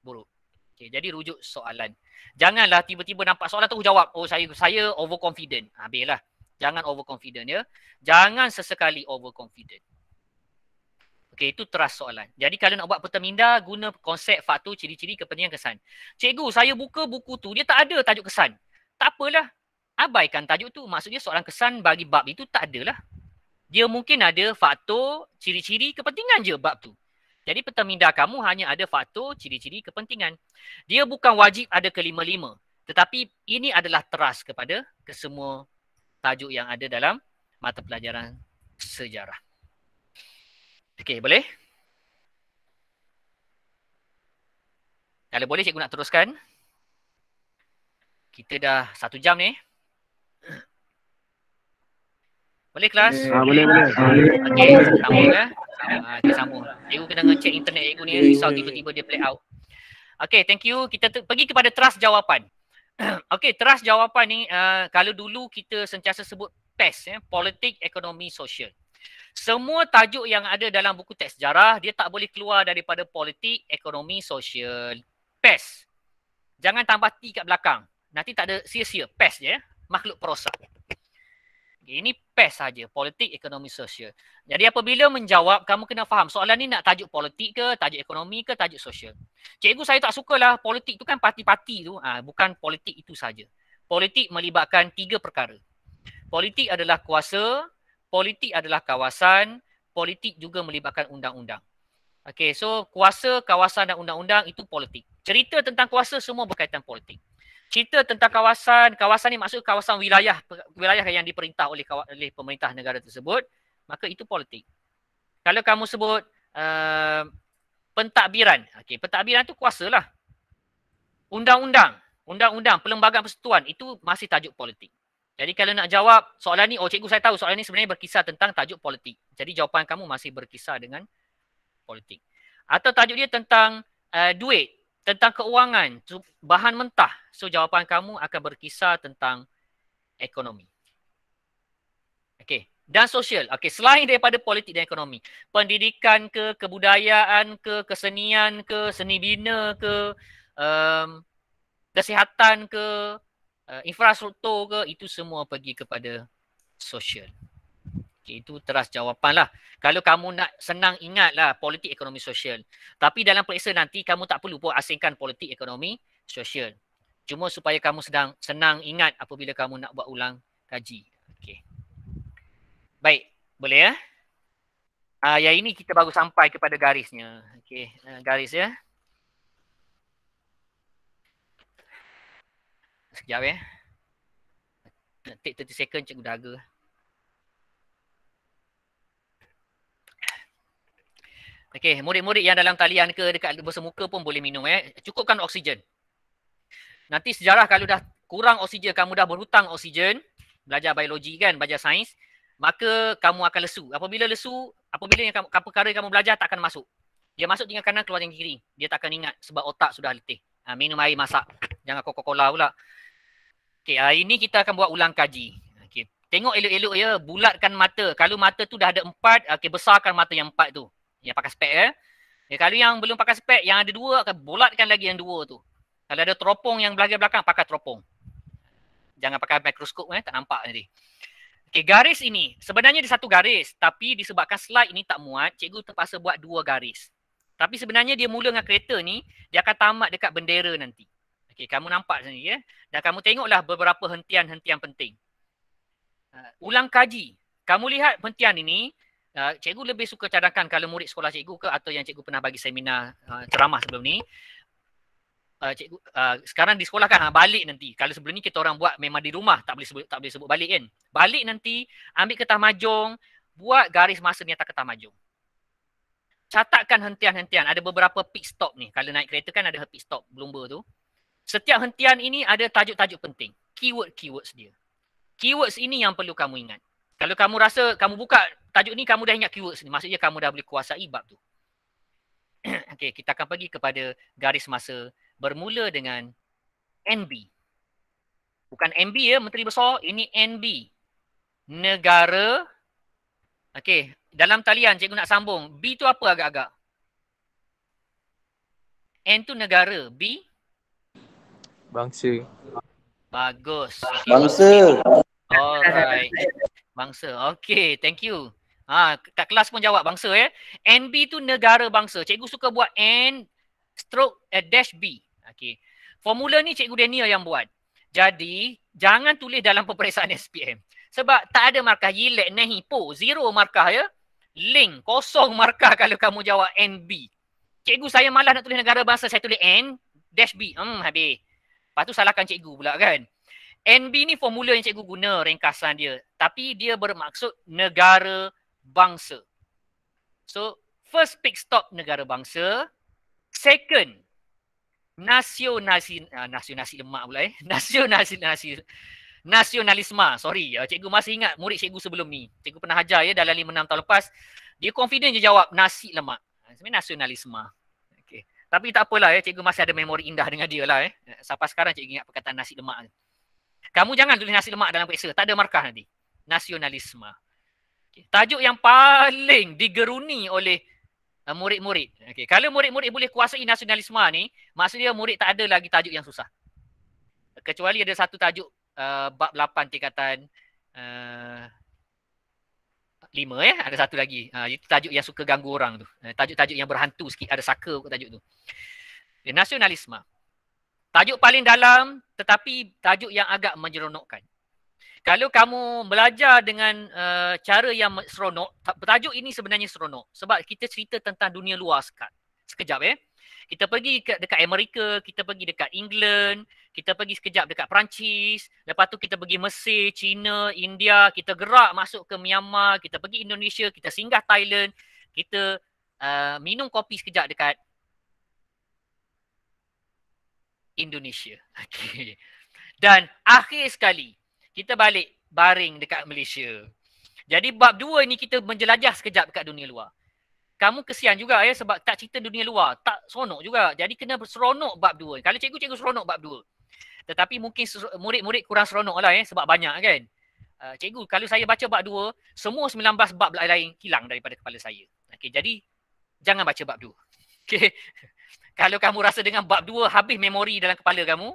A: buruk. Okay, jadi rujuk soalan. Janganlah tiba-tiba nampak soalan tu jawab, oh saya overconfident. Habislah. Jangan overconfident ya. Jangan sesekali overconfident. Okey, itu trust soalan. Jadi kalau nak buat peta minda, guna konsep faktor ciri-ciri kepentingan kesan. Cikgu, saya buka buku tu, dia tak ada tajuk kesan. Tak apalah. Abaikan tajuk tu. Maksudnya soalan kesan bagi bab itu tak adalah. Dia mungkin ada faktor ciri-ciri kepentingan je bab tu. Jadi peta minda kamu hanya ada faktor ciri-ciri kepentingan. Dia bukan wajib ada kelima-lima. Tetapi ini adalah trust kepada kesemua tajuk yang ada dalam mata pelajaran sejarah. Okey, boleh? Kalau boleh cikgu nak teruskan. Kita dah 1 jam ni. Boleh kelas?
C: Boleh.
A: Okey, sambung ya. Kita sambung. Cikgu kena ngecek internet cikgu ni, risau tiba-tiba dia play out. Okey, thank you. Kita pergi kepada trust jawapan. Okey, trust jawapan ni kalau dulu kita sentiasa sebut PES, politik, ekonomi, sosial. Semua tajuk yang ada dalam buku teks sejarah, dia tak boleh keluar daripada politik, ekonomi, sosial. PES. Jangan tambah T kat belakang. Nanti tak ada sia-sia. PES je, makhluk perosak. Ini PES saja, politik, ekonomi, sosial. Jadi apabila menjawab, kamu kena faham soalan ni nak tajuk politik ke, tajuk ekonomi ke, tajuk sosial. Cikgu saya tak sukalah politik tu kan parti-parti tu. Bukan politik itu saja. Politik melibatkan 3 perkara. Politik adalah kuasa, politik adalah kawasan, politik juga melibatkan undang-undang. Okey, so kuasa, kawasan dan undang-undang itu politik. Cerita tentang kuasa semua berkaitan politik. Cerita tentang kawasan ni maksud kawasan wilayah yang diperintah oleh pemerintah negara tersebut, maka itu politik. Kalau kamu sebut pentadbiran, okey, pentadbiran itu kuasa lah. Undang-undang, perlembagaan persekutuan, itu masih tajuk politik. Jadi kalau nak jawab soalan ni, oh cikgu saya tahu soalan ni sebenarnya berkisar tentang tajuk politik. Jadi jawapan kamu masih berkisar dengan politik. Atau tajuk dia tentang duit, tentang keuangan, bahan mentah. So jawapan kamu akan berkisar tentang ekonomi. Okey, dan sosial. Okey, selain daripada politik dan ekonomi, pendidikan ke, kebudayaan ke, kesenian ke, seni bina ke, kesihatan ke, infrastruktur ke, itu semua pergi kepada sosial. Okay, itu teras jawapan lah. Kalau kamu nak senang ingatlah politik, ekonomi, sosial. Tapi dalam periksa nanti kamu tak perlu pun asingkan politik, ekonomi, sosial. Cuma supaya kamu senang ingat apabila kamu nak buat ulang kaji. Okay. Baik, boleh ya? Yang ini kita baru sampai kepada garisnya. Okay, garis ya. Sekejap ya. Take 30 second cikgu dahaga. Okey, murid-murid yang dalam talian ke dekat bersemuka pun boleh minum ya. Cukupkan oksigen. Nanti sejarah kalau dah kurang oksigen, kamu dah berhutang oksigen, belajar biologi kan, belajar sains, maka kamu akan lesu. Apabila lesu, apabila yang perkara kamu belajar tak akan masuk. Dia masuk tinggal kanan, keluar tinggal kiri. Dia tak akan ingat sebab otak sudah letih. Minum air masak. Jangan Coca-Cola pula. Okey, ini kita akan buat ulang kaji. Okey, tengok elok-elok ya, bulatkan mata. Kalau mata tu dah ada 4, okey, besarkan mata yang 4 tu. Yang pakai spek ya. Kalau yang belum pakai spek, yang ada 2 akan bulatkan lagi yang 2 tu. Kalau ada teropong yang belakang-belakang, pakai teropong. Jangan pakai mikroskop tak nampak nanti. Okey, garis ini sebenarnya dia 1 garis, tapi disebabkan slide ini tak muat, cikgu terpaksa buat 2 garis. Tapi sebenarnya dia mula dengan kereta ni, dia akan tamat dekat bendera nanti. Okey, kamu nampak sini ya. Dan kamu tengoklah beberapa hentian-hentian penting. Ulang kaji. Kamu lihat hentian ini, cikgu lebih suka cadangkan kalau murid sekolah cikgu ke atau yang cikgu pernah bagi seminar ceramah sebelum ni. Cikgu sekarang di sekolah kan balik nanti. Kalau sebelum ni kita orang buat memang di rumah, tak boleh sebut balik kan. Balik nanti ambil kertas mahjong, buat garis masa ni atas kertas mahjong. Catatkan hentian-hentian. Ada beberapa pit stop ni. Kalau naik kereta kan ada pit stop lumba tu. Setiap hentian ini ada tajuk-tajuk penting. Keyword-keywords dia. Keywords ini yang perlu kamu ingat. Kalau kamu rasa kamu buka tajuk ni, kamu dah ingat keywords ni. Maksudnya kamu dah boleh kuasai bab tu. Okey, kita akan pergi kepada garis masa bermula dengan NB. Bukan MB ya, Menteri Besar. Ini NB. Negara. Okey, dalam talian cikgu nak sambung. B tu apa agak-agak? N tu negara. B?
E: Bangsa.
A: Bagus. Okay.
C: Bangsa.
A: Alright. Bangsa. Okay, thank you. Kat kelas pun jawab bangsa ya. NB tu negara bangsa. Cikgu suka buat N stroke dash B. Okay. Formula ni cikgu Daniel yang buat. Jadi, jangan tulis dalam peperiksaan SPM. Sebab tak ada markah yilek, nahi, po. Zero markah ya. Link. Kosong markah kalau kamu jawab NB. Cikgu saya malas nak tulis negara bangsa. Saya tulis N dash B. Habis. Lepas tu salahkan cikgu pula kan. NB ni formula yang cikgu guna ringkasan dia. Tapi dia bermaksud negara bangsa. So, first pick stop negara bangsa. Second, nasionalisme sorry, cikgu masih ingat murid cikgu sebelum ni. Cikgu pernah ajar ya dalam 5-6 tahun lepas. Dia confident je jawab nasi lemak. Sebenarnya nasionalisme. Okay. Tapi tak apalah ya, cikgu masih ada memori indah dengan dia lah sampai sekarang cikgu ingat perkataan nasi lemak. Kamu jangan tulis nasi lemak dalam periksa, tak ada markah nanti. Nasionalisme. Okay. Tajuk yang paling digeruni oleh murid-murid. Okay. Kalau murid-murid boleh kuasai nasionalisme ni, maksudnya murid tak ada lagi tajuk yang susah. Kecuali ada satu tajuk bab 8 tingkatan 5 ya, ada satu lagi. Itu tajuk yang suka ganggu orang tu. Tajuk-tajuk yang berhantu sikit, ada saka kot tajuk tu. Nasionalisme. Tajuk paling dalam tetapi tajuk yang agak menyeronokkan. Kalau kamu belajar dengan cara yang seronok, tajuk ini sebenarnya seronok. Sebab kita cerita tentang dunia luar sekejap ya. Kita pergi dekat Amerika, kita pergi dekat England, kita pergi sekejap dekat Perancis, lepas tu kita pergi Mesir, China, India, kita gerak masuk ke Myanmar, kita pergi Indonesia, kita singgah Thailand, kita minum kopi sekejap dekat Indonesia. Okay. Dan akhir sekali, kita balik baring dekat Malaysia. Jadi bab 2 ni kita menjelajah sekejap dekat dunia luar. Kamu kesian juga ya sebab tak cerita dunia luar. Tak seronok juga. Jadi kena seronok bab 2. Kalau cikgu seronok bab 2. Tetapi mungkin murid-murid kurang seronok lah sebab banyak kan. Cikgu kalau saya baca bab 2, semua 19 bab lain hilang daripada kepala saya. Okay, jadi jangan baca bab 2. Okay. Kalau kamu rasa dengan bab 2 habis memori dalam kepala kamu,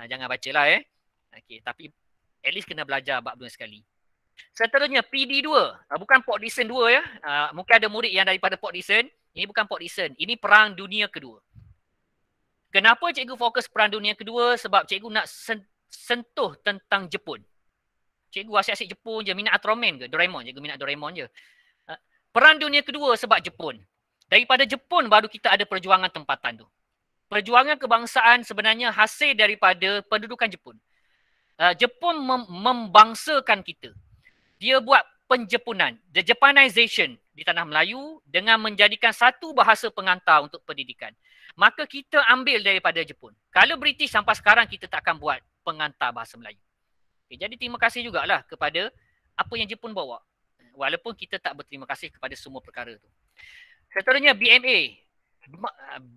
A: jangan bacalah Okay, tapi at least kena belajar bab 2 sekali. Seterusnya PD2. Bukan Port Dickson 2 ya. Mungkin ada murid yang daripada Port Dickson. Ini bukan Port Dickson. Ini Perang Dunia Kedua. Kenapa cikgu fokus Perang Dunia Kedua? Sebab cikgu nak sentuh tentang Jepun. Cikgu asyik-asyik Jepun je. Minat Ultraman ke? Doraemon. Cikgu minat Doraemon je. Perang Dunia Kedua sebab Jepun. Daripada Jepun baru kita ada perjuangan tempatan tu. Perjuangan kebangsaan sebenarnya hasil daripada pendudukan Jepun. Jepun membangsakan kita. Dia buat penjepunan, the Japanization di tanah Melayu dengan menjadikan satu bahasa pengantar untuk pendidikan. Maka kita ambil daripada Jepun. Kalau British sampai sekarang kita tak akan buat pengantar bahasa Melayu. Okay, jadi terima kasih jugalah kepada apa yang Jepun bawa. Walaupun kita tak berterima kasih kepada semua perkara tu. Seterusnya BMA,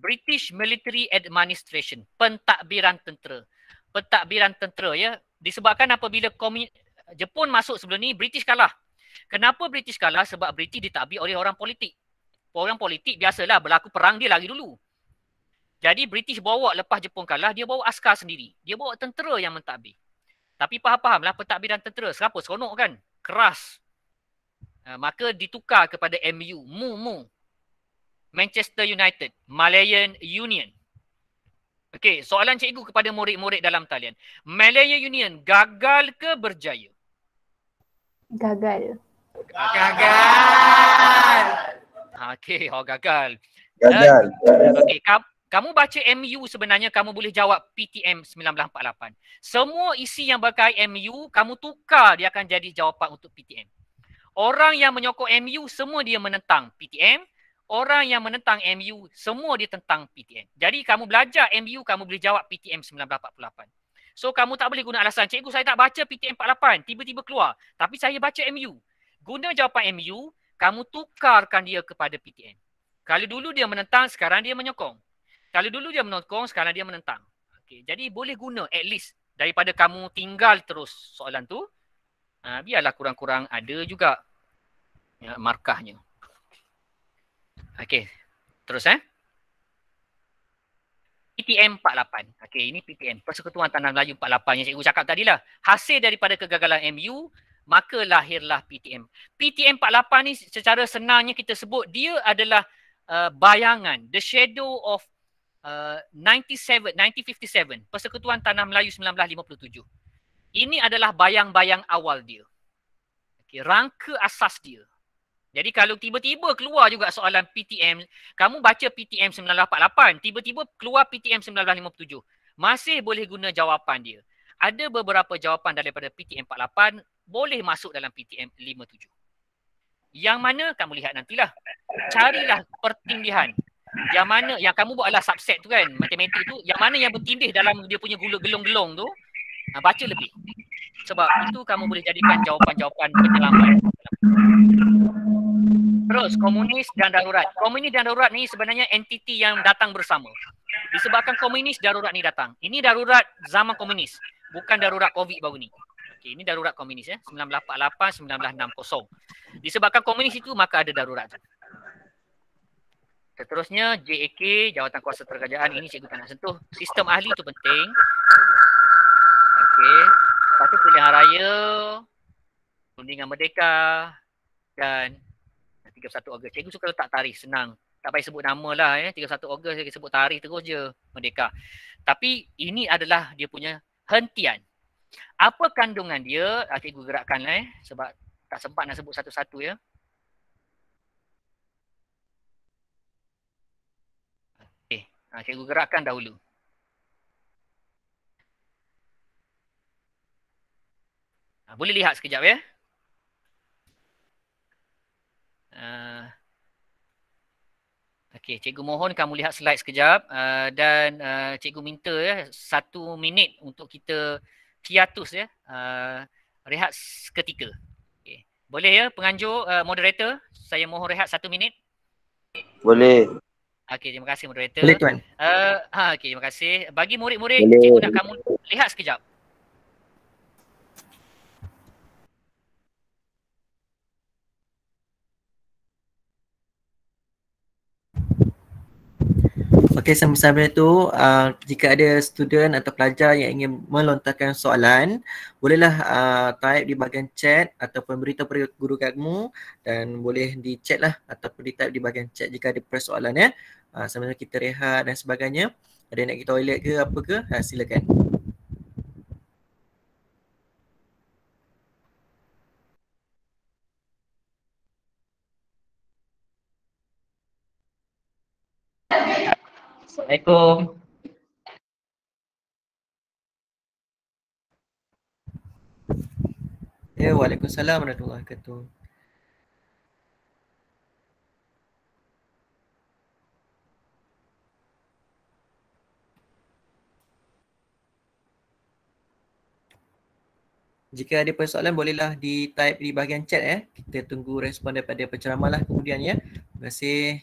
A: British Military Administration, pentadbiran tentera. Pentadbiran tentera ya, disebabkan apabila Jepun masuk sebelum ni, British kalah. Kenapa British kalah? Sebab British ditadbir oleh orang politik. Orang politik biasalah berlaku perang dia lari dulu. Jadi British bawa lepas Jepun kalah, dia bawa askar sendiri. Dia bawa tentera yang mentadbir. Tapi faham-fahamlah pentadbiran tentera. Kenapa? Seronok kan? Keras. Maka ditukar kepada MU. Manchester United. Malayan Union. Okey, soalan cikgu kepada murid-murid dalam talian. Malaya Union gagal ke berjaya?
B: Gagal.
D: Gagal.
A: Okey, gagal.
C: Gagal.
A: Okey, kamu baca MU sebenarnya kamu boleh jawab PTM 1948. Semua isi yang berkait MU, kamu tukar dia akan jadi jawapan untuk PTM. Orang yang menyokong MU semua dia menentang PTM. Orang yang menentang MU, semua dia tentang PTM. Jadi kamu belajar MU, kamu boleh jawab PTM 1948. So kamu tak boleh guna alasan, cikgu saya tak baca PTM 48, tiba-tiba keluar. Tapi saya baca MU. Guna jawapan MU, kamu tukarkan dia kepada PTM. Kalau dulu dia menentang, sekarang dia menyokong. Kalau dulu dia menyokong, sekarang dia menentang. Okay. Jadi boleh guna at least daripada kamu tinggal terus soalan tu, biarlah kurang-kurang ada juga markahnya. Okay, terus PTM 48. Okey, ini PTM, Persekutuan Tanah Melayu 48 yang cikgu cakap tadilah. Hasil daripada kegagalan MU, maka lahirlah PTM. PTM 48 ni secara senangnya kita sebut dia adalah bayangan, the shadow of 1957, Persekutuan Tanah Melayu 1957. Ini adalah bayang-bayang awal dia. Okay, rangka asas dia. Jadi kalau tiba-tiba keluar juga soalan PTM, kamu baca PTM 1948, tiba-tiba keluar PTM 1957, masih boleh guna jawapan dia. Ada beberapa jawapan daripada PTM 48 boleh masuk dalam PTM 57. Yang mana kamu lihat nantilah. Carilah pertindihan. Yang mana yang kamu buat adalah subset tu kan, matematik tu, yang mana yang bertindih dalam dia punya gelong-gelong tu, baca lebih. Sebab itu kamu boleh jadikan jawapan-jawapan penyelamat. Terus, komunis dan darurat. Komunis dan darurat ni sebenarnya entiti yang datang bersama. Disebabkan komunis, darurat ni datang. Ini darurat zaman komunis. Bukan darurat COVID baru ni. Okay, ini darurat komunis 1948, 1960. Disebabkan komunis itu, maka ada darurat tu. Seterusnya, JAK, Jawatan Kuasa Kerajaan. Ini cikgu tak nak sentuh. Sistem ahli tu penting. Okey. Lepas tu pilihan raya, Rundingan Merdeka dan 31 Ogos. Cikgu suka letak tarikh, senang. Tak payah sebut nama lah 31 Ogos saya sebut tarikh terus je, Merdeka. Tapi ini adalah dia punya hentian. Apa kandungan dia? Cikgu gerakkan sebab tak sempat nak sebut satu-satu ya. Okey, cikgu gerakkan dahulu. Boleh lihat sekejap ya. Okey, cikgu mohon kamu lihat slide sekejap dan cikgu minta 1 minit untuk kita hiatus rehat seketika. Okay. Boleh ya penganjur moderator, saya mohon rehat 1 minit.
C: Boleh.
A: Okey, terima kasih moderator.
F: Boleh tuan.
A: Okey, terima kasih. Bagi murid-murid, cikgu nak kamu lihat sekejap.
F: Okey, sambil-sambil tu jika ada student atau pelajar yang ingin melontarkan soalan, bolehlah type di bahagian chat ataupun beritahu pada guru kamu dan boleh di chat lah ataupun di type di bahagian chat jika ada persoalan ya. Sambil kita rehat dan sebagainya. Ada yang nak pergi toilet ke apa ke, silakan.
A: Assalamualaikum.
F: Ya, waalaikumsalam warahmatullahi wabarakatuh. Jika ada persoalan bolehlah di type di bahagian chat Kita tunggu respon daripada penceramah lah kemudian ya. Terima kasih.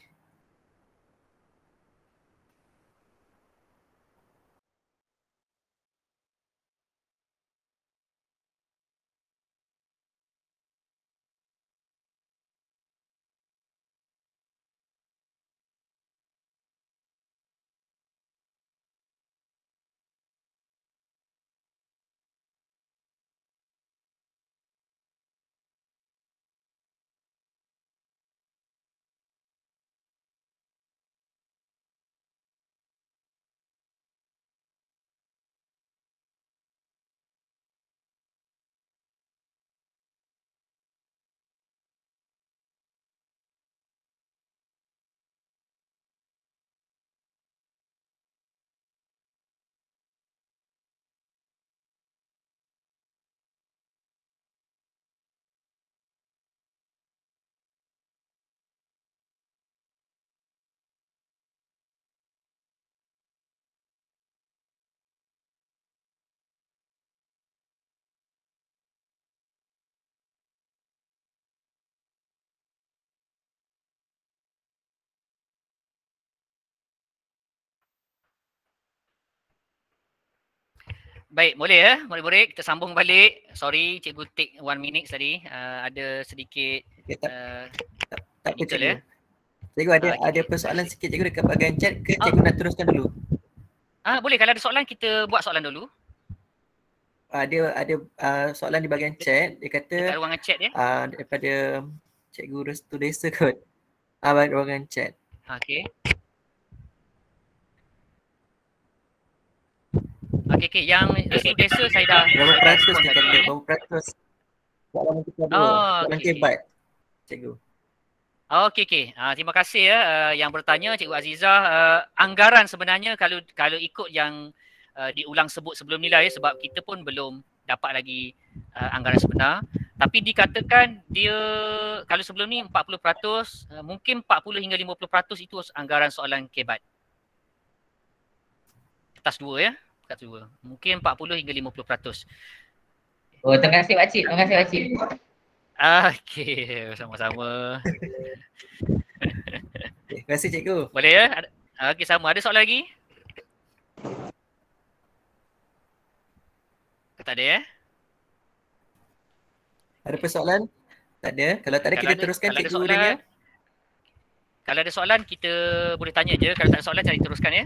A: Baik, boleh ya murid-murid, kita sambung balik. Sorry cikgu take 1 minute tadi. Ada sedikit
F: Okay, tak apa
A: technical
F: cikgu.
A: ya.
F: Cikgu ada persoalan sikit cikgu dekat bahagian chat ke cikgu nak teruskan dulu?
A: Boleh, kalau ada soalan kita buat soalan dulu.
F: Ada soalan di bahagian chat. Dia kata
A: Dekat ruangan chat ya.
F: daripada cikgu Restu Desa kot. Ruangan chat.
A: Okey. Okey, yang Restu Desa saya dah
F: Berapa peratus
A: respon
F: dia
A: tadi.
F: kata? Berapa peratus? Soalan yang kita dua. Soalan
A: okey.
F: kebat. Cikgu.
A: Okey. Terima kasih ya yang bertanya Cikgu Azizah. Anggaran sebenarnya kalau ikut yang diulang sebut sebelum ni lah ya, sebab kita pun belum dapat lagi anggaran sebenar. Tapi dikatakan dia kalau sebelum ni 40%, mungkin 40 hingga 50% itu anggaran soalan kebat. Kertas 2 ya. Kertas 2. Mungkin 40 hingga 50%.
B: Oh, terima kasih Pakcik. Terima kasih Pakcik.
A: Okey, sama-sama.
F: Terima kasih cikgu.
A: Boleh ya? Okey, sama. Ada soalan lagi? Tak ada ya?
F: Ada persoalan? Tak ada. Kalau tak ada kita teruskan cikgu Daniel.
A: Kalau ada soalan kita boleh tanya je. Kalau tak ada soalan cari teruskan ya.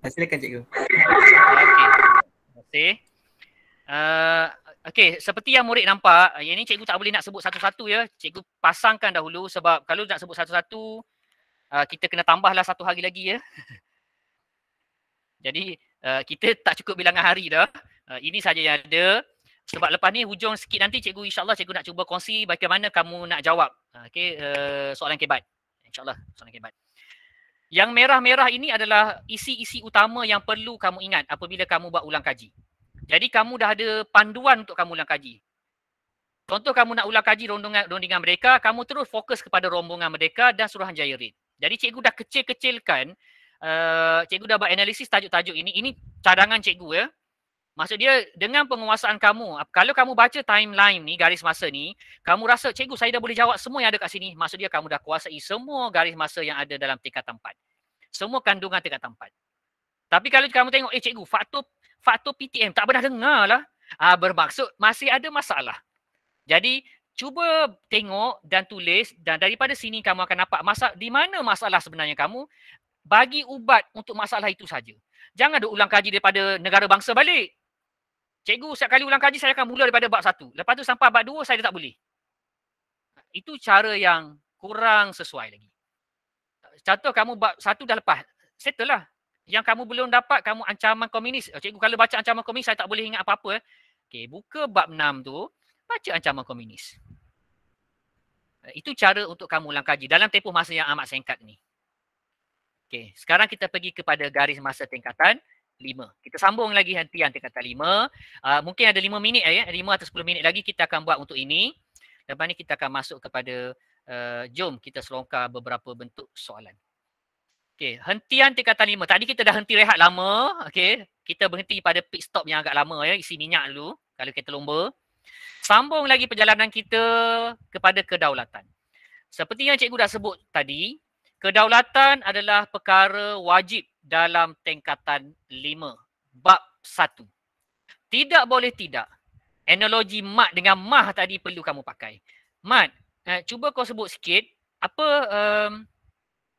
F: Silakan cikgu.
A: Okey. Terima kasih. Okey, seperti yang murid nampak, yang ni cikgu tak boleh nak sebut satu-satu ya. Cikgu pasangkan dahulu sebab kalau nak sebut satu-satu kita kena tambahlah 1 hari lagi ya. Jadi kita tak cukup bilangan hari dah. Ini saja yang ada. Sebab lepas ni hujung sikit nanti cikgu insyaAllah cikgu nak cuba kongsi bagaimana kamu nak jawab soalan kebat. InsyaAllah soalan kebat. Yang merah-merah ini adalah isi-isi utama yang perlu kamu ingat apabila kamu buat ulang kaji. Jadi kamu dah ada panduan untuk kamu ulang kaji. Contoh kamu nak ulang kaji rondingan mereka, kamu terus fokus kepada rombongan mereka dan Suruhanjaya Red. Jadi cikgu dah kecil-kecilkan, cikgu dah buat analisis tajuk-tajuk ini. Ini cadangan cikgu ya. Maksud dia dengan penguasaan kamu, kalau kamu baca timeline ni, garis masa ni, kamu rasa cikgu saya dah boleh jawab semua yang ada kat sini. Maksud dia kamu dah kuasai semua garis masa yang ada dalam tingkatan 4. Semua kandungan tingkatan 4. Tapi kalau kamu tengok, cikgu faktor PTM tak pernah dengar lah. Bermaksud masih ada masalah. Jadi cuba tengok dan tulis dan daripada sini kamu akan nampak di mana masalah sebenarnya kamu. Bagi ubat untuk masalah itu saja. Jangan ada ulang kaji daripada negara bangsa balik. Cikgu setiap kali ulang kaji saya akan mula daripada bab 1. Lepas tu sampai bab 2 saya dah tak boleh. Itu cara yang kurang sesuai lagi. Contoh kamu bab 1 dah lepas. Settle lah. Yang kamu belum dapat, kamu ancaman komunis. Cikgu kalau baca ancaman komunis saya tak boleh ingat apa-apa. Okey, buka bab 6 tu, baca ancaman komunis. Itu cara untuk kamu ulang kaji dalam tempoh masa yang amat singkat ni. Okey, sekarang kita pergi kepada garis masa tingkatan 5. Kita sambung lagi hentian tingkatan 5. Mungkin ada 5 minit ya, 5 atau 10 minit lagi kita akan buat untuk ini. Lepas ni kita akan masuk kepada jom kita selongkar beberapa bentuk soalan. Okey, hentian tingkatan 5. Tadi kita dah henti rehat lama. Okey, kita berhenti pada pit stop yang agak lama ya, isi minyak dulu kalau kita lomba. Sambung lagi perjalanan kita kepada kedaulatan. Seperti yang cikgu dah sebut tadi, kedaulatan adalah perkara wajib dalam tingkatan 5. Bab 1. Tidak boleh tidak. Analogi mat dengan mah tadi perlu kamu pakai. Mat, cuba kau sebut sikit apa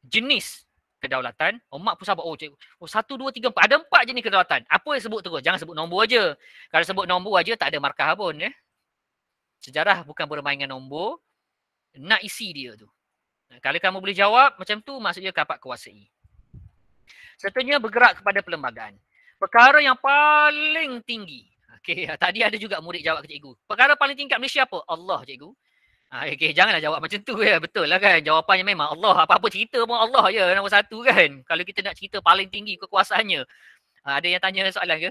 A: jenis kedaulatan. Mak pun sabar. Cikgu. 1, 2, 3, 4. Ada 4 jenis kedaulatan. Apa yang sebut terus? Jangan sebut nombor aja. Kalau sebut nombor aja tak ada markah pun ya. Sejarah bukan bermain dengan nombor. Nak isi dia tu. Kalau kamu boleh jawab macam tu, maksudnya dapat kuasai. Seterusnya bergerak kepada perlembagaan. Perkara yang paling tinggi. Okey, tadi ada juga murid jawab ke cikgu. Perkara paling tinggi kat Malaysia apa? Allah, cikgu. Okey, janganlah jawab macam tu ya. Betul lah kan. Jawapannya memang Allah. Apa-apa cerita pun Allah je nombor 1 kan. Kalau kita nak cerita paling tinggi kekuasaannya. Ada yang tanya soalan ke?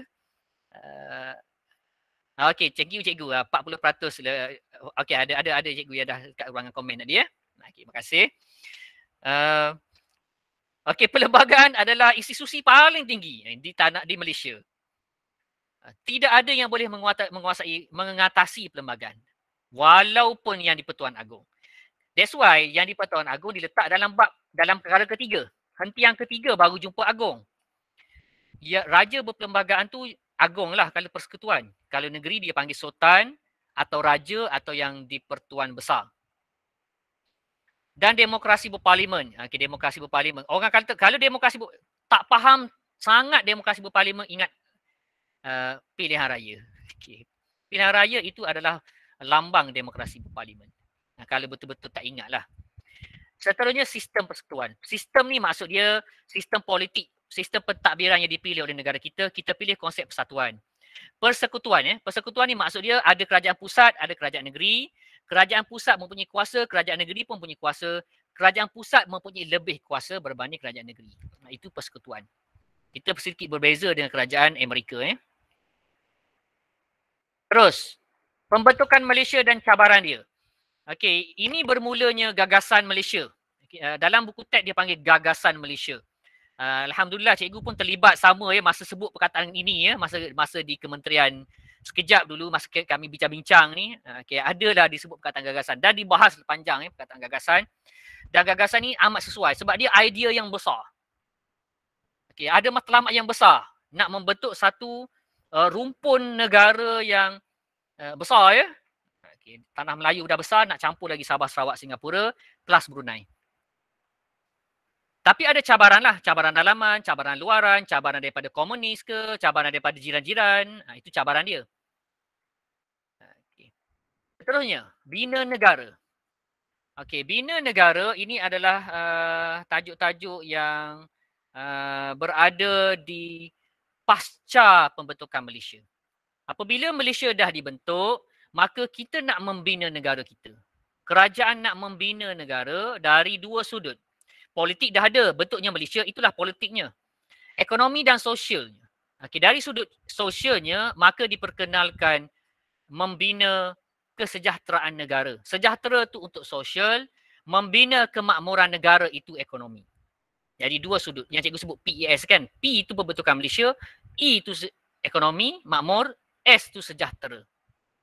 A: Okey, cikgu 40% lah. Okey, ada cikgu yang dah kat ruangan komen tadi ya. Okey, terima kasih. Okey, perlembagaan adalah institusi paling tinggi di Malaysia. Tidak ada yang boleh mengatasi perlembagaan. Walaupun yang di Pertuan Agong. That's why yang di Pertuan Agong diletak dalam perkara ketiga. Hentian ketiga baru jumpa Agong. Ya, raja berperlembagaan tu agung lah kalau persekutuan. Kalau negeri dia panggil sultan atau raja atau yang di-Pertuan Besar. Dan demokrasi berparlimen. Okay, demokrasi berparlimen. Orang kata kalau demokrasi tak faham sangat demokrasi berparlimen, ingat pilihan raya. Okay. Pilihan raya itu adalah lambang demokrasi berparlimen. Kalau betul-betul tak ingat lah. Seterusnya sistem persekutuan. Sistem ni maksud dia sistem politik, sistem pentadbiran yang dipilih oleh negara kita. Kita pilih konsep persatuan. Persekutuan persekutuan ni maksud dia ada kerajaan pusat, ada kerajaan negeri. Kerajaan pusat mempunyai kuasa, kerajaan negeri pun mempunyai kuasa. Kerajaan pusat mempunyai lebih kuasa berbanding kerajaan negeri. Itu persekutuan. Kita sedikit berbeza dengan kerajaan Amerika. Terus, pembentukan Malaysia dan cabaran dia. Okey, ini bermulanya gagasan Malaysia. Dalam buku teks dia panggil gagasan Malaysia. Alhamdulillah cikgu pun terlibat sama masa sebut perkataan ini masa di kementerian sekejap dulu masa kami bincang-bincang ni. Okey, adalah disebut perkataan gagasan dan dibahas panjang perkataan gagasan. Dan gagasan ni amat sesuai sebab dia idea yang besar. Okey, ada matlamat yang besar nak membentuk satu rumpun negara yang besar Okay. Tanah Melayu dah besar, nak campur lagi Sabah, Sarawak, Singapura plus Brunei. Tapi ada cabaran lah, cabaran dalaman, cabaran luaran, cabaran daripada komunis ke, cabaran daripada jiran-jiran, itu cabaran dia. Okay. Seterusnya, bina negara. Okey, bina negara ini adalah tajuk-tajuk yang berada di pasca pembentukan Malaysia. Apabila Malaysia dah dibentuk, maka kita nak membina negara kita. Kerajaan nak membina negara dari dua sudut. Politik dah ada, bentuknya Malaysia, itulah politiknya. Ekonomi dan sosialnya. Okay, dari sudut sosialnya, maka diperkenalkan membina kesejahteraan negara. Sejahtera itu untuk sosial, membina kemakmuran negara itu ekonomi. Jadi dua sudut. Yang cikgu sebut PES kan. P itu pembentukan Malaysia, E itu ekonomi, makmur, S itu sejahtera.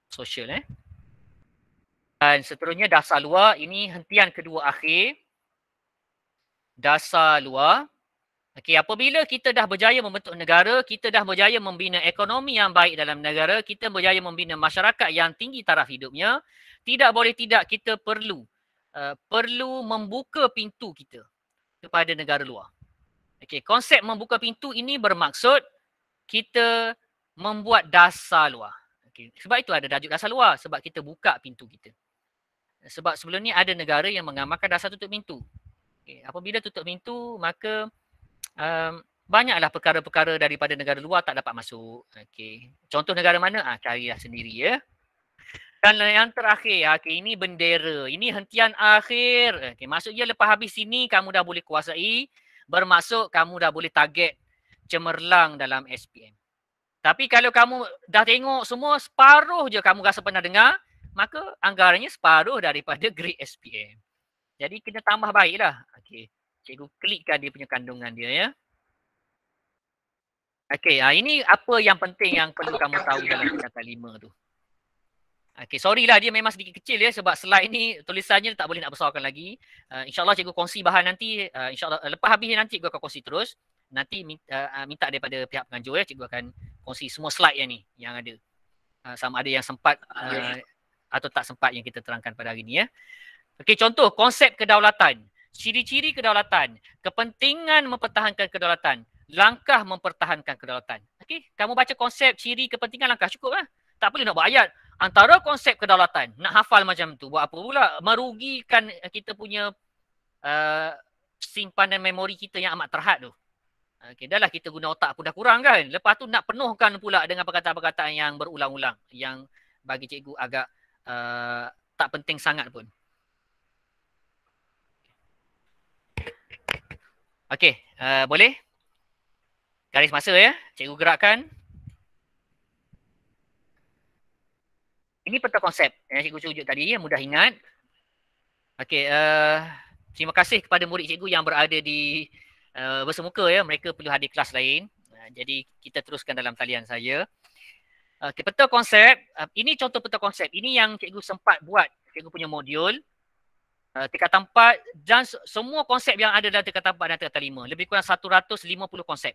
A: Sosial Dan seterusnya dasar luar, ini hentian kedua akhir. Dasar luar. Okey, apabila kita dah berjaya membentuk negara, kita dah berjaya membina ekonomi yang baik dalam negara, kita berjaya membina masyarakat yang tinggi taraf hidupnya, tidak boleh tidak kita perlu membuka pintu kita kepada negara luar. Okey, konsep membuka pintu ini bermaksud kita membuat dasar luar. Sebab itu ada tajuk dasar luar. Sebab kita buka pintu kita. Sebab sebelum ni ada negara yang mengamalkan dasar tutup pintu. Okay. Apabila tutup pintu, maka banyaklah perkara-perkara daripada negara luar tak dapat masuk. Okay. Contoh negara mana? Carilah sendiri Dan yang terakhir, ini bendera. Ini hentian akhir. Okay. Maksudnya lepas habis sini, kamu dah boleh kuasai. Bermaksud kamu dah boleh target cemerlang dalam SPM. Tapi kalau kamu dah tengok semua, separuh je kamu rasa pernah dengar, maka anggarannya separuh daripada grade SPM. Jadi kena tambah baiklah. Okey, cikgu klikkan dia punya kandungan dia Okey, ini apa yang penting yang perlu kamu tahu dalam tingkatan 5 tu. Okey, sorry lah dia memang sedikit kecil sebab slide ni tulisannya tak boleh nak besarkan lagi. InsyaAllah cikgu kongsi bahan nanti, insyaAllah lepas habis nanti cikgu akan kongsi terus. Nanti minta daripada pihak penganjur cikgu akan kongsi semua slide yang ni yang ada. Sama ada yang sempat atau tak sempat yang kita terangkan pada hari ni Okey, contoh konsep kedaulatan. Ciri-ciri kedaulatan, kepentingan mempertahankan kedaulatan, langkah mempertahankan kedaulatan. Okey, kamu baca konsep, ciri, kepentingan, langkah cukup Tak perlu nak buat ayat. Antara konsep kedaulatan, nak hafal macam tu, buat apa pula? Merugikan kita punya simpanan memori kita yang amat terhad tu. Okay, dah lah kita guna otak pun dah kurang kan. Lepas tu nak penuhkan pula dengan perkataan-perkataan yang berulang-ulang. Yang bagi cikgu agak tak penting sangat pun. Okey, boleh? Garis masa cikgu gerakkan. Ini peta konsep yang cikgu tunjuk tadi mudah ingat. Okey, terima kasih kepada murid cikgu yang berada di bersemuka mereka perlu hadir kelas lain. Jadi kita teruskan dalam talian saya. Okay, peta konsep, ini contoh peta konsep. Ini yang cikgu sempat buat, cikgu punya modul. Tingkatan 4 dan semua konsep yang ada dalam tingkatan 4 dan tingkatan 5. Lebih kurang 150 konsep.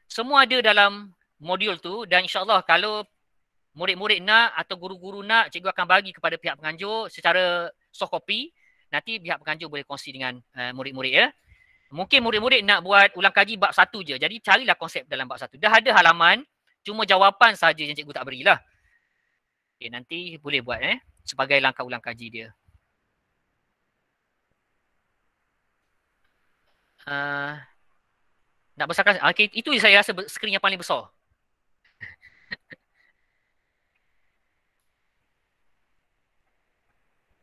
A: Semua ada dalam modul tu dan insyaAllah kalau murid-murid nak atau guru-guru nak, cikgu akan bagi kepada pihak penganjur secara soft copy. Nanti pihak penganjur boleh kongsi dengan murid-murid ya. Mungkin murid-murid nak buat ulang kaji bab 1 je. Jadi carilah konsep dalam bab 1. Dah ada halaman, cuma jawapan saja yang cikgu tak berilah. Okay, nanti boleh buat sebagai langkah ulang kaji dia. Nak besarkan, okay, itu saya rasa skrin yang paling besar.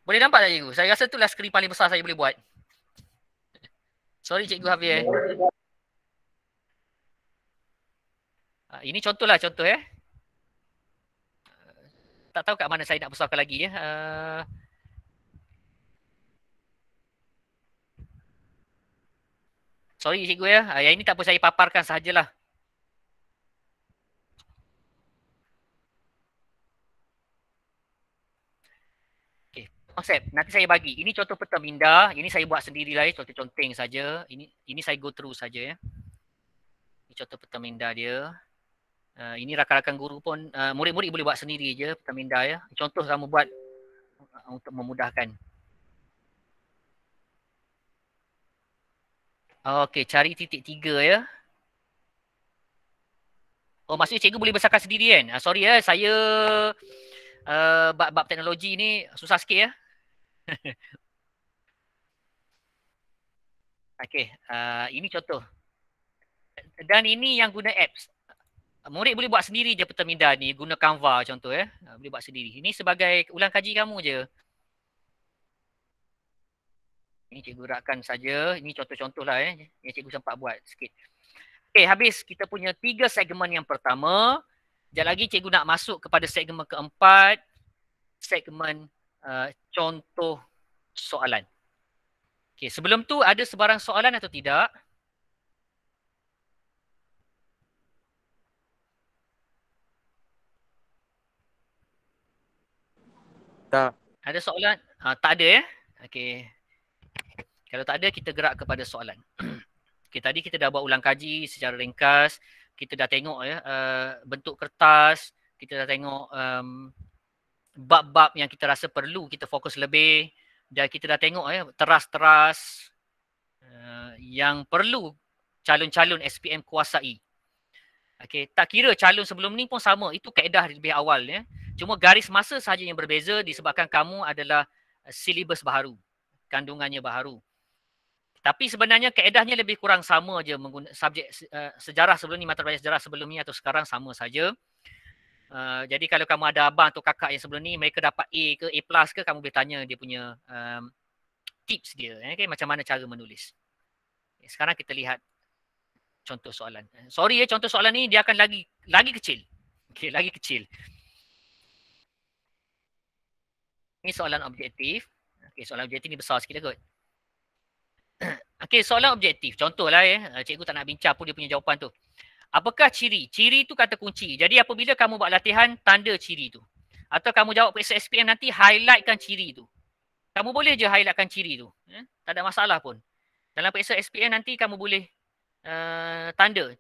A: Boleh nampak tak cikgu? Saya rasa itulah skrin paling besar saya boleh buat. Sorry cikgu Hafir. Ini contoh lah, contoh tak tahu kat mana saya nak besarkan lagi ya. Sorry cikgu ya. Yang ini tak apa, saya paparkan sahajalah. Okey, konsep. Nanti saya bagi. Ini contoh peta minda. Ini saya buat sendirilah ya, contoh-conteng saja. Ini saya go through saja ya. Ini contoh peta minda dia. Ini rakan-rakan guru pun, murid-murid boleh buat sendiri je peta minda ya. Contoh kamu buat untuk memudahkan. Okey, cari titik 3 ya. Oh, maksudnya cikgu boleh besarkan sendiri kan? Sorry ya, saya bab teknologi ni susah sikit ya. Okey, ini contoh. Dan ini yang guna apps. Murid boleh buat sendiri je peta minda ni, guna Canva contoh ya. Boleh buat sendiri. Ini sebagai ulang kaji kamu je. Ini cikgu rakkan saja. Ini contoh-contoh lah yang cikgu sempat buat sikit. Okey, habis kita punya 3 segmen yang pertama. Sekejap lagi cikgu nak masuk kepada segmen keempat. Segmen contoh soalan. Okey, sebelum tu ada sebarang soalan atau tidak?
E: Tak.
A: Ada soalan? Tak ada ya? Okey. Kalau tak ada, kita gerak kepada soalan. Okay, tadi kita dah buat ulang kaji secara ringkas. Kita dah tengok ya bentuk kertas. Kita dah tengok bab-bab yang kita rasa perlu kita fokus lebih. Dan kita dah tengok ya teras-teras yang perlu calon-calon SPM kuasai. Okay, tak kira calon sebelum ni pun sama. Itu kaedah lebih awal ya. Cuma garis masa sahaja yang berbeza disebabkan kamu adalah silibus baharu. Kandungannya baharu. Tapi sebenarnya kaedahnya lebih kurang sama je menggunakan subjek sejarah sebelum ni, mata pelajaran sejarah sebelum ni atau sekarang sama saja. Jadi kalau kamu ada abang atau kakak yang sebelum ni mereka dapat A ke A+ ke, kamu boleh tanya dia punya tips dia. Okay, macam mana cara menulis. Sekarang kita lihat contoh soalan. Sorry ya, contoh soalan ni dia akan lagi kecil. Okay, lagi kecil. Ini soalan objektif. Okay, soalan objektif ni besar sikit lah kot. Okey, soalan objektif. Contohlah ya, cikgu tak nak bincang pun dia punya jawapan tu. Apakah ciri? Ciri tu kata kunci. Jadi apabila kamu buat latihan, tanda ciri tu. Atau kamu jawab periksa SPM nanti, highlightkan ciri tu. Kamu boleh je highlightkan ciri tu. Tak ada masalah pun. Dalam periksa SPM nanti kamu boleh tanda.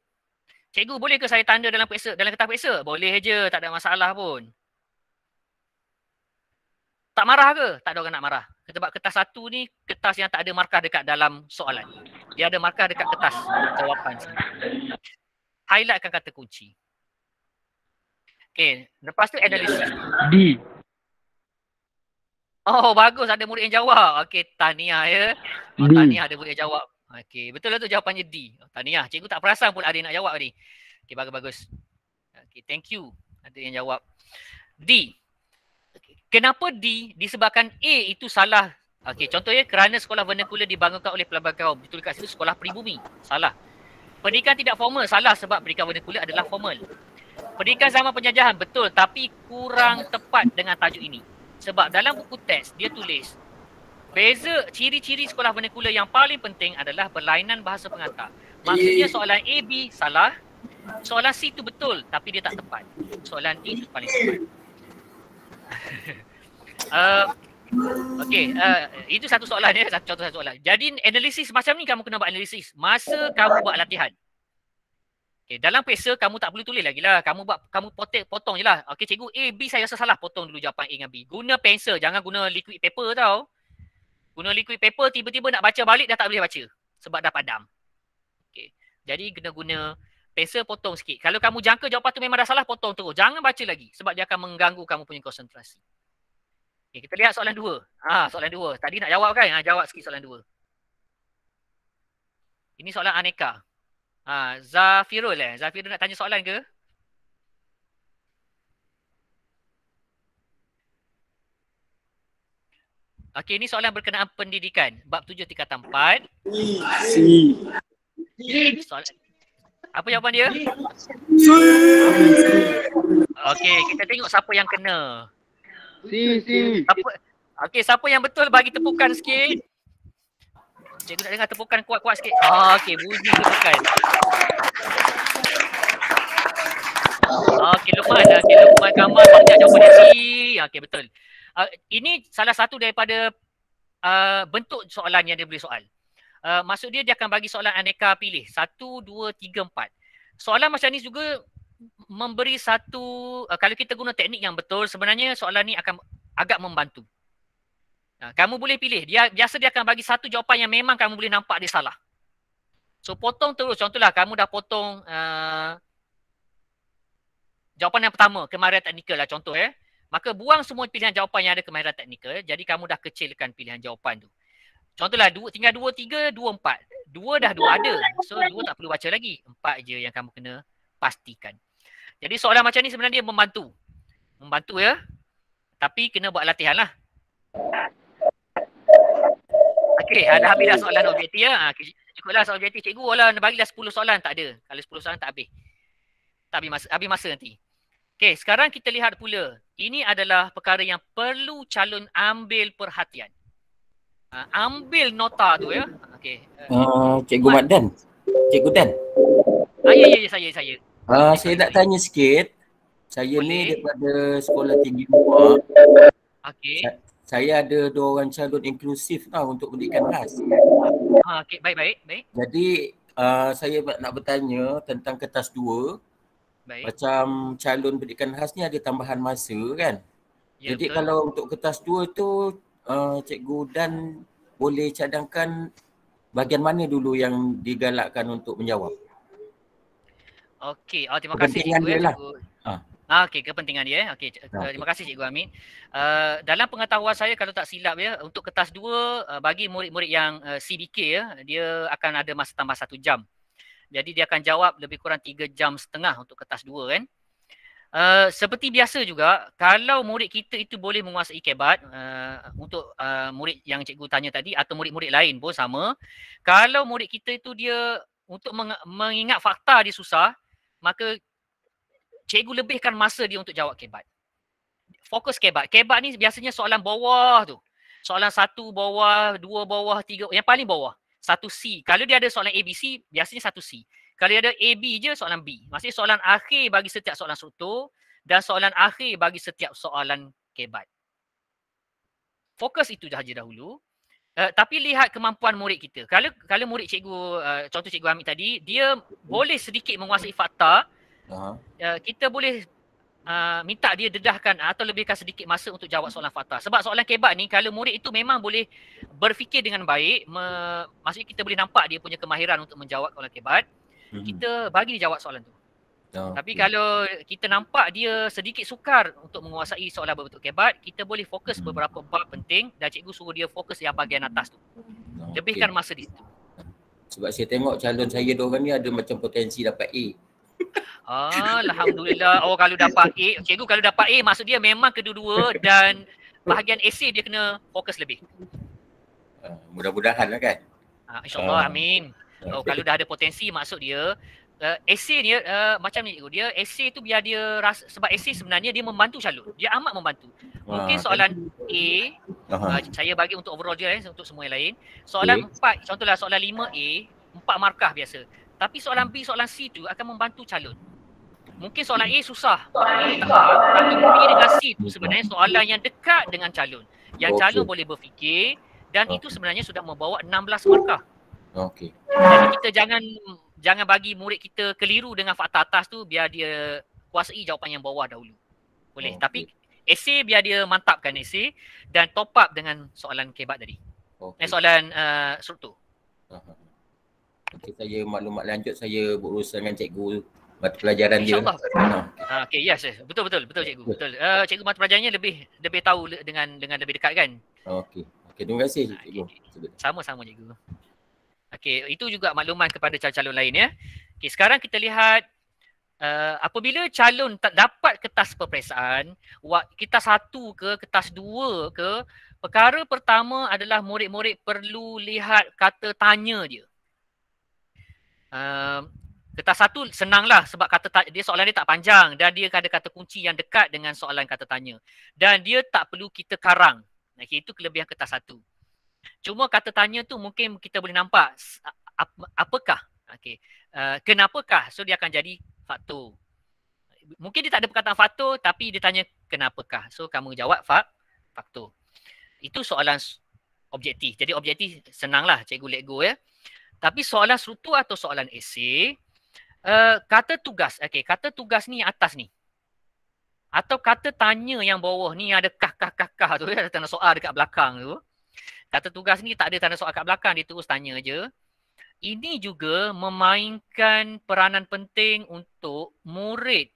A: Cikgu, boleh ke saya tanda dalam kertas periksa? Boleh je, tak ada masalah pun. Tak marah ke? Tak ada orang nak marah. Sebab kertas 1 ni kertas yang tak ada markah dekat dalam soalan. Dia ada markah dekat kertas jawapan sini. Highlightkan kata kunci. Okey, lepas tu analisis.
E: D.
A: Oh, bagus ada murid yang jawab. Okey, tahniah ya. Oh, tahniah ada murid yang jawab. Okey, betul lah tu jawapannya D. Oh, tahniah. Cikgu tak perasan pun ada yang nak jawab tadi. Okey, bagus-bagus. Okey, thank you. Ada yang jawab. D. Kenapa D? Disebabkan A itu salah. Okey, contohnya kerana sekolah vernacular dibangunkan oleh pelbagai kaum. Ditulis kat situ sekolah pribumi. Salah. Pendidikan tidak formal. Salah sebab pendidikan vernacular adalah formal. Pendidikan zaman penjajahan. Betul. Tapi kurang tepat dengan tajuk ini. Sebab dalam buku teks dia tulis beza ciri-ciri sekolah vernacular yang paling penting adalah berlainan bahasa pengantar. Maksudnya soalan A, B salah. Soalan C itu betul tapi dia tak tepat. Soalan D itu paling tepat. Okey, itu satu soalan ya, contoh satu soalan. Jadi analisis macam ni kamu kena buat analisis masa kamu buat latihan. Okay, dalam peksa kamu tak perlu tulis lagi lah. Kamu potong je lah. Okay, cikgu A, B saya rasa salah. Potong dulu jawapan A dengan B. Guna pensel, jangan guna liquid paper tau. Guna liquid paper, tiba-tiba nak baca balik dah tak boleh baca. Sebab dah padam. Okay. Jadi kena guna pensel, potong sikit. Kalau kamu jangka jawapan tu memang dah salah, potong terus. Jangan baca lagi. Sebab dia akan mengganggu kamu punya konsentrasi. Okay, kita lihat soalan 2. Soalan 2. Tadi nak jawab kan? Jawab sikit soalan 2. Ini soalan aneka. Zafirul Zafirul nak tanya soalan ke? Okey, ini soalan berkenaan pendidikan. Bab 7 tingkatan 4. Soalan. Apa jawapan dia? Okey, kita tengok siapa yang kena. Okey, siapa yang betul bagi tepukan sikit. Cikgu nak dengar tepukan kuat-kuat sikit. Okey, bunyi tepukan. Okey, Lukman Kamal banyak jawapan dia C. Okey, betul. Ini salah satu daripada bentuk soalan yang dia boleh soal. Maksud dia akan bagi soalan aneka pilih. 1, 2, 3, 4. Soalan macam ni juga memberi satu, kalau kita guna teknik yang betul, sebenarnya soalan ni akan agak membantu. Kamu boleh pilih. Biasa dia akan bagi satu jawapan yang memang kamu boleh nampak dia salah. So potong terus. Contohlah kamu dah potong jawapan yang pertama, kemahiran teknikal lah contoh Maka buang semua pilihan jawapan yang ada kemahiran teknikal. Jadi kamu dah kecilkan pilihan jawapan tu. Contohlah tinggal 2, 3, 2, 4. 2 dah 2 ada. So 2 tak perlu baca lagi. 4 je yang kamu kena pastikan. Jadi soalan macam ni sebenarnya membantu. Membantu Tapi kena buat latihan lah. Okey, dah habis dah soalan objektif Cukuplah soalan objektif. Cikgu bagilah 10 soalan. Tak ada. Kalau 10 soalan tak habis. Tak habis masa nanti. Okey, sekarang kita lihat pula. Ini adalah perkara yang perlu calon ambil perhatian. Ambil nota tu Okey.
G: Cikgu Madan. Cikgu Dan.
A: Ya, saya.
G: Saya nak tanya sikit. Saya ni daripada Sekolah Tinggi Luar.
A: Okey.
G: Saya ada 2 orang calon inklusif untuk pendidikan khas.
A: Okey, baik.
G: Jadi saya nak bertanya tentang kertas 2.
A: Baik.
G: Macam calon pendidikan khas ni ada tambahan masa kan?
A: Ya,
G: jadi
A: betul.
G: Kalau untuk kertas 2 tu Cikgu Dan boleh cadangkan bahagian mana dulu yang digalakkan untuk menjawab?
A: Okey, terima kasih cikgu
G: dia lah.
A: Okey, kepentingan dia Okey, terima kasih Cikgu Amin. Dalam pengetahuan saya kalau tak silap untuk kertas 2 bagi murid-murid yang CBK dia akan ada masa tambah 1 jam. Jadi dia akan jawab lebih kurang 3 jam setengah untuk kertas 2 kan. Seperti biasa juga, kalau murid kita itu boleh menguasai kebat, untuk murid yang cikgu tanya tadi atau murid-murid lain pun sama. Kalau murid kita itu dia untuk mengingat fakta dia susah, maka cikgu lebihkan masa dia untuk jawab kebat. Fokus kebat. Kebat ni biasanya soalan bawah tu. Soalan 1 bawah, 2 bawah, 3, yang paling bawah. 1C. Kalau dia ada soalan ABC, biasanya 1C. Kalau dia ada AB je, soalan B. Maksudnya soalan akhir bagi setiap soalan struktur dan soalan akhir bagi setiap soalan kebat. Fokus itu sahaja dahulu. Tapi lihat kemampuan murid kita. Kalau murid cikgu, contoh cikgu Hamid tadi, dia boleh sedikit menguasai fakta, kita boleh minta dia dedahkan atau lebihkan sedikit masa untuk jawab soalan fakta. Sebab soalan kebat ni kalau murid itu memang boleh berfikir dengan baik, maksudnya kita boleh nampak dia punya kemahiran untuk menjawab soalan kebat, kita bagi dia jawab soalan tu. Tapi kalau kita nampak dia sedikit sukar untuk menguasai soalan berbentuk kebat, kita boleh fokus beberapa bab penting dan cikgu suruh dia fokus yang bahagian atas tu. Lebihkan masa di situ.
G: Sebab saya tengok calon saya 2 orang ni ada macam potensi dapat A.
A: Alhamdulillah. Kalau dapat A, cikgu kalau dapat A maksud dia memang kedua-dua dan bahagian essay dia kena fokus lebih.
G: Mudah-mudahan lah kan.
A: InsyaAllah, amin. Kalau dah ada potensi maksud dia essay ni macam ni cikgu. Dia essay tu biar dia rasa, sebab essay sebenarnya dia membantu calon. Dia amat membantu. Mungkin soalan A, saya bagi untuk overall je untuk semua yang lain. Soalan 4, contohlah soalan 5A, 4 markah biasa. Tapi soalan B, soalan C tu akan membantu calon. Mungkin soalan A susah, tapi B dengan C tu sebenarnya soalan yang dekat dengan calon. Yang calon boleh berfikir dan itu sebenarnya sudah membawa 16 markah.
G: Okey.
A: Jadi kita jangan bagi murid kita keliru dengan fakta atas tu, biar dia kuasai jawapan yang bawah dahulu. Boleh.
G: Okey.
A: Tapi esei biar dia mantapkan esei dan top up dengan soalan kebat tadi.
G: Okey.
A: Soalan struktur.
G: Okey, saya maklumat lanjut, saya berurusan dengan cikgu mata pelajaran dia.
A: InsyaAllah. Okey, yes. Betul cikgu. Betul. Cikgu mata pelajarannya lebih tahu dengan lebih dekat kan?
G: Okey. Terima kasih cikgu.
A: Sama-sama cikgu. Okey, itu juga makluman kepada calon-calon lain ya. Okey, sekarang kita lihat apabila calon tak dapat kertas peperiksaan, kertas 1 ke kertas 2 ke, perkara pertama adalah murid-murid perlu lihat kata tanya dia. Kertas 1 senanglah sebab dia soalan dia tak panjang dan dia ada kata kunci yang dekat dengan soalan kata tanya. Dan dia tak perlu kita karang. Okay, itu kelebihan kertas 1. Cuma kata tanya tu mungkin kita boleh nampak apakah, kenapakah, so dia akan jadi faktor. Mungkin dia tak ada perkataan faktor tapi dia tanya kenapakah, so kamu jawab faktor. Itu soalan objektif. Jadi objektif senanglah cikgu let go ya. Tapi soalan struktur atau soalan esei, kata tugas, kata tugas ni atas ni. Atau kata tanya yang bawah ni ada kah tu, ada tanda soal dekat belakang tu. Kata tugas ni tak ada tanda soal kat belakang, dia terus tanya je. Ini juga memainkan peranan penting untuk murid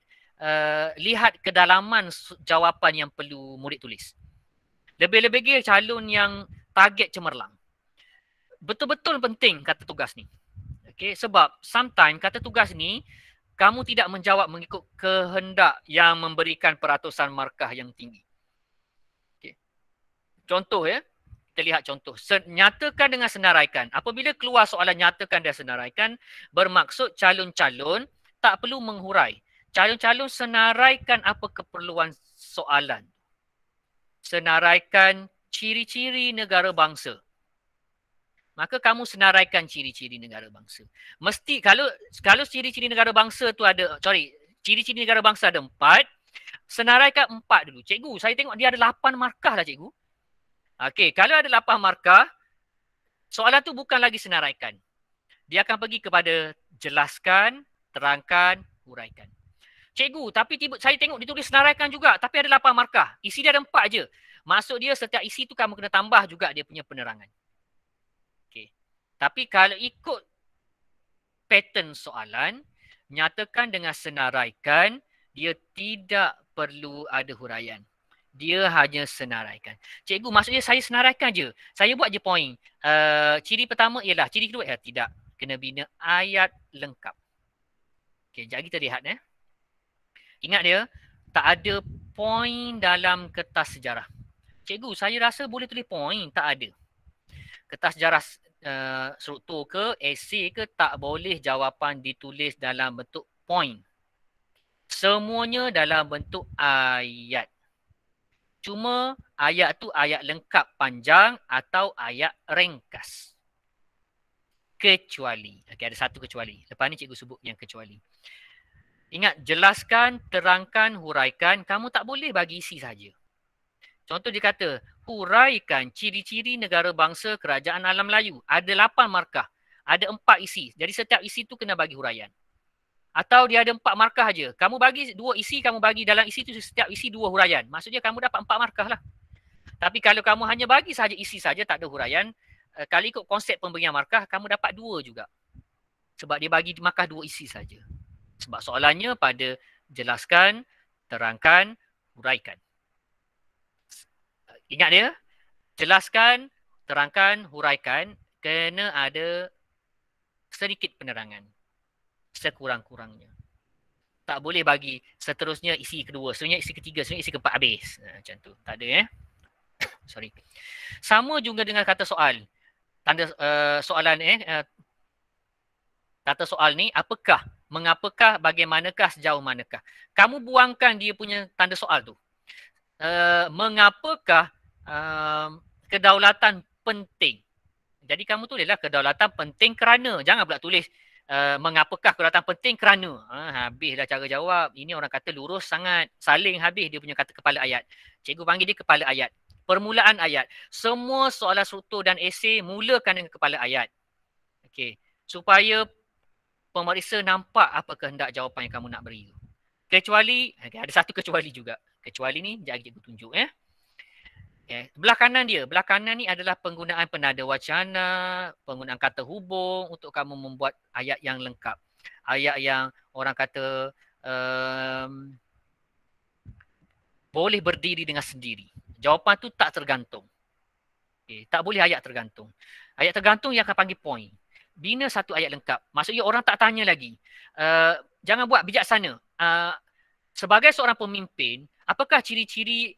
A: lihat kedalaman jawapan yang perlu murid tulis. Lebih-lebih calon yang target cemerlang. Betul-betul penting kata tugas ni. Okay, sebab sometimes kata tugas ni kamu tidak menjawab mengikut kehendak yang memberikan peratusan markah yang tinggi. Okay. Contoh ya, kita lihat contoh. Nyatakan dengan senaraikan. Apabila keluar soalan nyatakan dan senaraikan, bermaksud calon-calon tak perlu menghurai. Calon-calon senaraikan apa keperluan soalan. Senaraikan ciri-ciri negara bangsa. Maka kamu senaraikan ciri-ciri negara bangsa. Mesti kalau ciri-ciri negara bangsa tu ada, ciri-ciri negara bangsa ada 4, senaraikan 4 dulu. Cikgu, saya tengok dia ada 8 markah lah cikgu. Okey, kalau ada 8 markah, soalan tu bukan lagi senaraikan. Dia akan pergi kepada jelaskan, terangkan, huraikan. Cikgu, tapi saya tengok ditulis senaraikan juga, tapi ada 8 markah. Isi dia ada 4 je. Maksud dia setiap isi tu kamu kena tambah juga dia punya penerangan. Tapi kalau ikut pattern soalan, nyatakan dengan senaraikan, dia tidak perlu ada huraian. Dia hanya senaraikan. Cikgu, maksudnya saya senaraikan je. Saya buat je point. Ciri pertama ialah, ciri kedua ialah tidak. Kena bina ayat lengkap. Okey, sekejap kita lihat. Ingat dia, tak ada point dalam kertas sejarah. Cikgu, saya rasa boleh tulis point. Tak ada. Kertas sejarah struktur ke, esei ke, tak boleh jawapan ditulis dalam bentuk point. Semuanya dalam bentuk ayat. Cuma ayat tu ayat lengkap panjang atau ayat ringkas. Kecuali. Okey, ada satu kecuali. Lepas ni cikgu sebut yang kecuali. Ingat, jelaskan, terangkan, huraikan. Kamu tak boleh bagi isi saja. Contoh dia kata, huraikan ciri-ciri negara bangsa kerajaan alam Melayu. Ada 8 markah. Ada 4 isi. Jadi setiap isi tu kena bagi huraian. Atau dia ada 4 markah je. Kamu bagi 2 isi, kamu bagi dalam isi tu setiap isi 2 huraian. Maksudnya kamu dapat 4 markah lah. Tapi kalau kamu hanya bagi saja isi saja, tak ada huraian, kalau ikut konsep pemberian markah, kamu dapat 2 juga. Sebab dia bagi markah 2 isi saja. Sebab soalannya pada jelaskan, terangkan, huraikan. Ingat dia, jelaskan, terangkan, huraikan, kena ada sedikit penerangan. Sekurang-kurangnya. Tak boleh bagi seterusnya isi kedua, seterusnya isi ketiga, seterusnya isi keempat habis. Macam tu. Tak ada Sorry. Sama juga dengan kata soal. Tanda soalan kata soal ni, apakah, mengapakah, bagaimanakah, sejauh manakah. Kamu buangkan dia punya tanda soal tu. Mengapakah kedaulatan penting. Jadi kamu tulislah kedaulatan penting kerana. Jangan pula tulis mengapakah kedaulatan penting kerana. Habislah cara jawab. Ini orang kata lurus sangat. Saling habis dia punya kata kepala ayat. Cikgu panggil dia kepala ayat. Permulaan ayat. Semua soalan struktur dan esei mulakan dengan kepala ayat. Okey, supaya pemeriksa nampak apa kehendak jawapan yang kamu nak beri tu. Kecuali, okay, ada satu kecuali juga. Kecuali ni, sekejap cikgu tunjuk ya. Okay. Belah kanan ni adalah penggunaan penada wacana, penggunaan kata hubung untuk kamu membuat ayat yang lengkap. Ayat yang orang kata boleh berdiri dengan sendiri. Jawapan tu tak tergantung. Okay. Tak boleh ayat tergantung. Ayat tergantung yang akan panggil point. Bina satu ayat lengkap. Maksudnya orang tak tanya lagi. Jangan buat bijaksana. Sebagai seorang pemimpin, apakah ciri-ciri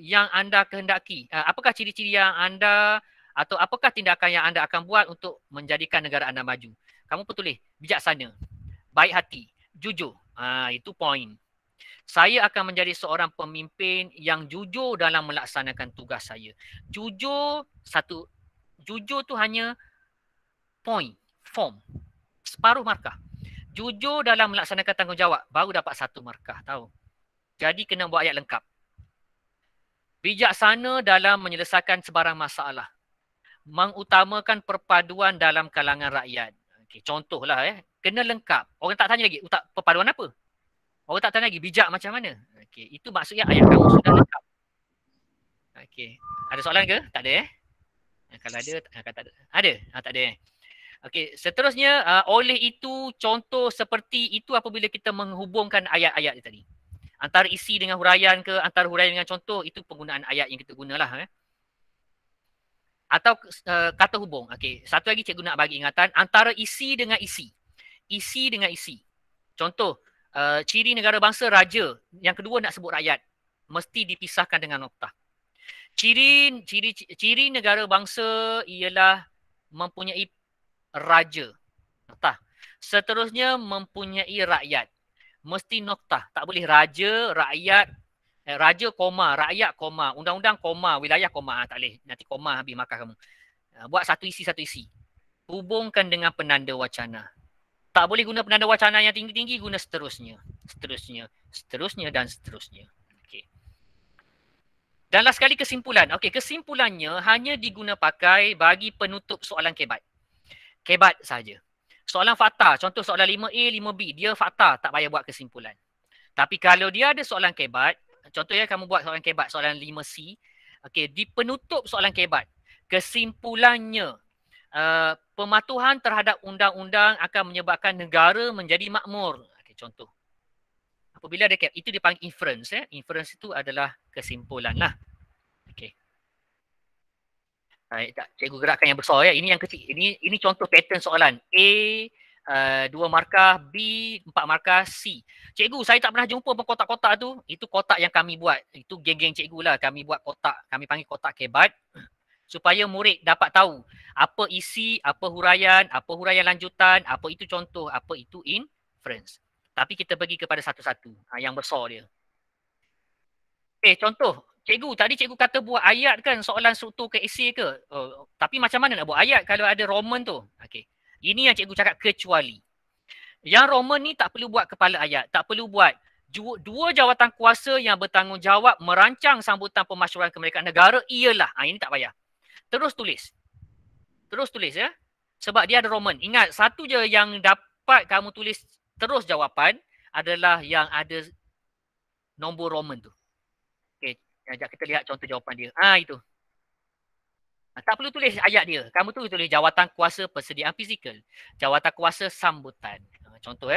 A: yang anda kehendaki? Apakah ciri-ciri yang anda atau apakah tindakan yang anda akan buat untuk menjadikan negara anda maju? Kamu tulis bijaksana, baik hati, jujur. Itu poin. Saya akan menjadi seorang pemimpin yang jujur dalam melaksanakan tugas saya. Jujur tu hanya point, form, separuh markah. Jujur dalam melaksanakan tanggungjawab, baru dapat 1 markah, tahu. Jadi kena buat ayat lengkap. Bijaksana dalam menyelesaikan sebarang masalah. Mengutamakan perpaduan dalam kalangan rakyat. Okay, contohlah kena lengkap. Orang tak tanya lagi, perpaduan apa? Orang tak tanya lagi, bijak macam mana? Okay, itu maksudnya ayat kamu sudah lengkap. Okay. Ada soalan ke? Tak ada Kalau ada, tak ada. Ada? Tak ada Okey, seterusnya oleh itu contoh seperti itu apabila kita menghubungkan ayat-ayat tadi. Antara isi dengan huraian ke, antara huraian dengan contoh, itu penggunaan ayat yang kita gunalah. Atau kata hubung. Okey, satu lagi cikgu nak bagi ingatan, antara isi dengan isi. Isi dengan isi. Contoh, ciri negara bangsa raja, yang kedua nak sebut rakyat, mesti dipisahkan dengan noktah. Ciri negara bangsa ialah mempunyai raja, noktah. Seterusnya mempunyai rakyat, mesti noktah. Tak boleh raja, rakyat, raja, koma, rakyat, koma, undang-undang, koma, wilayah, koma. Tak boleh, nanti koma habis markah kamu. Buat satu isi. Hubungkan dengan penanda wacana. Tak boleh guna penanda wacana yang tinggi-tinggi, guna seterusnya dan seterusnya. Okay. Dan last sekali kesimpulan. Okey, kesimpulannya hanya diguna pakai bagi penutup soalan kebat. Kebat saja. Soalan fakta, contoh soalan 5A, 5B, dia fakta, tak payah buat kesimpulan. Tapi kalau dia ada soalan kebat, contohnya kamu buat soalan kebat, soalan 5C, okey, di penutup soalan kebat, kesimpulannya, pematuhan terhadap undang-undang akan menyebabkan negara menjadi makmur. Okey, contoh. Apabila ada kebat, itu dipanggil inference. Inference itu adalah kesimpulan lah. Okey. Cikgu gerakkan yang besar Ini yang kecil. Ini contoh pattern soalan. A 2 markah, B 4 markah, C. Cikgu, saya tak pernah jumpa kotak-kotak tu. Itu kotak yang kami buat. Itu geng-geng cikgu lah. Kami buat kotak. Kami panggil kotak kebat. Supaya murid dapat tahu apa isi, apa huraian lanjutan, apa itu contoh, apa itu inference. Tapi kita pergi kepada satu-satu. Yang besar dia. Contoh. Cikgu, tadi cikgu kata buat ayat kan soalan struktur ke esei ke? Tapi macam mana nak buat ayat kalau ada Roman tu? Okey. Ini yang cikgu cakap kecuali. Yang Roman ni tak perlu buat kepala ayat. Tak perlu buat. 2 jawatan kuasa yang bertanggungjawab merancang sambutan pemasyuran kemerdekaan negara ialah. Ini tak payah. Terus tulis ya. Sebab dia ada Roman. Ingat, satu je yang dapat kamu tulis terus jawapan adalah yang ada nombor Roman tu. Sekejap kita lihat contoh jawapan dia. Itu. Tak perlu tulis ayat dia. Kamu tulis jawatan kuasa persediaan fizikal. Jawatan kuasa sambutan. Contoh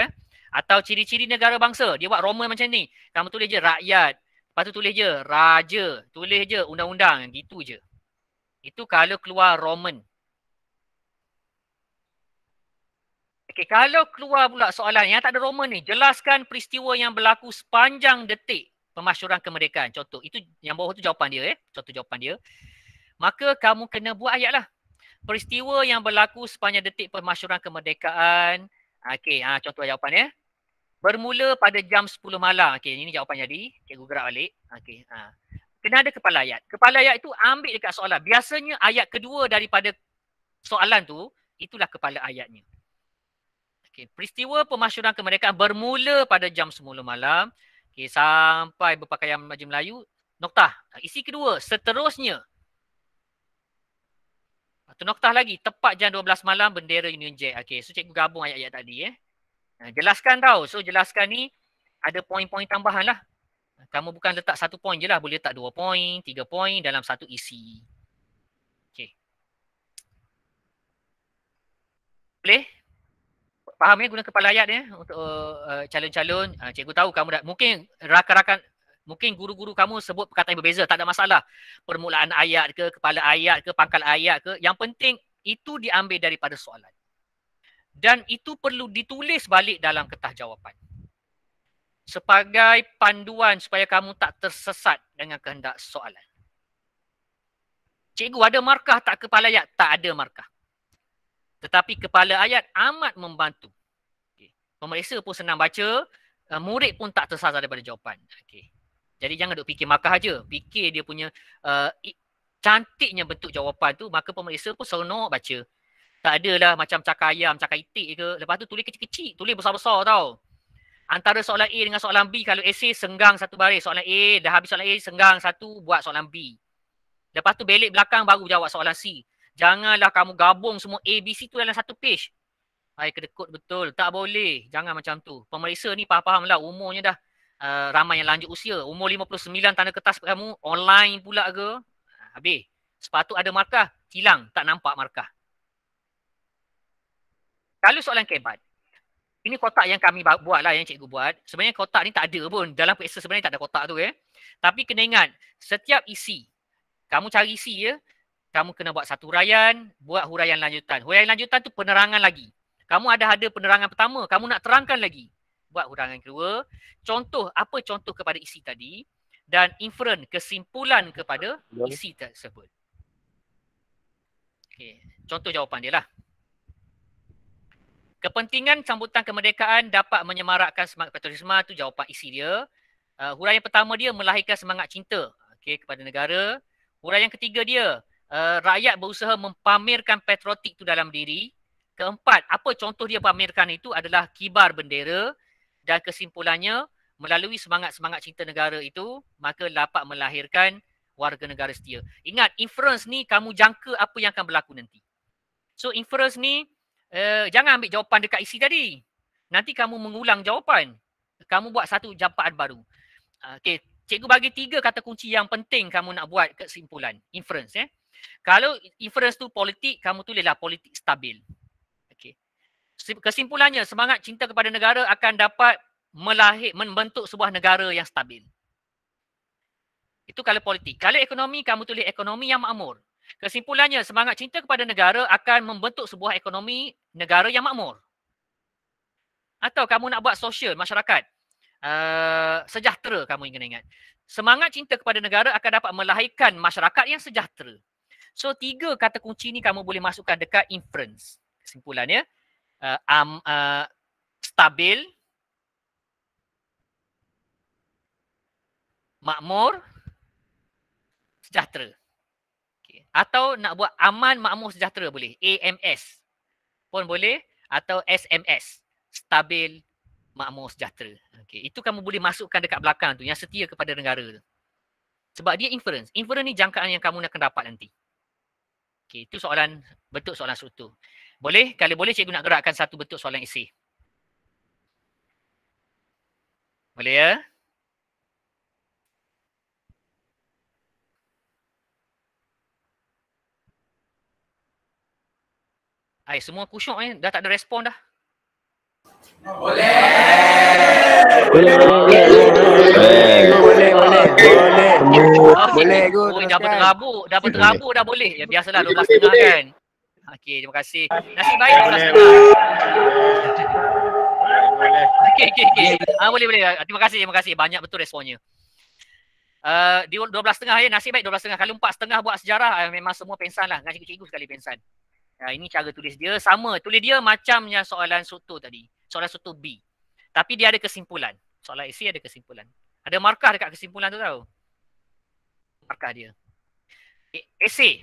A: Atau ciri-ciri negara bangsa. Dia buat Roman macam ni. Kamu tulis je rakyat. Lepas tu tulis je raja. Tulis je undang-undang. Gitu je. Itu kalau keluar Roman. Okey, kalau keluar pula soalan yang tak ada Roman ni. Jelaskan peristiwa yang berlaku sepanjang detik pemasyuran kemerdekaan. Contoh, itu yang bawah tu jawapan dia contoh jawapan dia. Maka kamu kena buat ayat lah. Peristiwa yang berlaku sepanjang detik pemasyuran kemerdekaan. Okey, contoh jawapan bermula pada jam 10 malam. Okey, ini jawapan jadi. Cikgu gerak balik. Okey, kena ada kepala ayat. Kepala ayat itu ambil dekat soalan. Biasanya ayat kedua daripada soalan tu, itulah kepala ayatnya. Okey, peristiwa pemasyuran kemerdekaan bermula pada jam 10 malam. Okay, sampai berpakaian baju Melayu, noktah. Isi kedua, seterusnya. Tu noktah lagi, tepat jam 12 malam bendera Union Jack. Okey, so cikgu gabung ayat-ayat tadi jelaskan tau. So jelaskan ni ada poin-poin tambahan lah. Kamu bukan letak 1 poin je lah, boleh letak 2 poin, 3 poin dalam satu isi. Okey. Boleh? Faham guna kepala ayat untuk calon-calon. Cikgu tahu kamu dah, mungkin rakan-rakan, mungkin guru-guru kamu sebut perkataan yang berbeza, tak ada masalah. Permulaan ayat ke, kepala ayat ke, pangkal ayat ke, yang penting itu diambil daripada soalan. Dan itu perlu ditulis balik dalam kertas jawapan. Sebagai panduan supaya kamu tak tersesat dengan kehendak soalan. Cikgu ada markah tak kepala ayat? Tak ada markah. Tetapi kepala ayat amat membantu. Okay. Pemeriksa pun senang baca, murid pun tak tersasar daripada jawapan. Okay. Jadi jangan duk fikir markah aja, fikir dia punya cantiknya bentuk jawapan tu, maka pemeriksa pun seronok baca. Tak adalah macam cakar ayam, cakar itik ke, lepas tu tulis kecil-kecil, tulis besar-besar tau. Antara soalan A dengan soalan B, kalau esay senggang satu baris, soalan A, dah habis soalan A, senggang satu, buat soalan B. Lepas tu belik belakang baru jawab soalan C. Janganlah kamu gabung semua A, B, C tu dalam satu page. Hai, kedekut betul. Tak boleh. Jangan macam tu. Pemeriksa ni faham lah. Umurnya dah ramai yang lanjut usia. Umur 59 tanda kertas kamu. Online pula ke. Habis. Sepatut ada markah. Hilang. Tak nampak markah. Kalau soalan kebat. Ini kotak yang kami buat lah. Yang cikgu buat. Sebenarnya kotak ni tak ada pun. Dalam periksa sebenarnya tak ada kotak tu. Tapi kena ingat. Setiap isi. Kamu cari isi kamu kena buat satu huraian, buat huraian lanjutan. Huraian lanjutan tu penerangan lagi. Kamu ada penerangan pertama, kamu nak terangkan lagi. Buat huraian kedua. Contoh, apa contoh kepada isi tadi. Dan inferen, kesimpulan kepada isi tersebut. Okay. Contoh jawapan dia lah. Kepentingan sambutan kemerdekaan dapat menyemarakkan semangat patriotisme, tu jawapan isi dia. Huraian pertama dia melahirkan semangat cinta kepada negara. Huraian ketiga dia, rakyat berusaha mempamerkan patriotik itu dalam diri. Keempat, apa contoh dia pamerkan itu adalah kibar bendera. Dan kesimpulannya, melalui semangat-semangat cinta negara itu, maka dapat melahirkan warga negara setia. Ingat, inference ni kamu jangka apa yang akan berlaku nanti. So, inference ni, jangan ambil jawapan dekat isi tadi. Nanti kamu mengulang jawapan. Kamu buat satu jawapan baru. Okay, cikgu bagi 3 kata kunci yang penting kamu nak buat kesimpulan. Inference. Kalau inference tu politik, kamu tulislah politik stabil. Okay. Kesimpulannya, semangat cinta kepada negara akan dapat membentuk sebuah negara yang stabil. Itu kalau politik. Kalau ekonomi, kamu tulis ekonomi yang makmur. Kesimpulannya, semangat cinta kepada negara akan membentuk sebuah ekonomi negara yang makmur. Atau kamu nak buat sosial, masyarakat. Sejahtera, kamu ingin ingat. Semangat cinta kepada negara akan dapat melahirkan masyarakat yang sejahtera. So, 3 kata kunci ni kamu boleh masukkan dekat inference. Kesimpulannya, stabil, makmur, sejahtera. Okay. Atau nak buat aman, makmur, sejahtera boleh. AMS pun boleh. Atau SMS, stabil, makmur, sejahtera. Okay. Itu kamu boleh masukkan dekat belakang tu, yang setia kepada negara tu. Sebab dia inference. Inference ni jangkaan yang kamu akan dapat nanti. Okay. Itu soalan, bentuk soalan struktur. Boleh? Kalau boleh, cikgu nak gerakkan satu bentuk soalan esei. Boleh ya? Hai, semua kusyuk dah tak ada respon dah.
D: Boleh.
A: Dah berterabuk dah boleh. Ya biasalah 12.30 kan. Okey, terima kasih. Nasib baik 12.30. Okey. Boleh. Terima kasih. Banyak betul responnya. Di 12.30 nasib baik 12.30. Kalau 4.30 buat sejarah, memang semua pensan lah. Dengan cikgu-cikgu sekali pensan. Ini cara tulis dia. Sama. Tulis dia macamnya soalan struktur tadi. Soalan struktur B. Tapi dia ada kesimpulan. Soalan esei ada kesimpulan. Ada markah dekat kesimpulan tu tau. Markah dia. Esei.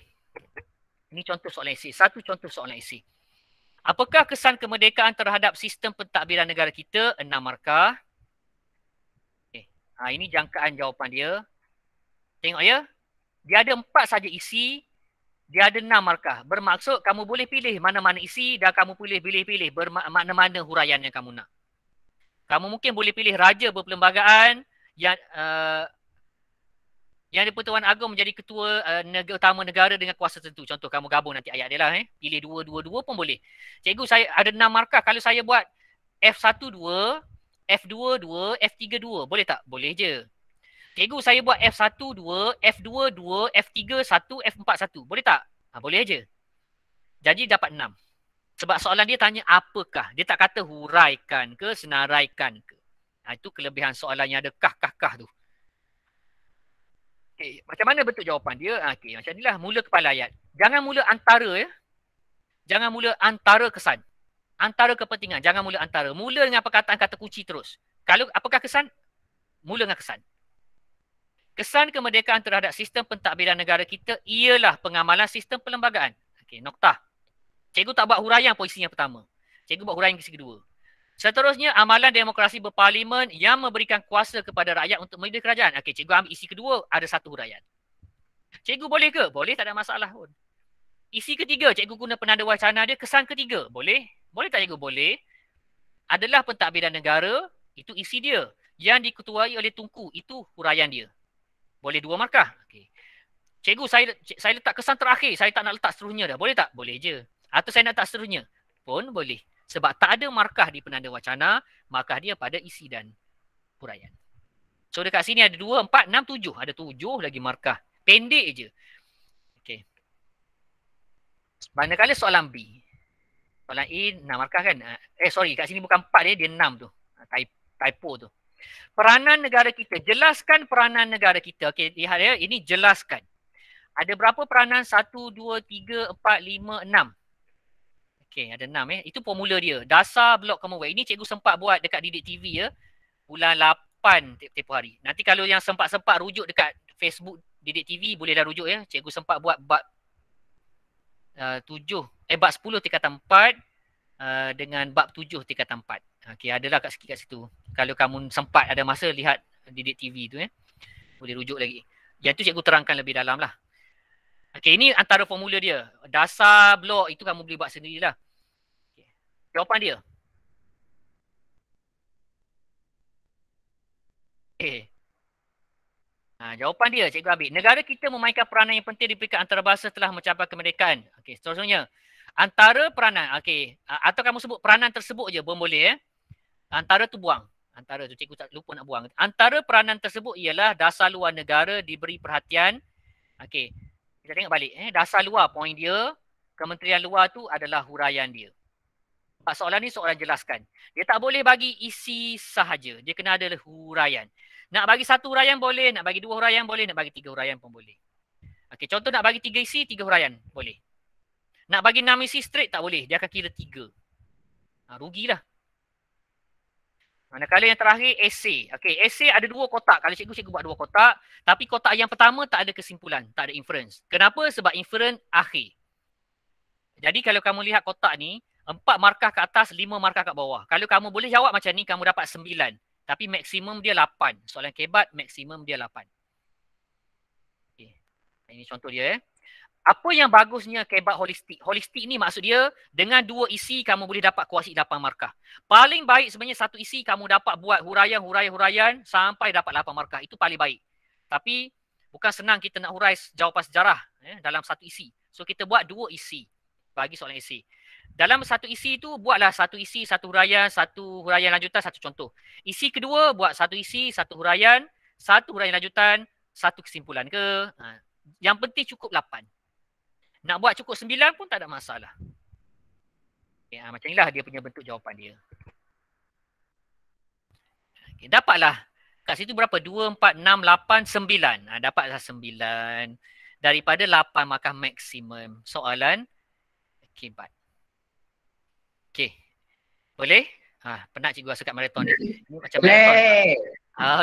A: Ini contoh soalan esei. Satu contoh soalan esei. Apakah kesan kemerdekaan terhadap sistem pentadbiran negara kita? 6 markah. Ini jangkaan jawapan dia. Tengok ya. Dia ada 4 saja isi. Dia ada 6 markah. Bermaksud kamu boleh pilih mana-mana isi dan kamu pilih mana-mana huraian yang kamu nak. Kamu mungkin boleh pilih raja berperlembagaan yang di-Pertuan Agong menjadi ketua utama negara dengan kuasa tertentu. Contoh kamu gabung nanti ayat dia lah. Pilih 2-2-2 pun boleh. Cikgu saya ada 6 markah. Kalau saya buat F1-2, F2-2, F3-2. Boleh tak? Boleh je. Cikgu saya buat F1-2, F2-2, F3-1, F4-1. Boleh tak? Boleh je. Jadi dapat 6. Sebab soalan dia tanya apakah. Dia tak kata huraikan ke, senaraikan ke. Itu kelebihan soalan yang ada kah tu. Okay. Macam mana bentuk jawapan dia? Okay. Macam inilah mula kepala ayat. Jangan mula antara ya. Jangan mula antara kesan. Antara kepentingan. Jangan mula antara. Mula dengan perkataan kata kunci terus. Kalau apakah kesan? Mula dengan kesan. Kesan kemerdekaan terhadap sistem pentadbiran negara kita ialah pengamalan sistem perlembagaan. Okey, noktah. Cikgu tak buat huraian posisi yang pertama. Cikgu buat huraian isi kedua. Seterusnya, amalan demokrasi berparlimen yang memberikan kuasa kepada rakyat untuk memilih kerajaan. Okey, cikgu ambil isi kedua, ada satu huraian. Cikgu boleh ke? Boleh, tak ada masalah pun. Isi ketiga, cikgu guna penanda wacana dia, kesan ketiga. Boleh? Boleh tak cikgu? Boleh. Adalah pentadbiran negara, itu isi dia. Yang diketuai oleh Tunku, itu huraian dia. Boleh 2 markah. Okay. Cikgu, saya letak kesan terakhir. Saya tak nak letak seterusnya dah. Boleh tak? Boleh je. Atau saya nak letak seterusnya? Pun boleh. Sebab tak ada markah di penanda wacana, markah dia pada isi dan huraian. So dekat sini ada 2, 4, 6, 7. Ada 7 lagi markah. Pendek je. Okay. Manakala soalan B. Soalan A 6 markah kan? Kat sini bukan 4 dia 6 tu. Typo tu. Peranan negara kita. Jelaskan peranan negara kita. Okey, lihat ya. Ini jelaskan. Ada berapa peranan? 1, 2, 3, 4, 5, 6. Okey, ada 6 Itu formula dia. Dasar blok Commonwealth. Ini cikgu sempat buat dekat Didik TV ya. Bulan 8 tempoh hari. Nanti kalau yang sempat-sempat rujuk dekat Facebook Didik TV boleh dah rujuk ya. Cikgu sempat buat bab 10 tingkatan 4 dengan bab 7 tingkatan 4. Okey, adalah kat situ. Kalau kamu sempat ada masa lihat Didik TV tu boleh rujuk lagi. Yang tu cikgu terangkan lebih dalam lah. Okey, ini antara formula dia. Dasar blok itu kamu boleh buat sendirilah. Okay. Jawapan dia. Okay. Jawapan dia cikgu ambil. Negara kita memainkan peranan yang penting di peringkat antarabangsa setelah mencapai kemerdekaan. Okey, seterusnya. Antara peranan, okey. Atau kamu sebut peranan tersebut je pun boleh Antara tu buang. Antara tu cikgu tak lupa nak buang. Antara peranan tersebut ialah dasar luar negara diberi perhatian. Okey. Kita tengok balik. Dasar luar poin dia. Kementerian luar tu adalah huraian dia. Soalan ni soalan jelaskan. Dia tak boleh bagi isi sahaja. Dia kena ada huraian. Nak bagi 1 huraian boleh. Nak bagi 2 huraian boleh. Nak bagi 3 huraian pun boleh. Okey. Contoh nak bagi 3 isi, 3 huraian. Boleh. Nak bagi 6 isi straight tak boleh. Dia akan kira 3. Rugilah. Manakala yang terakhir, esei. Okey, esei ada 2 kotak. Kalau cikgu buat 2 kotak. Tapi kotak yang pertama tak ada kesimpulan. Tak ada inference. Kenapa? Sebab inference akhir. Jadi kalau kamu lihat kotak ni, 4 markah ke atas, 5 markah kat bawah. Kalau kamu boleh jawab macam ni, kamu dapat 9. Tapi maksimum dia 8. Soalan kebat, maksimum dia 8. Okey. Ini contoh dia Apa yang bagusnya kebat holistik? Holistik ni maksud dia dengan 2 isi kamu boleh dapat kuasi 8 markah. Paling baik sebenarnya 1 isi kamu dapat buat huraian sampai dapat 8 markah. Itu paling baik. Tapi bukan senang kita nak hurai jawapan sejarah dalam 1 isi. So kita buat 2 isi bagi soalan esei. Dalam 1 isi tu buatlah 1 isi, 1 huraian, 1 huraian lanjutan, 1 contoh. Isi kedua buat 1 isi, 1 huraian, 1 huraian lanjutan, 1 kesimpulan ke. Yang penting cukup 8. Nak buat cukup 9 pun tak ada masalah. Okay, macam inilah dia punya bentuk jawapan dia. Okay, dapatlah. Kat situ berapa? 2, 4, 6, 8, 9. Dapatlah 9. Daripada 8 markah maksimum. Soalan kebat. Okay. Boleh? Penat cikgu rasa kat maraton ni. Macam
B: boleh.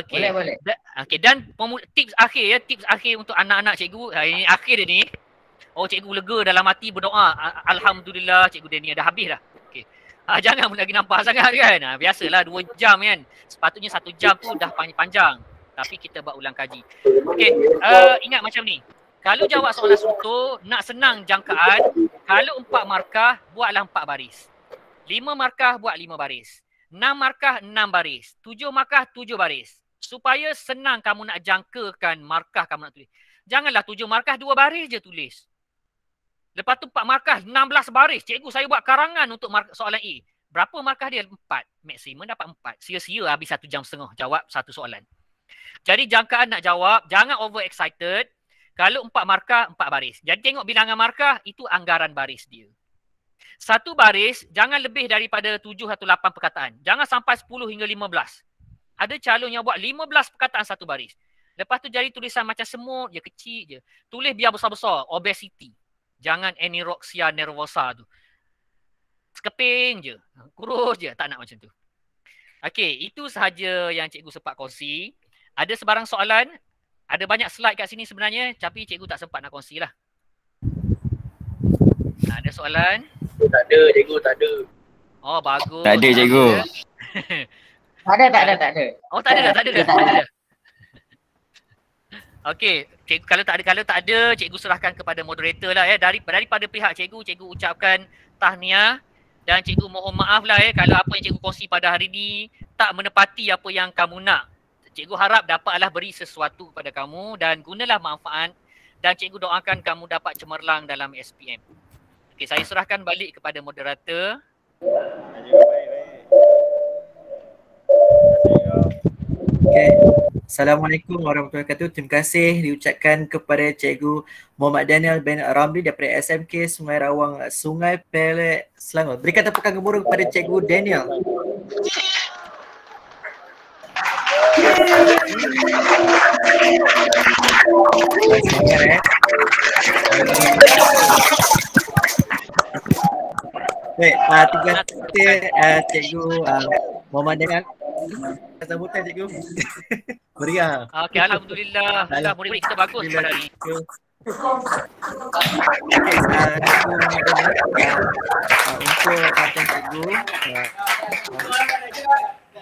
A: Okay.
B: Boleh.
A: Okay, dan tips akhir tips akhir untuk anak-anak cikgu. Ini akhir dia ni. Oh, cikgu lega dalam hati berdoa. Alhamdulillah cikgu dia ni dah habis dah. Okay. Jangan lagi nampak sangat kan. Biasalah 2 jam kan. Sepatutnya 1 jam tu dah panjang. Tapi kita buat ulang kaji. Okay. Ingat macam ni. Kalau jawab soalan struktur, nak senang jangkaan, kalau 4 markah, buatlah 4 baris. 5 markah, buat 5 baris. 6 markah, 6 baris. 7 markah, 7 baris. Supaya senang kamu nak jangkakan markah kamu nak tulis. Janganlah 7 markah, 2 baris je tulis. Lepas tu 4 markah, 16 baris. Cikgu, saya buat karangan untuk soalan A. Berapa markah dia? 4. Maksimum dapat 4. Sia-sia habis 1 jam setengah jawab satu soalan. Jadi jangkaan nak jawab, jangan over excited. Kalau 4 markah, 4 baris. Jadi tengok bilangan markah, itu anggaran baris dia. Satu baris, jangan lebih daripada 7 atau 8 perkataan. Jangan sampai 10 hingga 15. Ada calon yang buat 15 perkataan satu baris. Lepas tu jadi tulisan macam semut je, kecil je. Tulis biar besar-besar, obesity. Jangan anorexia nervosa tu. Sekeping je, kurus je, tak nak macam tu. Okey, itu sahaja yang cikgu sempat kongsi. Ada sebarang soalan? Ada banyak slide kat sini sebenarnya, tapi cikgu tak sempat nak kongsi lah. Ada soalan?
E: Tak ada cikgu, tak ada.
A: Oh, bagus.
H: Tak ada cikgu.
B: Tak ada.
A: Oh, tak ada dah. Okey, cikgu, kalau tak ada, cikgu serahkan kepada moderator lah ya. Daripada pihak cikgu ucapkan tahniah dan cikgu mohon maaf lah ya kalau apa yang cikgu kongsi pada hari ni tak menepati apa yang kamu nak. Cikgu harap dapatlah beri sesuatu kepada kamu dan gunalah manfaat dan cikgu doakan kamu dapat cemerlang dalam SPM. Okey, saya serahkan balik kepada moderator.
F: Okay. Assalamualaikum warahmatullahi wabarakatuh. Terima kasih diucapkan kepada Cikgu Muhammad Daniel bin Ramli daripada SMK Sungai Rawang, Sungai Perak, Selangor. Berikan tepukan gemuruh kepada Cikgu Daniel. Baik, terima kasih Cikgu Muhammad Daniel. Sambutan cikgu. Meriah.
A: Okey, alhamdulillah. Murid-murid kita bagus pada hari ni.
F: Okey, cikgu Muhammad Daniel. Untuk kata cikgu,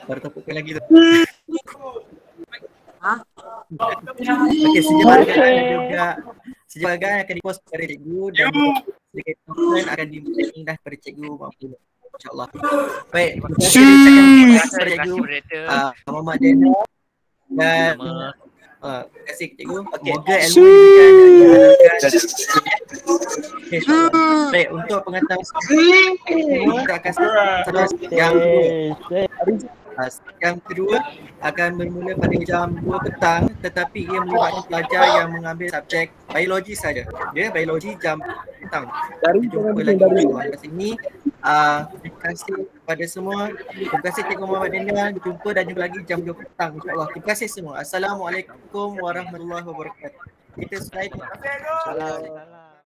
F: baru tepukkan lagi tu. Okey, sejauh akan dipost kepada cikgu dan sedikit akan di-training dah kepada cikgu mampu. InsyaAllah. Baik, terima kasih cikgu Muhammad Daniel dan terima kasih cikgu. Semoga ilmu diberikan. Baik, untuk pengetahuan kita akan yang kedua akan bermula pada jam 2 petang tetapi ia melibatkan pelajar yang mengambil subjek biologi saja. Dia biologi jam petang. Jumpa lagi kat sini. Terima kasih kepada semua. Terima kasih Cikgu Muhammad Daniel. Jumpa dan jumpa lagi jam 2 petang insya-Allah. Terima kasih semua. Assalamualaikum warahmatullahi wabarakatuh. Kita selesai. Assalamualaikum.